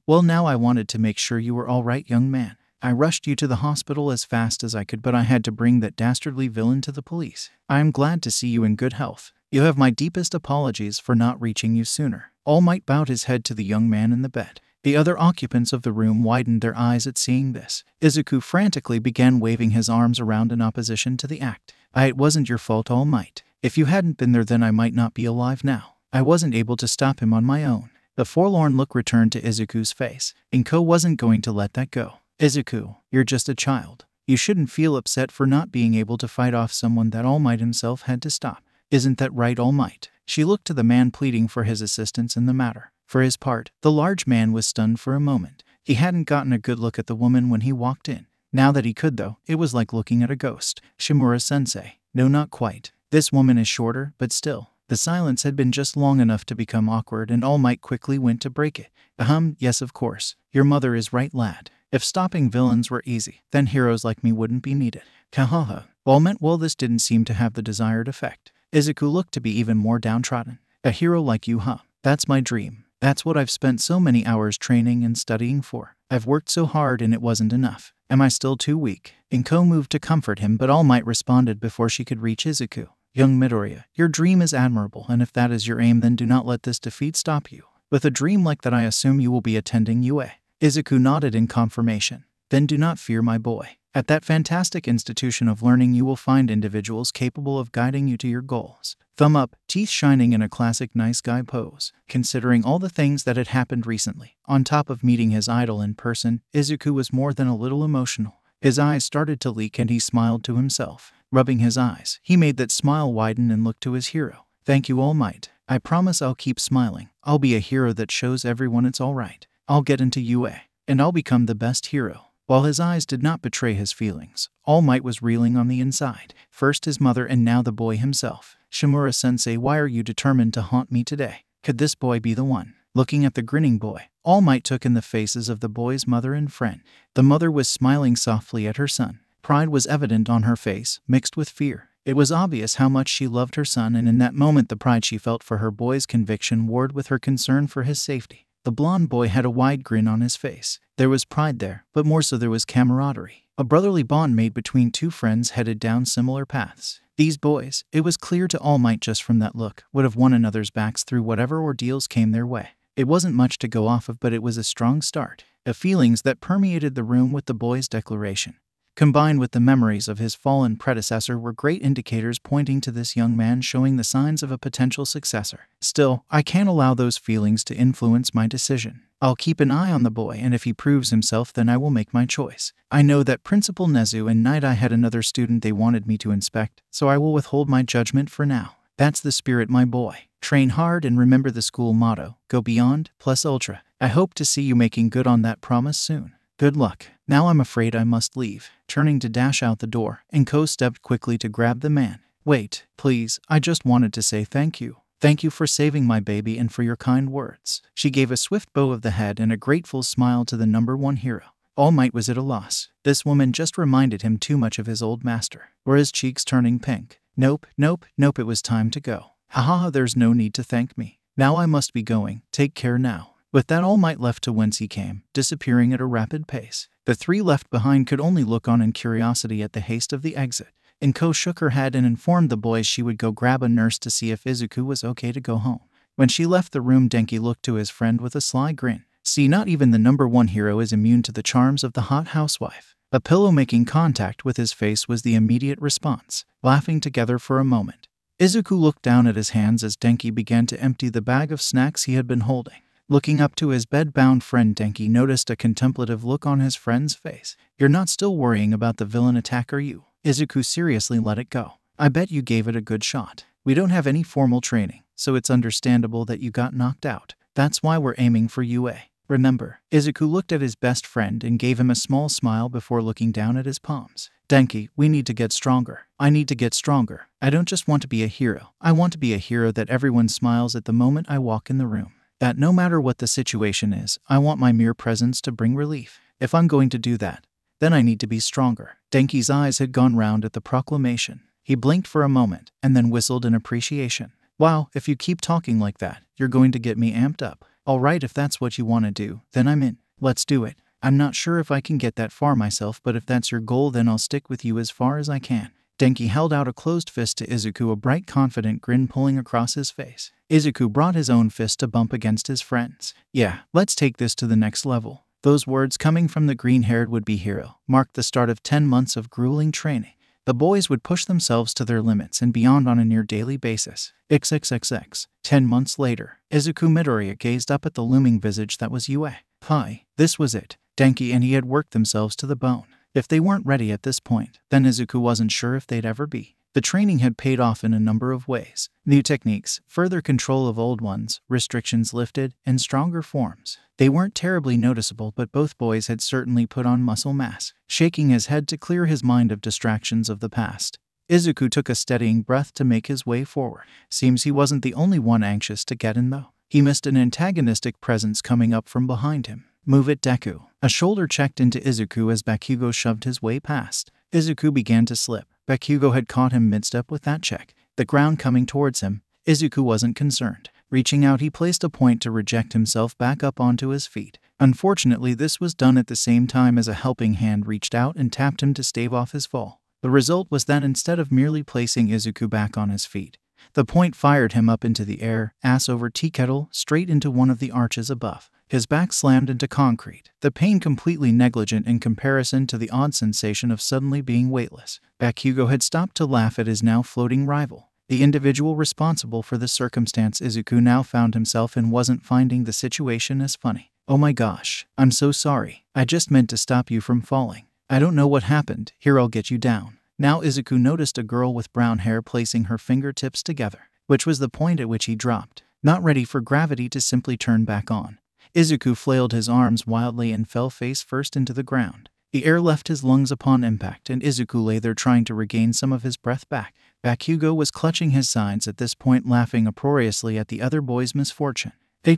Well, now I wanted to make sure you were all right, young man. I rushed you to the hospital as fast as I could, but I had to bring that dastardly villain to the police. I am glad to see you in good health. You have my deepest apologies for not reaching you sooner. All Might bowed his head to the young man in the bed. The other occupants of the room widened their eyes at seeing this. Izuku frantically began waving his arms around in opposition to the act. It wasn't your fault, All Might. If you hadn't been there, then I might not be alive now. I wasn't able to stop him on my own. The forlorn look returned to Izuku's face. Inko wasn't going to let that go. Izuku, you're just a child. You shouldn't feel upset for not being able to fight off someone that All Might himself had to stop. Isn't that right, All Might? She looked to the man pleading for his assistance in the matter. For his part, the large man was stunned for a moment. He hadn't gotten a good look at the woman when he walked in. Now that he could, though, it was like looking at a ghost. Shimura-sensei. No, not quite. This woman is shorter, but still. The silence had been just long enough to become awkward, and All Might quickly went to break it. Yes, of course. Your mother is right, lad. If stopping villains were easy, then heroes like me wouldn't be needed. Kahaha. Well, this didn't seem to have the desired effect. Izuku looked to be even more downtrodden. A hero like you, huh? That's my dream. That's what I've spent so many hours training and studying for. I've worked so hard and it wasn't enough. Am I still too weak? Inko moved to comfort him, but All Might responded before she could reach Izuku. Young Midoriya, your dream is admirable, and if that is your aim, then do not let this defeat stop you. With a dream like that, I assume you will be attending UA. Izuku nodded in confirmation. Then do not fear, my boy. At that fantastic institution of learning, you will find individuals capable of guiding you to your goals. thumb up, teeth shining in a classic nice guy pose, considering all the things that had happened recently. On top of meeting his idol in person, Izuku was more than a little emotional. His eyes started to leak and he smiled to himself. Rubbing his eyes, he made that smile widen and looked to his hero. Thank you, All Might. I promise I'll keep smiling. I'll be a hero that shows everyone it's alright. I'll get into UA, and I'll become the best hero. While his eyes did not betray his feelings, All Might was reeling on the inside. First his mother and now the boy himself. Shimura-sensei, why are you determined to haunt me today? Could this boy be the one? Looking at the grinning boy, All Might took in the faces of the boy's mother and friend. The mother was smiling softly at her son. Pride was evident on her face, mixed with fear. It was obvious how much she loved her son, and in that moment the pride she felt for her boy's conviction warred with her concern for his safety. The blonde boy had a wide grin on his face. There was pride there, but more so there was camaraderie. A brotherly bond made between two friends headed down similar paths. These boys, it was clear to All Might just from that look, would have won another's backs through whatever ordeals came their way. It wasn't much to go off of, but it was a strong start. The feelings that permeated the room with the boy's declaration, combined with the memories of his fallen predecessor, were great indicators pointing to this young man showing the signs of a potential successor. Still, I can't allow those feelings to influence my decision. I'll keep an eye on the boy, and if he proves himself, then I will make my choice. I know that Principal Nezu and Night Eye had another student they wanted me to inspect, so I will withhold my judgment for now. That's the spirit, my boy. Train hard and remember the school motto, go beyond, plus ultra. I hope to see you making good on that promise soon. Good luck. Now I'm afraid I must leave. Turning to dash out the door, Inko stepped quickly to grab the man. Wait, please, I just wanted to say thank you. Thank you for saving my baby and for your kind words. She gave a swift bow of the head and a grateful smile to the #1 hero. All Might was at a loss. This woman just reminded him too much of his old master. Were his cheeks turning pink? Nope, it was time to go. Haha, there's no need to thank me. Now I must be going. Take care now. With that, All Might left to whence he came, disappearing at a rapid pace. The three left behind could only look on in curiosity at the haste of the exit. Inko shook her head and informed the boys she would go grab a nurse to see if Izuku was okay to go home. When she left the room, Denki looked to his friend with a sly grin. See, not even the #1 hero is immune to the charms of the hot housewife. A pillow making contact with his face was the immediate response. Laughing together for a moment, Izuku looked down at his hands as Denki began to empty the bag of snacks he had been holding. Looking up to his bed-bound friend, Denki noticed a contemplative look on his friend's face. You're not still worrying about the villain attack, are you? Izuku seriously let it go. I bet you gave it a good shot. We don't have any formal training, so it's understandable that you got knocked out. That's why we're aiming for UA. Remember, Izuku looked at his best friend and gave him a small smile before looking down at his palms. Denki, we need to get stronger. I need to get stronger. I don't just want to be a hero. I want to be a hero that everyone smiles at the moment I walk in the room. That no matter what the situation is, I want my mere presence to bring relief. If I'm going to do that, then I need to be stronger. Denki's eyes had gone round at the proclamation. He blinked for a moment, and then whistled in appreciation. Wow, if you keep talking like that, you're going to get me amped up. Alright, if that's what you want to do, then I'm in. Let's do it. I'm not sure if I can get that far myself, but if that's your goal, then I'll stick with you as far as I can. Denki held out a closed fist to Izuku, a bright, confident grin pulling across his face. Izuku brought his own fist to bump against his friend's. Yeah, let's take this to the next level. Those words coming from the green-haired would-be hero marked the start of 10 months of grueling training. The boys would push themselves to their limits and beyond on a near-daily basis. XXXX. 10 months later, Izuku Midoriya gazed up at the looming visage that was UA. Hi, this was it. Denki and he had worked themselves to the bone. If they weren't ready at this point, then Izuku wasn't sure if they'd ever be. The training had paid off in a number of ways. New techniques, further control of old ones, restrictions lifted, and stronger forms. They weren't terribly noticeable, but both boys had certainly put on muscle mass. Shaking his head to clear his mind of distractions of the past, Izuku took a steadying breath to make his way forward. Seems he wasn't the only one anxious to get in, though. He missed an antagonistic presence coming up from behind him. Move it, Deku. A shoulder checked into Izuku as Bakugo shoved his way past. Izuku began to slip. Bakugo had caught him mid-step with that check. The ground coming towards him, Izuku wasn't concerned. Reaching out, he placed a point to reject himself back up onto his feet. Unfortunately, this was done at the same time as a helping hand reached out and tapped him to stave off his fall. The result was that instead of merely placing Izuku back on his feet, the point fired him up into the air, ass over tea kettle, straight into one of the arches above. His back slammed into concrete, the pain completely negligent in comparison to the odd sensation of suddenly being weightless. Bakugo had stopped to laugh at his now floating rival. The individual responsible for the circumstance Izuku now found himself in wasn't finding the situation as funny. Oh my gosh, I'm so sorry. I just meant to stop you from falling. I don't know what happened. Here, I'll get you down. Now Izuku noticed a girl with brown hair placing her fingertips together, which was the point at which he dropped, not ready for gravity to simply turn back on. Izuku flailed his arms wildly and fell face first into the ground. The air left his lungs upon impact, and Izuku lay there trying to regain some of his breath back. Bakugo was clutching his sides at this point, laughing uproariously at the other boy's misfortune. Oh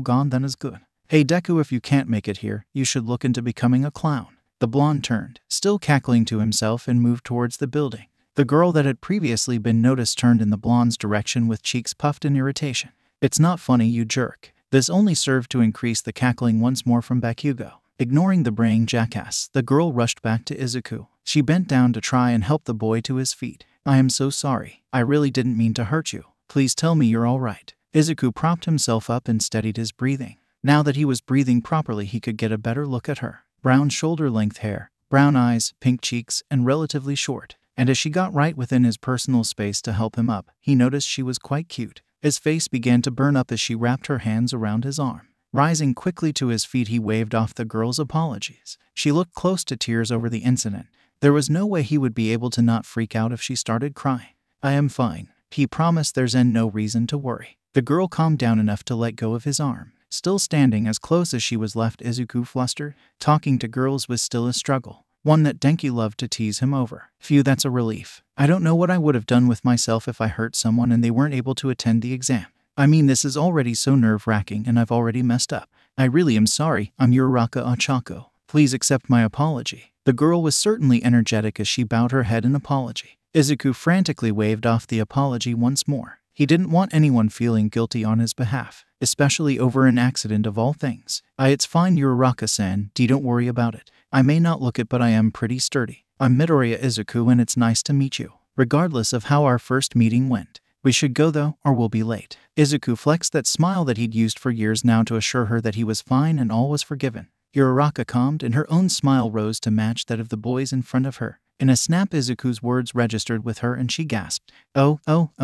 god, that is good. Hey Deku, if you can't make it here, you should look into becoming a clown. The blonde turned, still cackling to himself, and moved towards the building. The girl that had previously been noticed turned in the blonde's direction with cheeks puffed in irritation. It's not funny, you jerk. This only served to increase the cackling once more from Bakugo. Ignoring the braying jackass, the girl rushed back to Izuku. She bent down to try and help the boy to his feet. I am so sorry. I really didn't mean to hurt you. Please tell me you're all right. Izuku propped himself up and steadied his breathing. Now that he was breathing properly, he could get a better look at her. Brown shoulder-length hair, brown eyes, pink cheeks, and relatively short. And as she got right within his personal space to help him up, he noticed she was quite cute. His face began to burn up as she wrapped her hands around his arm. Rising quickly to his feet, he waved off the girl's apologies. She looked close to tears over the incident. There was no way he would be able to not freak out if she started crying. I am fine. He promised. There's no reason to worry. The girl calmed down enough to let go of his arm. Still standing as close as she was left, Izuku flustered. Talking to girls was still a struggle, one that Denki loved to tease him over. Phew, that's a relief. I don't know what I would have done with myself if I hurt someone and they weren't able to attend the exam. I mean, this is already so nerve-wracking and I've already messed up. I really am sorry. I'm Uraraka Ochako. Please accept my apology. The girl was certainly energetic as she bowed her head in apology. Izuku frantically waved off the apology once more. He didn't want anyone feeling guilty on his behalf, especially over an accident of all things. It's fine, Uraraka-san. Don't worry about it. I may not look it, but I am pretty sturdy. I'm Midoriya Izuku and it's nice to meet you. Regardless of how our first meeting went. We should go though, or we'll be late. Izuku flexed that smile that he'd used for years now to assure her that he was fine and all was forgiven. Uraraka calmed, and her own smile rose to match that of the boys in front of her. In a snap, Izuku's words registered with her and she gasped. Oh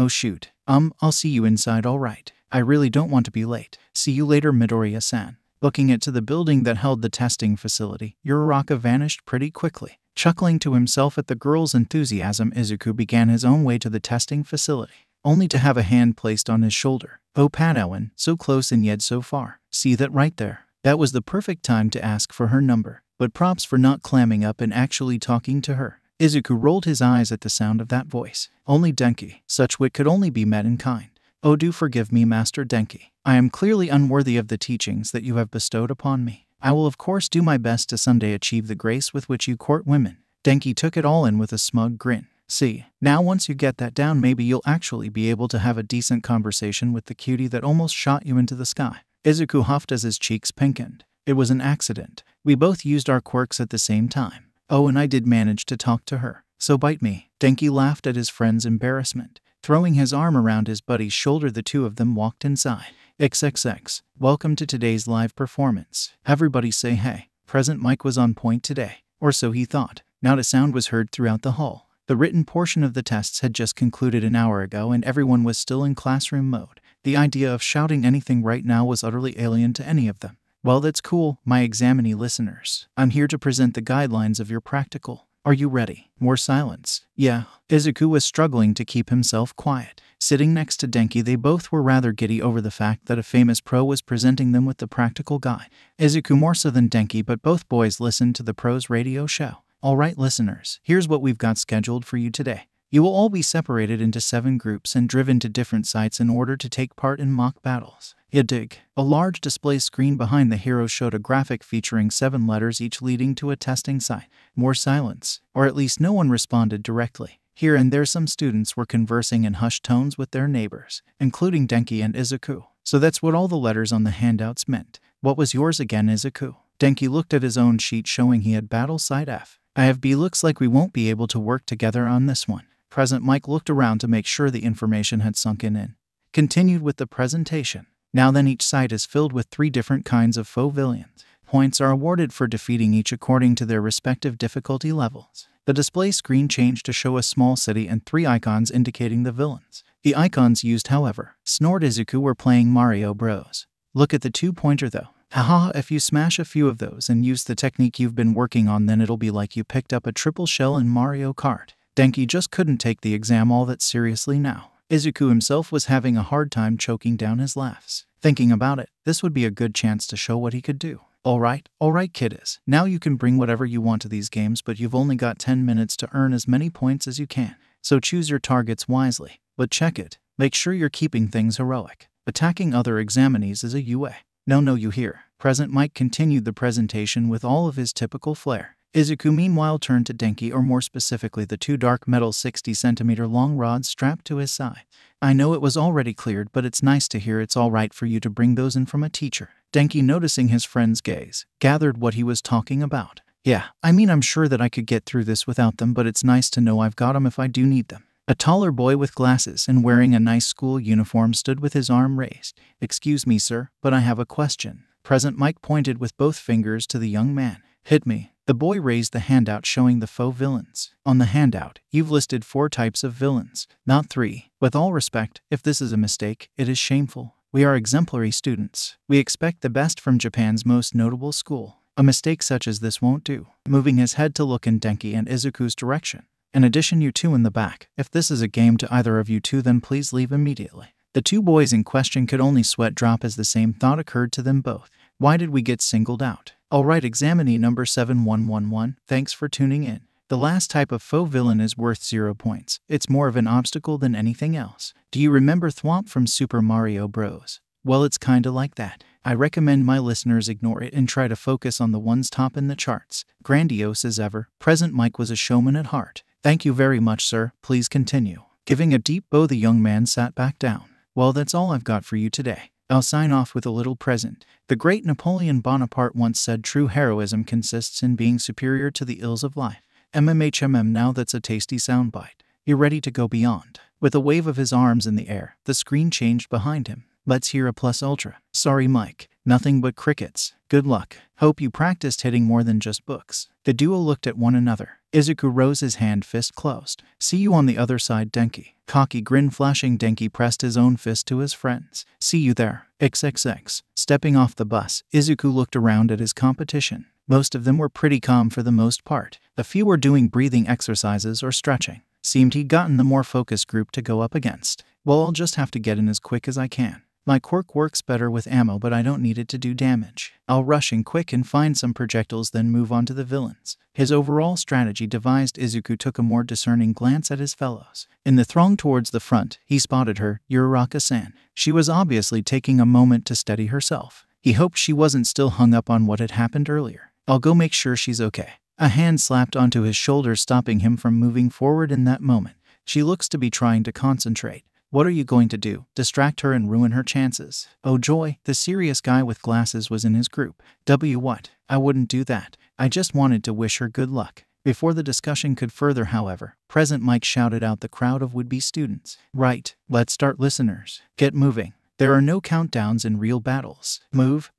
shoot. I'll see you inside, all right. I really don't want to be late. See you later, Midoriya-san. Looking into the building that held the testing facility, Uraraka vanished pretty quickly. Chuckling to himself at the girl's enthusiasm, Izuku began his own way to the testing facility, only to have a hand placed on his shoulder. Oh Padawan, so close and yet so far. See that right there? That was the perfect time to ask for her number, but props for not clamming up and actually talking to her. Izuku rolled his eyes at the sound of that voice. Only Denki. Such wit could only be met in kind. Oh, do forgive me, Master Denki. I am clearly unworthy of the teachings that you have bestowed upon me. I will of course do my best to someday achieve the grace with which you court women. Denki took it all in with a smug grin. See, now once you get that down, maybe you'll actually be able to have a decent conversation with the cutie that almost shot you into the sky. Izuku huffed as his cheeks pinkened. It was an accident. We both used our quirks at the same time. Oh, and I did manage to talk to her. So bite me. Denki laughed at his friend's embarrassment. Throwing his arm around his buddy's shoulder, the two of them walked inside. XXX. Welcome to today's live performance. Everybody say hey. Present mic was on point today. Or so he thought. Not a sound was heard throughout the hall. The written portion of the tests had just concluded an hour ago and everyone was still in classroom mode. The idea of shouting anything right now was utterly alien to any of them. Well, that's cool, my examinee listeners. I'm here to present the guidelines of your practical. Are you ready? More silence. Yeah. Izuku was struggling to keep himself quiet. Sitting next to Denki, they both were rather giddy over the fact that a famous pro was presenting them with the practical guide. Izuku more so than Denki, but both boys listened to the pro's radio show. Alright listeners, here's what we've got scheduled for you today. You will all be separated into 7 groups and driven to different sites in order to take part in mock battles. You dig? A large display screen behind the hero showed a graphic featuring 7 letters each leading to a testing site. More silence, or at least no one responded directly. Here and there some students were conversing in hushed tones with their neighbors, including Denki and Izuku. So that's what all the letters on the handouts meant. What was yours again, Izuku? Denki looked at his own sheet showing he had battle site F. I have B. Looks like we won't be able to work together on this one. Present Mike looked around to make sure the information had sunk in. Continued with the presentation. Now then, each site is filled with 3 different kinds of foe villains. Points are awarded for defeating each according to their respective difficulty levels. The display screen changed to show a small city and 3 icons indicating the villains. The icons used, however, snored Izuku, were playing Mario Bros. Look at the 2-pointer though. Haha, if you smash a few of those and use the technique you've been working on, then it'll be like you picked up a triple shell in Mario Kart. Denki just couldn't take the exam all that seriously now. Izuku himself was having a hard time choking down his laughs. Thinking about it, this would be a good chance to show what he could do. Alright, kiddos. Now you can bring whatever you want to these games, but you've only got 10 minutes to earn as many points as you can. So choose your targets wisely. But check it. Make sure you're keeping things heroic. Attacking other examinees is a UA. No, you hear. Present Mike continued the presentation with all of his typical flair. Izuku meanwhile turned to Denki, or more specifically the 2 dark metal 60cm long rods strapped to his side. I know it was already cleared, but it's nice to hear it's alright for you to bring those in from a teacher. Denki, noticing his friend's gaze, gathered what he was talking about. Yeah, I mean, I'm sure that I could get through this without them, but it's nice to know I've got them if I do need them. A taller boy with glasses and wearing a nice school uniform stood with his arm raised. Excuse me, sir, but I have a question. Present Mike pointed with both fingers to the young man. Hit me. The boy raised the handout showing the faux villains. On the handout, you've listed 4 types of villains, not 3. With all respect, if this is a mistake, it is shameful. We are exemplary students. We expect the best from Japan's most notable school. A mistake such as this won't do. Moving his head to look in Denki and Izuku's direction. In addition, you 2 in the back, if this is a game to either of you 2, then please leave immediately. The 2 boys in question could only sweat drop as the same thought occurred to them both. Why did we get singled out? Alright, examinee number 7111, thanks for tuning in. The last type of faux villain is worth 0 points. It's more of an obstacle than anything else. Do you remember Thwomp from Super Mario Bros? Well, it's kinda like that. I recommend my listeners ignore it and try to focus on the ones top in the charts. Grandiose as ever, Present Mike was a showman at heart. Thank you very much, sir. Please continue. Giving a deep bow, the young man sat back down. Well, that's all I've got for you today. I'll sign off with a little present. The great Napoleon Bonaparte once said true heroism consists in being superior to the ills of life. MMHMM, now that's a tasty soundbite. You're ready to go beyond. With a wave of his arms in the air, the screen changed behind him. Let's hear a plus ultra. Sorry, Mike. Nothing but crickets. Good luck. Hope you practiced hitting more than just books. The duo looked at one another. Izuku rose his hand, fist closed. See you on the other side, Denki. Cocky grin flashing, Denki pressed his own fist to his friends. See you there. XXX. Stepping off the bus, Izuku looked around at his competition. Most of them were pretty calm for the most part. A few were doing breathing exercises or stretching. Seemed he'd gotten the more focused group to go up against. Well, I'll just have to get in as quick as I can. My quirk works better with ammo, but I don't need it to do damage. I'll rush in quick and find some projectiles, then move on to the villains. His overall strategy devised, Izuku took a more discerning glance at his fellows. In the throng towards the front, he spotted her, Uraraka-san. She was obviously taking a moment to steady herself. He hoped she wasn't still hung up on what had happened earlier. I'll go make sure she's okay. A hand slapped onto his shoulder, stopping him from moving forward in that moment. She looks to be trying to concentrate. What are you going to do? Distract her and ruin her chances? Oh joy, the serious guy with glasses was in his group. What? I wouldn't do that. I just wanted to wish her good luck. Before the discussion could further, however, Present Mike shouted out the crowd of would-be students. Right, let's start, listeners. Get moving. There are no countdowns in real battles. Move,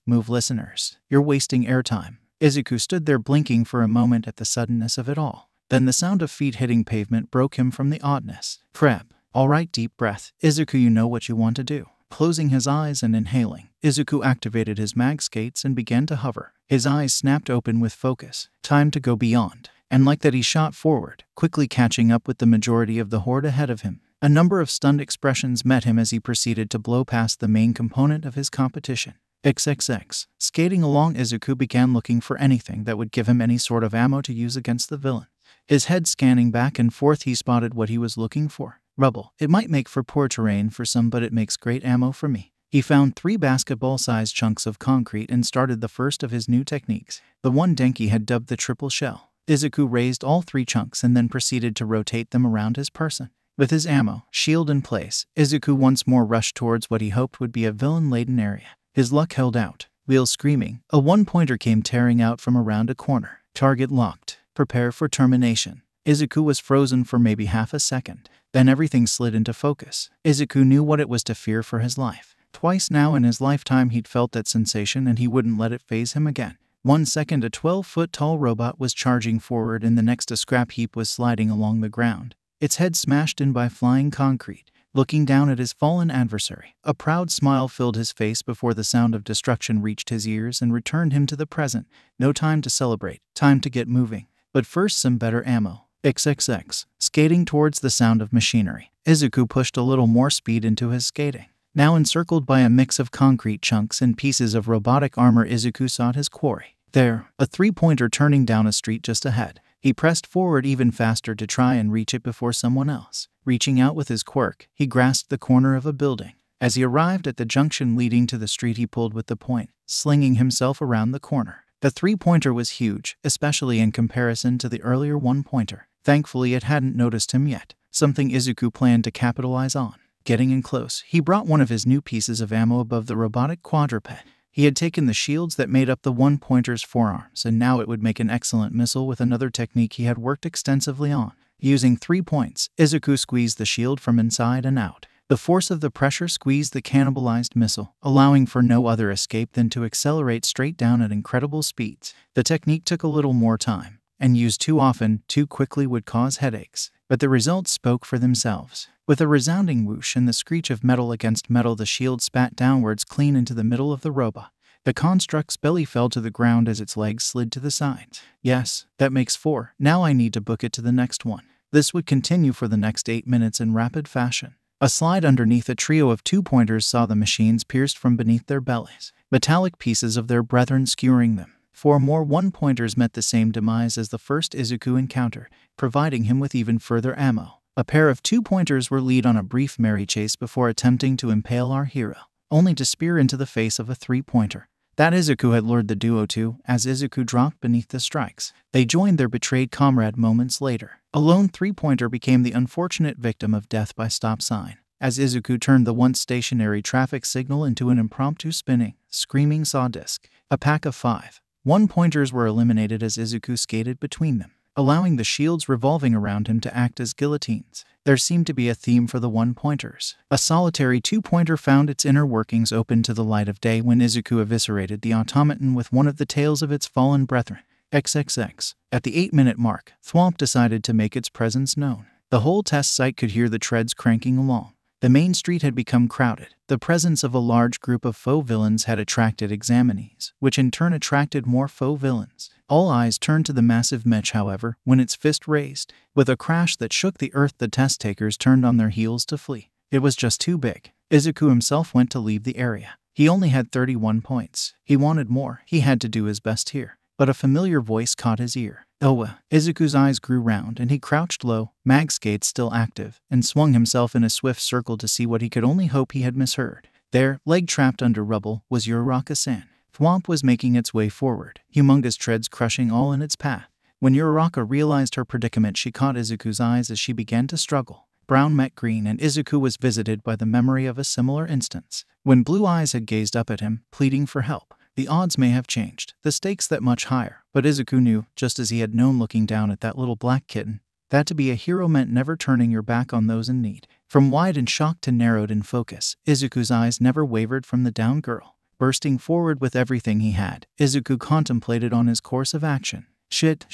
listeners. You're wasting airtime. Izuku stood there blinking for a moment at the suddenness of it all. Then the sound of feet hitting pavement broke him from the oddness. Crap. Alright, deep breath. Izuku, you know what you want to do. Closing his eyes and inhaling, Izuku activated his mag skates and began to hover. His eyes snapped open with focus. Time to go beyond. And like that, he shot forward, quickly catching up with the majority of the horde ahead of him. A number of stunned expressions met him as he proceeded to blow past the main component of his competition. XXX. Skating along, Izuku began looking for anything that would give him any sort of ammo to use against the villain. His head scanning back and forth, he spotted what he was looking for. Rubble. It might make for poor terrain for some, but it makes great ammo for me. He found 3 basketball-sized chunks of concrete and started the first of his new techniques, the one Denki had dubbed the triple shell. Izuku raised all 3 chunks and then proceeded to rotate them around his person. With his ammo, shield in place, Izuku once more rushed towards what he hoped would be a villain-laden area. His luck held out. Wheel screaming, a 1-pointer came tearing out from around a corner. Target locked. Prepare for termination. Izuku was frozen for maybe half a second. Then everything slid into focus. Izuku knew what it was to fear for his life. Twice now in his lifetime he'd felt that sensation, and he wouldn't let it faze him again. 1 second a 12-foot-tall robot was charging forward and the next a scrap heap was sliding along the ground, its head smashed in by flying concrete. Looking down at his fallen adversary, a proud smile filled his face before the sound of destruction reached his ears and returned him to the present. No time to celebrate, time to get moving. But first some better ammo. XXX. Skating towards the sound of machinery, Izuku pushed a little more speed into his skating. Now encircled by a mix of concrete chunks and pieces of robotic armor, Izuku sought his quarry. There, a three-pointer turning down a street just ahead. He pressed forward even faster to try and reach it before someone else. Reaching out with his quirk, he grasped the corner of a building. As he arrived at the junction leading to the street, he pulled with the point, slinging himself around the corner. The three-pointer was huge, especially in comparison to the earlier one-pointer. Thankfully, it hadn't noticed him yet, something Izuku planned to capitalize on. Getting in close, he brought one of his new pieces of ammo above the robotic quadruped. He had taken the shields that made up the one-pointer's forearms, and now it would make an excellent missile with another technique he had worked extensively on. Using 3 points, Izuku squeezed the shield from inside and out. The force of the pressure squeezed the cannibalized missile, allowing for no other escape than to accelerate straight down at incredible speeds. The technique took a little more time, and used too often, too quickly would cause headaches. But the results spoke for themselves. With a resounding whoosh and the screech of metal against metal, the shield spat downwards clean into the middle of the robot. The construct's belly fell to the ground as its legs slid to the sides. Yes, that makes 4. Now I need to book it to the next one. This would continue for the next 8 minutes in rapid fashion. A slide underneath a trio of 2-pointers saw the machines pierced from beneath their bellies, metallic pieces of their brethren skewering them. 4 more 1-pointers met the same demise as the first Izuku encountered, providing him with even further ammo. A pair of 2-pointers were led on a brief merry chase before attempting to impale our hero, only to spear into the face of a 3-pointer. That Izuku had lured the duo to, as Izuku dropped beneath the strikes. They joined their betrayed comrade moments later. A lone 3-pointer became the unfortunate victim of death by stop sign, as Izuku turned the once stationary traffic signal into an impromptu spinning, screaming saw disc. A pack of 5 1-pointers were eliminated as Izuku skated between them, allowing the shields revolving around him to act as guillotines. There seemed to be a theme for the 1-pointers. A solitary 2-pointer found its inner workings open to the light of day when Izuku eviscerated the automaton with one of the tails of its fallen brethren. XXX. At the 8-minute mark, Thwomp decided to make its presence known. The whole test site could hear the treads cranking along. The main street had become crowded. The presence of a large group of faux villains had attracted examinees, which in turn attracted more faux villains. All eyes turned to the massive mech, however, when its fist raised. With a crash that shook the earth, the test takers turned on their heels to flee. It was just too big. Izuku himself went to leave the area. He only had 31 points. He wanted more. He had to do his best here. But a familiar voice caught his ear. Owa. Izuku's eyes grew round and he crouched low, mag skates still active, and swung himself in a swift circle to see what he could only hope he had misheard. There, leg trapped under rubble, was Uraraka-san. Thwomp was making its way forward, humongous treads crushing all in its path. When Uraraka realized her predicament, she caught Izuku's eyes as she began to struggle. Brown met green, and Izuku was visited by the memory of a similar instance, when Blue Eyes had gazed up at him, pleading for help. The odds may have changed, the stakes that much higher, but Izuku knew, just as he had known looking down at that little black kitten, that to be a hero meant never turning your back on those in need. From wide and shocked to narrowed in focus, Izuku's eyes never wavered from the down girl. Bursting forward with everything he had, Izuku contemplated on his course of action. Shit.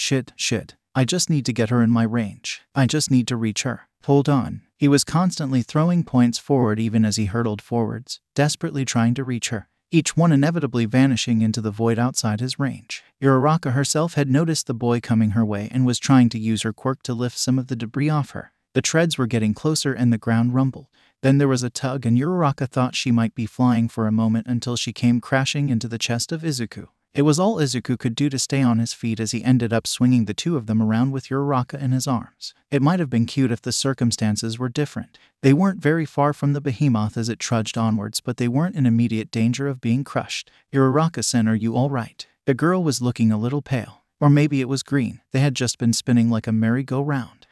I just need to get her in my range. I just need to reach her. Hold on. He was constantly throwing points forward even as he hurtled forwards, desperately trying to reach her, each one inevitably vanishing into the void outside his range. Uraraka herself had noticed the boy coming her way and was trying to use her quirk to lift some of the debris off her. The treads were getting closer and the ground rumbled. Then there was a tug and Uraraka thought she might be flying for a moment until she came crashing into the chest of Izuku. It was all Izuku could do to stay on his feet as he ended up swinging the two of them around with Uraraka in his arms. It might have been cute if the circumstances were different. They weren't very far from the behemoth as it trudged onwards, but they weren't in immediate danger of being crushed. Uraraka-san, are you all right? The girl was looking a little pale. Or maybe it was green. They had just been spinning like a merry-go-round.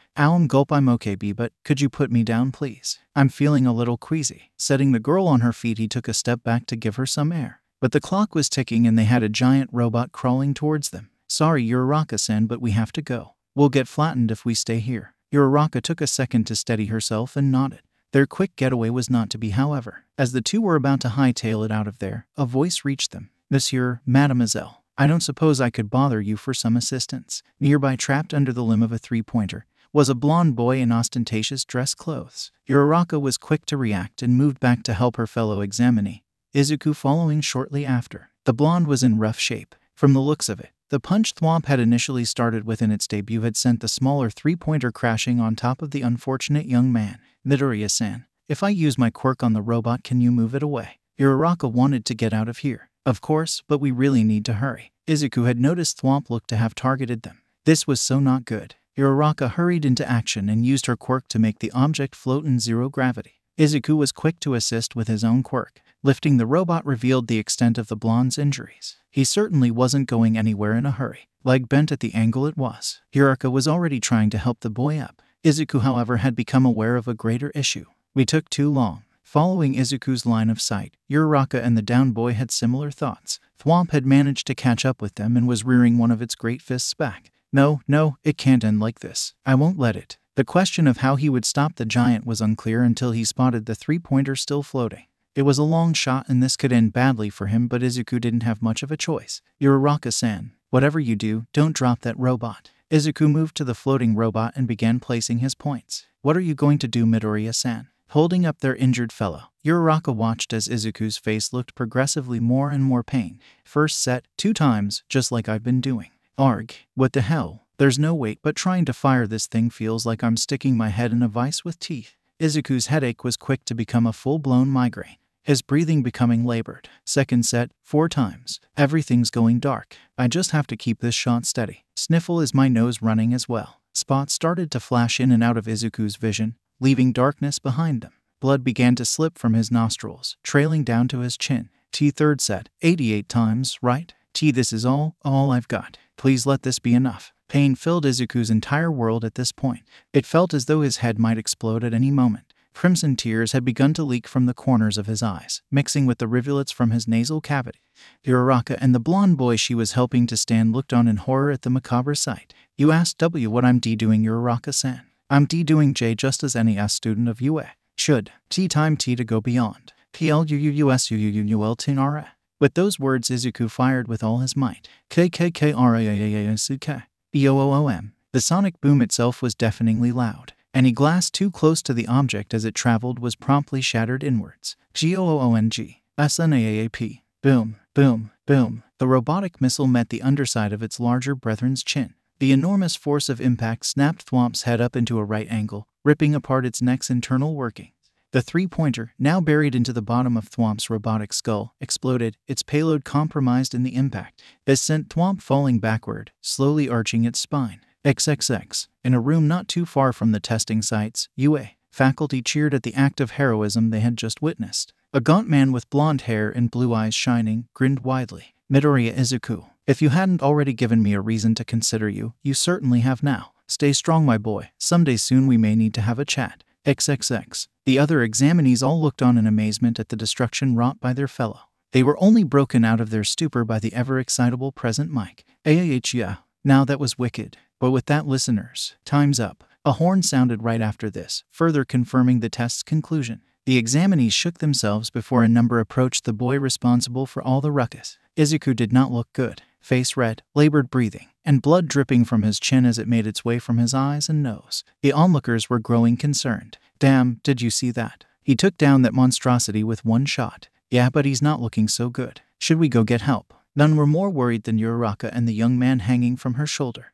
Gulp, I'm okay, but could you put me down, please? I'm feeling a little queasy. Setting the girl on her feet, he took a step back to give her some air. But the clock was ticking and they had a giant robot crawling towards them. Sorry, Uraraka-san, but we have to go. We'll get flattened if we stay here. Uraraka took a second to steady herself and nodded. Their quick getaway was not to be, however. As the two were about to hightail it out of there, a voice reached them. Monsieur, Mademoiselle. I don't suppose I could bother you for some assistance. Nearby, trapped under the limb of a three-pointer, was a blonde boy in ostentatious dress clothes. Uraraka was quick to react and moved back to help her fellow examinee, Izuku following shortly after. The blonde was in rough shape. From the looks of it, the punch Thwomp had initially started with in its debut had sent the smaller three-pointer crashing on top of the unfortunate young man. Midoriya-san, if I use my quirk on the robot, can you move it away? Uraraka wanted to get out of here. Of course, but we really need to hurry. Izuku had noticed Thwomp looked to have targeted them. This was so not good. Uraraka hurried into action and used her quirk to make the object float in zero gravity. Izuku was quick to assist with his own quirk. Lifting the robot revealed the extent of the blonde's injuries. He certainly wasn't going anywhere in a hurry. Leg bent at the angle it was. Uraraka was already trying to help the boy up. Izuku, however, had become aware of a greater issue. We took too long. Following Izuku's line of sight, Uraraka and the down boy had similar thoughts. Thwomp had managed to catch up with them and was rearing one of its great fists back. No, it can't end like this. I won't let it. The question of how he would stop the giant was unclear until he spotted the three-pointer still floating. It was a long shot and this could end badly for him, but Izuku didn't have much of a choice. Uraraka-san, whatever you do, don't drop that robot. Izuku moved to the floating robot and began placing his points. What are you going to do, Midoriya-san? Holding up their injured fellow, Uraraka watched as Izuku's face looked progressively more and more pain. First set, 2 times, just like I've been doing. Arg, what the hell? There's no weight, but trying to fire this thing feels like I'm sticking my head in a vice with teeth. Izuku's headache was quick to become a full-blown migraine, his breathing becoming labored. Second set, 4 times. Everything's going dark. I just have to keep this shot steady. Sniffle, is my nose running as well? Spots started to flash in and out of Izuku's vision, leaving darkness behind them. Blood began to slip from his nostrils, trailing down to his chin. Third set, 88 times, right? This is all I've got. Please let this be enough. Pain filled Izuku's entire world at this point. It felt as though his head might explode at any moment. Crimson tears had begun to leak from the corners of his eyes, mixing with the rivulets from his nasal cavity. Uraraka and the blonde boy she was helping to stand looked on in horror at the macabre sight. You asked W what I'm doing, Uraraka-san. I'm doing J just as any S student of UA should. Time to go beyond. PLUUSUUULTNRA. With those words, Izuku fired with all his might. KKKRAAASUK. BOOM. The sonic boom itself was deafeningly loud. Any glass too close to the object as it traveled was promptly shattered inwards. GOONG. SNAAP. Boom, boom, boom. The robotic missile met the underside of its larger brethren's chin. The enormous force of impact snapped Thwomp's head up into a right angle, ripping apart its neck's internal workings. The three-pointer, now buried into the bottom of Thwomp's robotic skull, exploded, its payload compromised in the impact. This sent Thwomp falling backward, slowly arching its spine. XXX. In a room not too far from the testing sites, UA faculty cheered at the act of heroism they had just witnessed. A gaunt man with blonde hair and blue eyes shining grinned widely. Midoriya Izuku, if you hadn't already given me a reason to consider you, you certainly have now. Stay strong, my boy. Someday soon we may need to have a chat. XXX. The other examinees all looked on in amazement at the destruction wrought by their fellow. They were only broken out of their stupor by the ever-excitable present Mike. Yeah. Now that was wicked. But with that, listeners, time's up. A horn sounded right after this, further confirming the test's conclusion. The examinees shook themselves before a number approached the boy responsible for all the ruckus. Izuku did not look good. Face red, labored breathing, and blood dripping from his chin as it made its way from his eyes and nose. The onlookers were growing concerned. Damn, did you see that? He took down that monstrosity with one shot. Yeah, but he's not looking so good. Should we go get help? None were more worried than Uraraka and the young man hanging from her shoulder.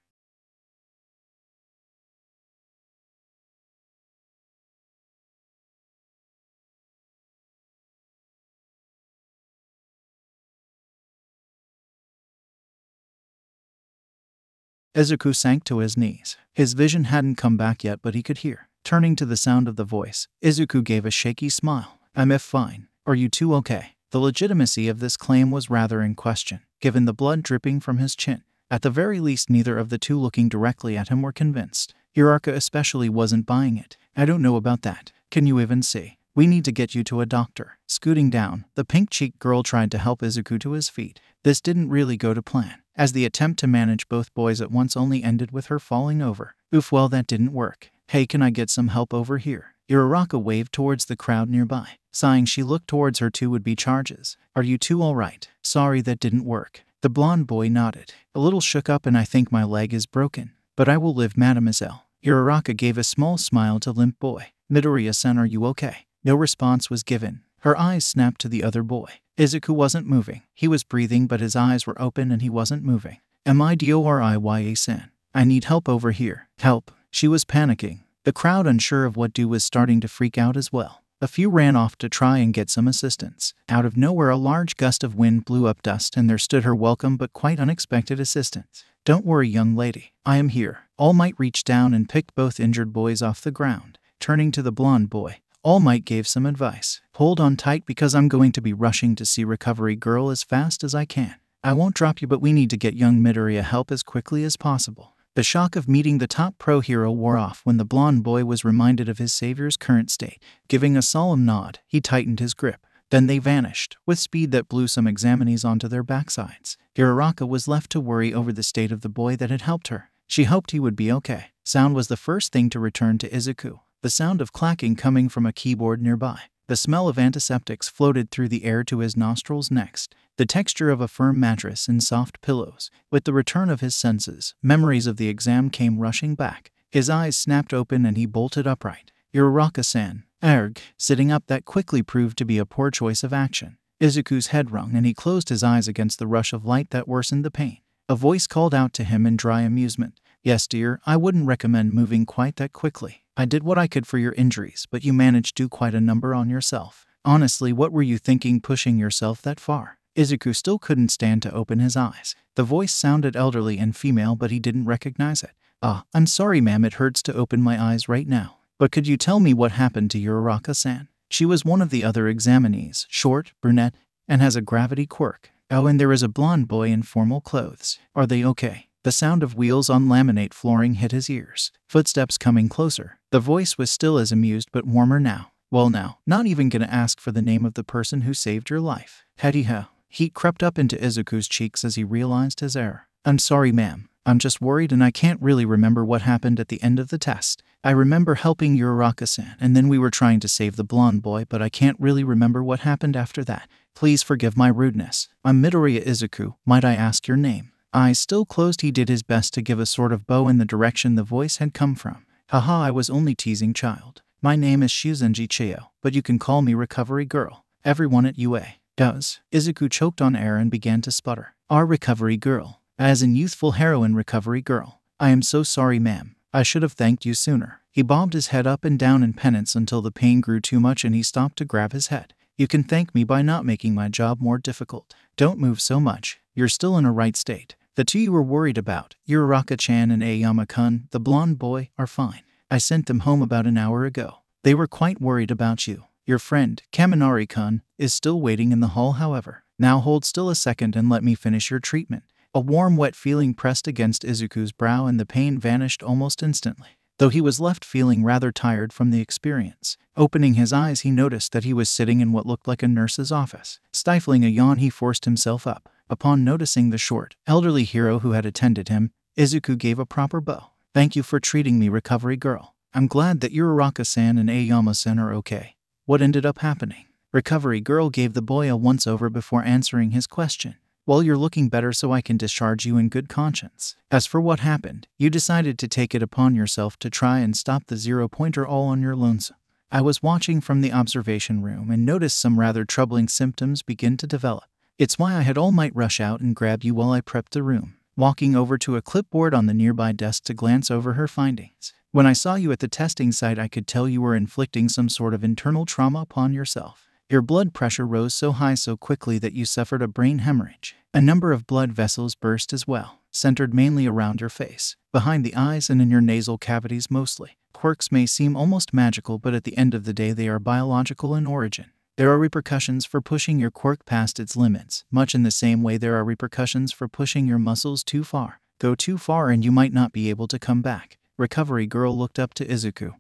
Izuku sank to his knees. His vision hadn't come back yet, but he could hear. Turning to the sound of the voice, Izuku gave a shaky smile. I'm fine. Are you two okay? The legitimacy of this claim was rather in question, given the blood dripping from his chin. At the very least, neither of the two looking directly at him were convinced. Uraraka especially wasn't buying it. I don't know about that. Can you even see? We need to get you to a doctor. Scooting down, the pink-cheeked girl tried to help Izuku to his feet. This didn't really go to plan, as the attempt to manage both boys at once only ended with her falling over. Oof, well, that didn't work. Hey, can I get some help over here? Uraraka waved towards the crowd nearby. Sighing, she looked towards her two would-be charges. Are you two all right? Sorry, that didn't work. The blonde boy nodded, a little shook up, and I think my leg is broken. But I will live, mademoiselle. Uraraka gave a small smile to limp boy. Midoriya-san, are you okay? No response was given. Her eyes snapped to the other boy. Izuku wasn't moving. He was breathing, but his eyes were open and he wasn't moving. Am I Doriya-san? I need help over here. Help. She was panicking. The crowd, unsure of what to do, was starting to freak out as well. A few ran off to try and get some assistance. Out of nowhere, a large gust of wind blew up dust, and there stood her welcome but quite unexpected assistant. Don't worry, young lady. I am here. All Might reached down and picked both injured boys off the ground. Turning to the blonde boy, All Might gave some advice. Hold on tight because I'm going to be rushing to see Recovery Girl as fast as I can. I won't drop you, but we need to get young Midoriya help as quickly as possible. The shock of meeting the top pro hero wore off when the blonde boy was reminded of his savior's current state. Giving a solemn nod, he tightened his grip. Then they vanished, with speed that blew some examinees onto their backsides. Uraraka was left to worry over the state of the boy that had helped her. She hoped he would be okay. Sound was the first thing to return to Izuku. The sound of clacking coming from a keyboard nearby. The smell of antiseptics floated through the air to his nostrils next. The texture of a firm mattress and soft pillows. With the return of his senses, memories of the exam came rushing back. His eyes snapped open and he bolted upright. Uraraka-san. Erg. Sitting up that quickly proved to be a poor choice of action. Izuku's head rung and he closed his eyes against the rush of light that worsened the pain. A voice called out to him in dry amusement. Yes, dear, I wouldn't recommend moving quite that quickly. I did what I could for your injuries, but you managed to do quite a number on yourself. Honestly, what were you thinking pushing yourself that far? Izuku still couldn't stand to open his eyes. The voice sounded elderly and female, but he didn't recognize it. I'm sorry, ma'am, it hurts to open my eyes right now. But could you tell me what happened to Uraraka-san? She was one of the other examinees, short, brunette, and has a gravity quirk. Oh, and there is a blonde boy in formal clothes. Are they okay? The sound of wheels on laminate flooring hit his ears. Footsteps coming closer. The voice was still as amused but warmer now. Well now, not even gonna ask for the name of the person who saved your life. Heady-ho. Heat crept up into Izuku's cheeks as he realized his error. I'm sorry, ma'am. I'm just worried and I can't really remember what happened at the end of the test. I remember helping Uraraka-san and then we were trying to save the blonde boy, but I can't really remember what happened after that. Please forgive my rudeness. I'm Midoriya Izuku. Might I ask your name? Eyes still closed, he did his best to give a sort of bow in the direction the voice had come from. Haha, I was only teasing, child. My name is Shuzenji Chio, but you can call me Recovery Girl. Everyone at UA does. Izuku choked on air and began to sputter. Our Recovery Girl. As in youthful heroine Recovery Girl. I am so sorry, ma'am. I should have thanked you sooner. He bobbed his head up and down in penance until the pain grew too much and he stopped to grab his head. You can thank me by not making my job more difficult. Don't move so much. You're still in a right state. The two you were worried about, Uraraka-chan and Aoyama-kun, the blonde boy, are fine. I sent them home about an hour ago. They were quite worried about you. Your friend, Kaminari-kun, is still waiting in the hall, however. Now hold still a second and let me finish your treatment. A warm, wet feeling pressed against Izuku's brow and the pain vanished almost instantly, though he was left feeling rather tired from the experience. Opening his eyes, he noticed that he was sitting in what looked like a nurse's office. Stifling a yawn, he forced himself up. Upon noticing the short, elderly hero who had attended him, Izuku gave a proper bow. Thank you for treating me, Recovery Girl. I'm glad that Uraraka-san and Aoyama-san are okay. What ended up happening? Recovery Girl gave the boy a once-over before answering his question. Well, you're looking better, so I can discharge you in good conscience. As for what happened, you decided to take it upon yourself to try and stop the zero-pointer all on your lonesome. I was watching from the observation room and noticed some rather troubling symptoms begin to develop. It's why I had All Might rush out and grab you while I prepped the room, walking over to a clipboard on the nearby desk to glance over her findings. When I saw you at the testing site, I could tell you were inflicting some sort of internal trauma upon yourself. Your blood pressure rose so high so quickly that you suffered a brain hemorrhage. A number of blood vessels burst as well, centered mainly around your face, behind the eyes and in your nasal cavities mostly. Quirks may seem almost magical, but at the end of the day they are biological in origin. There are repercussions for pushing your quirk past its limits, much in the same way there are repercussions for pushing your muscles too far. Go too far and you might not be able to come back. Recovery Girl looked up to Izuku,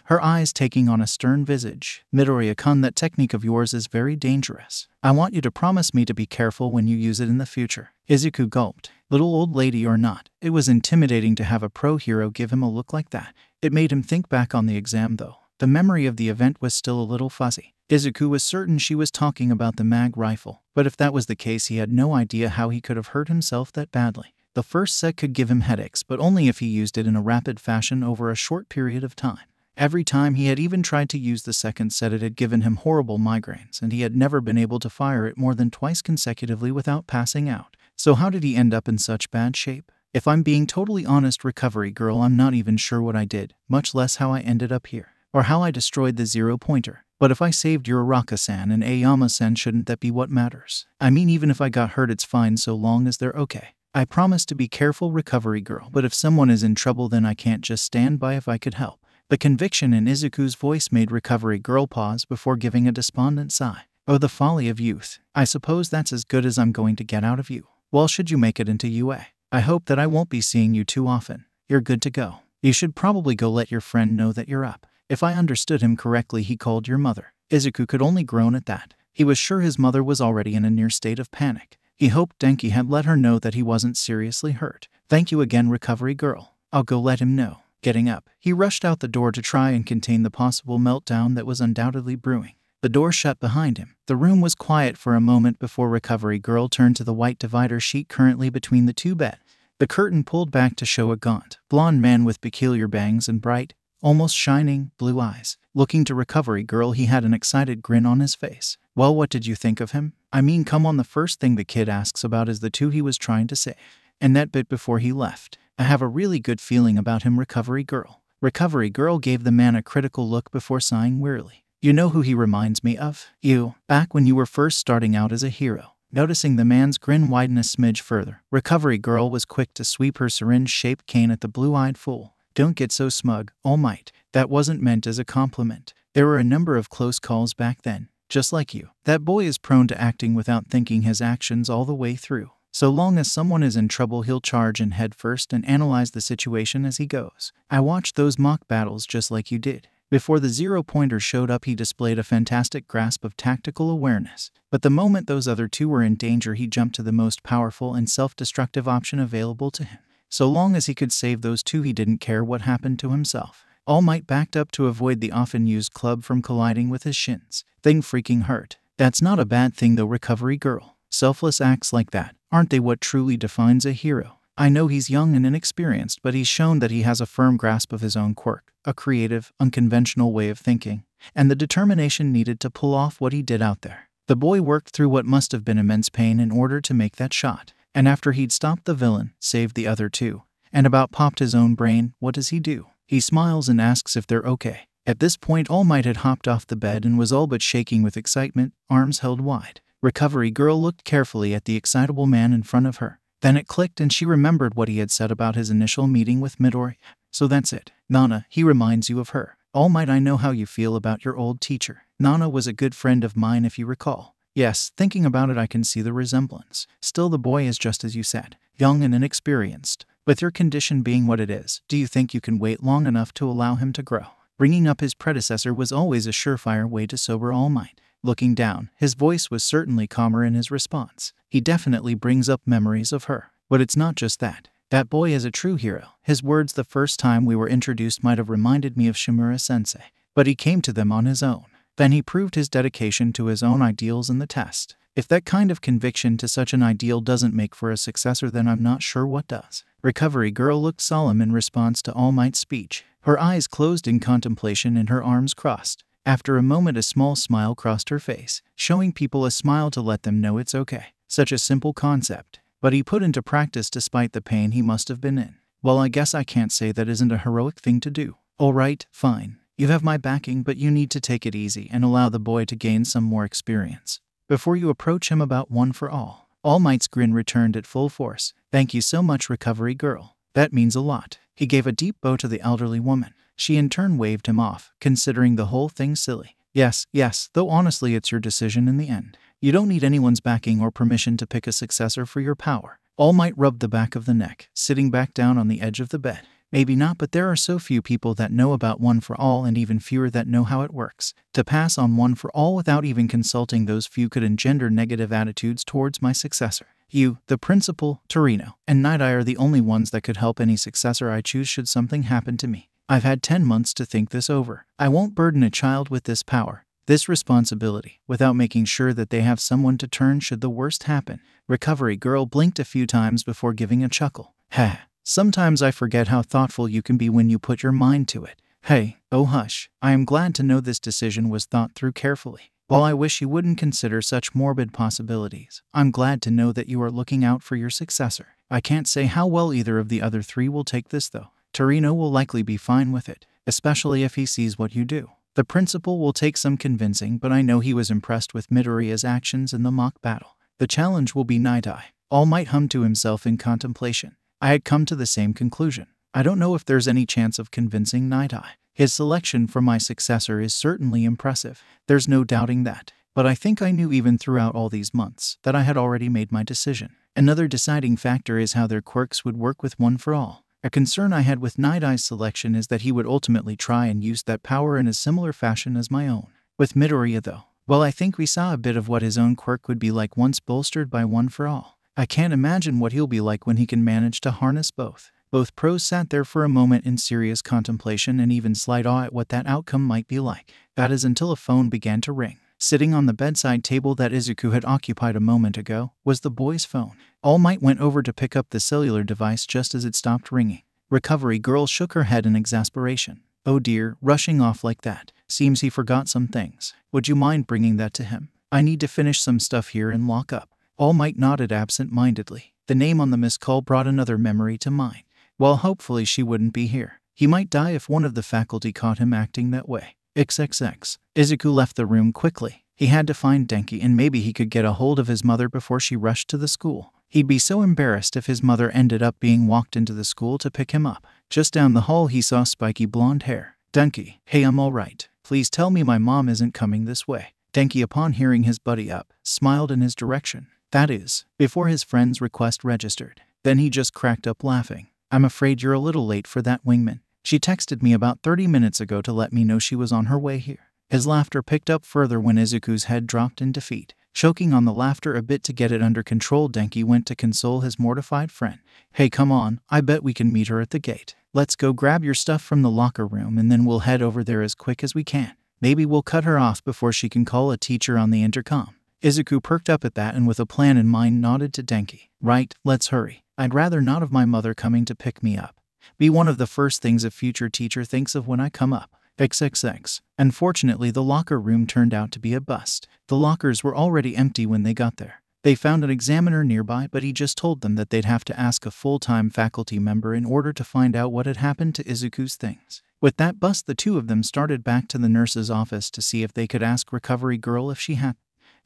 her eyes taking on a stern visage. Midoriya-kun, that technique of yours is very dangerous. I want you to promise me to be careful when you use it in the future. Izuku gulped. Little old lady or not, it was intimidating to have a pro hero give him a look like that. It made him think back on the exam though. The memory of the event was still a little fuzzy. Izuku was certain she was talking about the mag rifle, but But if that was the case, he had no idea how he could have hurt himself that badly. The first set could give him headaches, but only if he used it in a rapid fashion over a short period of time. Every time he had even tried to use the second set, it had given him horrible migraines, and he had never been able to fire it more than twice consecutively without passing out. So how did he end up in such bad shape? If I'm being totally honest, recovery girl, I'm not even sure what I did, much less how I ended up here, or how I destroyed the zero-pointer. But if I saved your Uraraka-san and Aoyama-san, shouldn't that be what matters? I mean, even if I got hurt, it's fine so long as they're okay. I promise to be careful, recovery girl, but if someone is in trouble, then I can't just stand by if I could help. The conviction in Izuku's voice made recovery girl pause before giving a despondent sigh. Oh, the folly of youth. I suppose that's as good as I'm going to get out of you. Well, should you make it into UA, I hope that I won't be seeing you too often. You're good to go. You should probably go let your friend know that you're up. If I understood him correctly, he called your mother. Izuku could only groan at that. He was sure his mother was already in a near state of panic. He hoped Denki had let her know that he wasn't seriously hurt. Thank you again, recovery girl. I'll go let him know. Getting up, he rushed out the door to try and contain the possible meltdown that was undoubtedly brewing. The door shut behind him. The room was quiet for a moment before recovery girl turned to the white divider sheet currently between the two beds. The curtain pulled back to show a gaunt, blonde man with peculiar bangs and bright, almost shining, blue eyes. Looking to recovery girl, he had an excited grin on his face. Well, what did you think of him? I mean, come on, the first thing the kid asks about is the two he was trying to save. And that bit before he left. I have a really good feeling about him, recovery girl. Recovery girl gave the man a critical look before sighing wearily. You know who he reminds me of? You, back when you were first starting out as a hero. Noticing the man's grin widen a smidge further, recovery girl was quick to sweep her syringe-shaped cane at the blue-eyed fool. Don't get so smug, All Might. That wasn't meant as a compliment. There were a number of close calls back then. Just like you. That boy is prone to acting without thinking his actions all the way through. So long as someone is in trouble, he'll charge in head first and analyze the situation as he goes. I watched those mock battles just like you did. Before the zero-pointer showed up, he displayed a fantastic grasp of tactical awareness. But the moment those other two were in danger, he jumped to the most powerful and self-destructive option available to him. So long as he could save those two, he didn't care what happened to himself. All Might backed up to avoid the often-used club from colliding with his shins. Thing freaking hurt. That's not a bad thing though, recovery girl. Selfless acts like that, aren't they what truly defines a hero? I know he's young and inexperienced, but he's shown that he has a firm grasp of his own quirk, a creative, unconventional way of thinking, and the determination needed to pull off what he did out there. The boy worked through what must have been immense pain in order to make that shot, and after he'd stopped the villain, saved the other two, and about popped his own brain, what does he do? He smiles and asks if they're okay. At this point, All Might had hopped off the bed and was all but shaking with excitement, arms held wide. Recovery girl looked carefully at the excitable man in front of her. Then it clicked and she remembered what he had said about his initial meeting with Midori. So that's it. Nana, he reminds you of her. All Might, I know how you feel about your old teacher. Nana was a good friend of mine, if you recall. Yes, thinking about it, I can see the resemblance. Still, the boy is just as you said, young and inexperienced. With your condition being what it is, do you think you can wait long enough to allow him to grow? Bringing up his predecessor was always a surefire way to sober All Might. Looking down, his voice was certainly calmer in his response. He definitely brings up memories of her. But it's not just that. That boy is a true hero. His words the first time we were introduced might have reminded me of Shimura-sensei. But he came to them on his own. Then he proved his dedication to his own ideals in the test. If that kind of conviction to such an ideal doesn't make for a successor, then I'm not sure what does. Recovery girl looked solemn in response to All Might's speech. Her eyes closed in contemplation and her arms crossed. After a moment, a small smile crossed her face, showing people a smile to let them know it's okay. Such a simple concept, but he put into practice despite the pain he must have been in. Well, I guess I can't say that isn't a heroic thing to do. All right, fine. You have my backing, but you need to take it easy and allow the boy to gain some more experience before you approach him about one for all. All Might's grin returned at full force. Thank you so much, recovery girl. That means a lot. He gave a deep bow to the elderly woman. She in turn waved him off, considering the whole thing silly. Yes, though honestly it's your decision in the end. You don't need anyone's backing or permission to pick a successor for your power. All Might rubbed the back of the neck, sitting back down on the edge of the bed. Maybe not, but there are so few people that know about one for all and even fewer that know how it works. To pass on one for all without even consulting those few could engender negative attitudes towards my successor. You, the principal, Torino, and Night Eye are the only ones that could help any successor I choose should something happen to me. I've had 10 months to think this over. I won't burden a child with this power. this responsibility without making sure that they have someone to turn should the worst happen. Recovery girl blinked a few times before giving a chuckle. Ha! Sometimes I forget how thoughtful you can be when you put your mind to it. Hey, oh hush, I am glad to know this decision was thought through carefully. While I wish you wouldn't consider such morbid possibilities, I'm glad to know that you are looking out for your successor. I can't say how well either of the other three will take this though. Torino will likely be fine with it, especially if he sees what you do. The principal will take some convincing, but I know he was impressed with Midoriya's actions in the mock battle. The challenge will be Night Eye. All Might hummed to himself in contemplation. I had come to the same conclusion. I don't know if there's any chance of convincing Night Eye. His selection for my successor is certainly impressive. There's no doubting that. But I think I knew even throughout all these months that I had already made my decision. Another deciding factor is how their quirks would work with One for All. A concern I had with Night Eye's selection is that he would ultimately try and use that power in a similar fashion as my own. With Midoriya though, well, I think we saw a bit of what his own quirk would be like once bolstered by One for All. I can't imagine what he'll be like when he can manage to harness both. Both pros sat there for a moment in serious contemplation and even slight awe at what that outcome might be like. That is until a phone began to ring. Sitting on the bedside table that Izuku had occupied a moment ago was the boy's phone. All Might went over to pick up the cellular device just as it stopped ringing. Recovery girl shook her head in exasperation. Oh dear, rushing off like that. Seems he forgot some things. Would you mind bringing that to him? I need to finish some stuff here and lock up. All Might nodded absent-mindedly. The name on the missed call brought another memory to mind. Well, hopefully she wouldn't be here. He might die if one of the faculty caught him acting that way. XXX. Izuku left the room quickly. He had to find Denki and maybe he could get a hold of his mother before she rushed to the school. He'd be so embarrassed if his mother ended up being walked into the school to pick him up. Just down the hall he saw spiky blonde hair. Denki, hey, I'm alright. Please tell me my mom isn't coming this way. Denki, upon hearing his buddy up, smiled in his direction. That is, before his friend's request registered. Then he just cracked up laughing. I'm afraid you're a little late for that, wingman. She texted me about 30 minutes ago to let me know she was on her way here. His laughter picked up further when Izuku's head dropped in defeat. Choking on the laughter a bit to get it under control, Denki went to console his mortified friend. Hey, come on, I bet we can meet her at the gate. Let's go grab your stuff from the locker room and then we'll head over there as quick as we can. Maybe we'll cut her off before she can call a teacher on the intercom. Izuku perked up at that and with a plan in mind nodded to Denki. Right, let's hurry. I'd rather not of my mother coming to pick me up. Be one of the first things a future teacher thinks of when I come up. XXX. Unfortunately, the locker room turned out to be a bust. The lockers were already empty when they got there. They found an examiner nearby, but he just told them that they'd have to ask a full-time faculty member in order to find out what had happened to Izuku's things. With that bust, the two of them started back to the nurse's office to see if they could ask Recovery Girl if she had.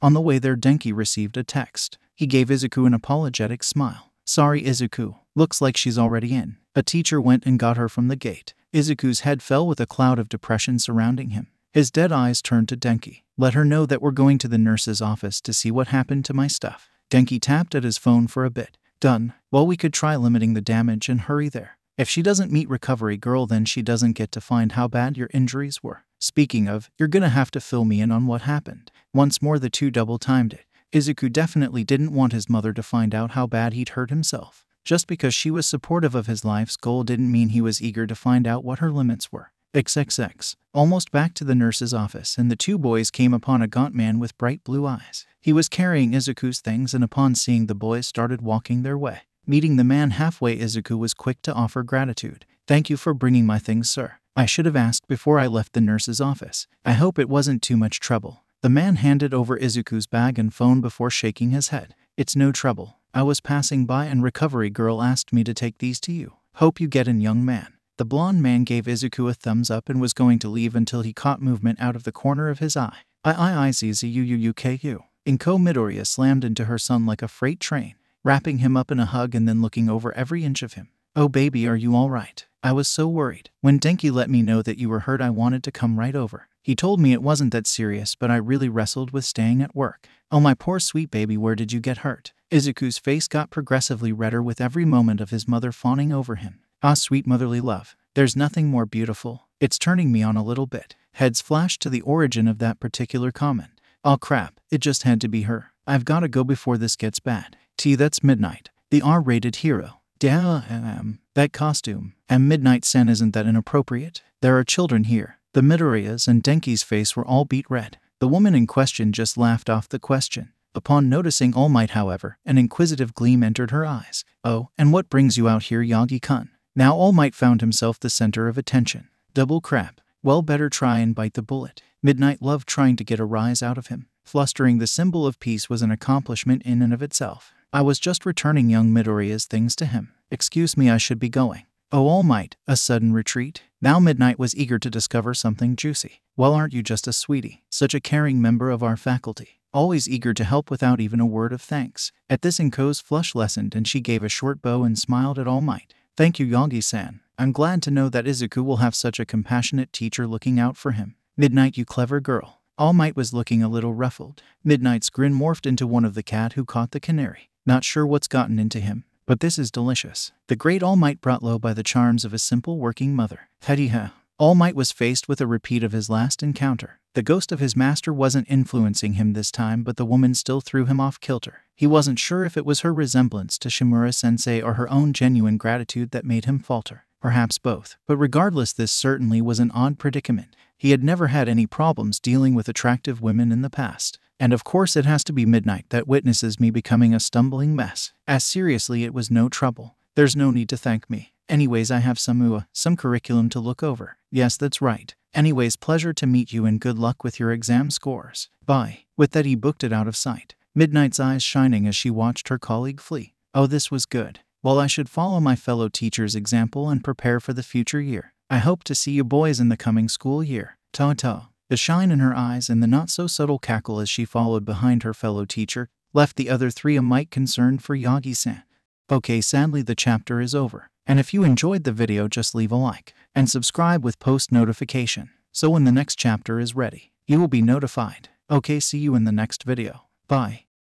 On the way there, Denki received a text. He gave Izuku an apologetic smile. Sorry, Izuku. Looks like she's already in. A teacher went and got her from the gate. Izuku's head fell with a cloud of depression surrounding him. His dead eyes turned to Denki. Let her know that we're going to the nurse's office to see what happened to my stuff. Denki tapped at his phone for a bit. Done. Well, we could try limiting the damage and hurry there. If she doesn't meet Recovery Girl, then she doesn't get to find how bad your injuries were. Speaking of, you're gonna have to fill me in on what happened. Once more the two double-timed it. Izuku definitely didn't want his mother to find out how bad he'd hurt himself. Just because she was supportive of his life's goal didn't mean he was eager to find out what her limits were. XXX. Almost back to the nurse's office, and the two boys came upon a gaunt man with bright blue eyes. He was carrying Izuku's things, and upon seeing the boys started walking their way. Meeting the man halfway, Izuku was quick to offer gratitude. Thank you for bringing my things, sir. I should have asked before I left the nurse's office. I hope it wasn't too much trouble. The man handed over Izuku's bag and phone before shaking his head. It's no trouble. I was passing by and Recovery Girl asked me to take these to you. Hope you get in, young man. The blonde man gave Izuku a thumbs up and was going to leave until he caught movement out of the corner of his eye. I-I-I-Z-Z-U-U-U-K-U. Inko Midoriya slammed into her son like a freight train, wrapping him up in a hug and then looking over every inch of him. Oh baby, are you alright? I was so worried. When Denki let me know that you were hurt, I wanted to come right over. He told me it wasn't that serious, but I really wrestled with staying at work. Oh my poor sweet baby, where did you get hurt? Izuku's face got progressively redder with every moment of his mother fawning over him. Ah, sweet motherly love. There's nothing more beautiful. It's turning me on a little bit. Heads flashed to the origin of that particular comment. Oh crap, it just had to be her. I've gotta go before this gets bad. That's midnight. The R-rated hero. Damn, that costume. And Midnight Sen, isn't that inappropriate? There are children here. The Midoriyas and Denki's face were all beet red. The woman in question just laughed off the question. Upon noticing All Might, however, an inquisitive gleam entered her eyes. "Oh, and what brings you out here, Yagi-kun?" Now All Might found himself the center of attention. Double crap. Well, better try and bite the bullet. Midnight loved trying to get a rise out of him. Flustering the symbol of peace was an accomplishment in and of itself. "I was just returning young Midoriya's things to him. Excuse me, I should be going." "Oh, All Might, a sudden retreat?" Now Midnight was eager to discover something juicy. "Well, aren't you just a sweetie? Such a caring member of our faculty. Always eager to help without even a word of thanks." At this, Inko's flush lessened and she gave a short bow and smiled at All Might. "Thank you, Yagi-san. I'm glad to know that Izuku will have such a compassionate teacher looking out for him." "Midnight, you clever girl." All Might was looking a little ruffled. Midnight's grin morphed into one of the cat who caught the canary. "Not sure what's gotten into him, but this is delicious." The great All Might brought low by the charms of a simple working mother. Hediha. All Might was faced with a repeat of his last encounter. The ghost of his master wasn't influencing him this time, but the woman still threw him off kilter. He wasn't sure if it was her resemblance to Shimura-sensei or her own genuine gratitude that made him falter. Perhaps both. But regardless, this certainly was an odd predicament. He had never had any problems dealing with attractive women in the past. And of course it has to be Midnight that witnesses me becoming a stumbling mess. As seriously, it was no trouble. "There's no need to thank me. Anyways, I have some curriculum to look over." "Yes, that's right. Anyways, pleasure to meet you and good luck with your exam scores. Bye." With that, he booked it out of sight. Midnight's eyes shining as she watched her colleague flee. Oh, this was good. Well, I should follow my fellow teacher's example and prepare for the future year. I hope to see you boys in the coming school year. Ta-ta. The shine in her eyes and the not-so-subtle cackle as she followed behind her fellow teacher left the other three a mite concerned for Yagi-san. Okay, sadly the chapter is over. And if you enjoyed the video, just leave a like and subscribe with post notification, so when the next chapter is ready, you will be notified. Okay, see you in the next video. Bye.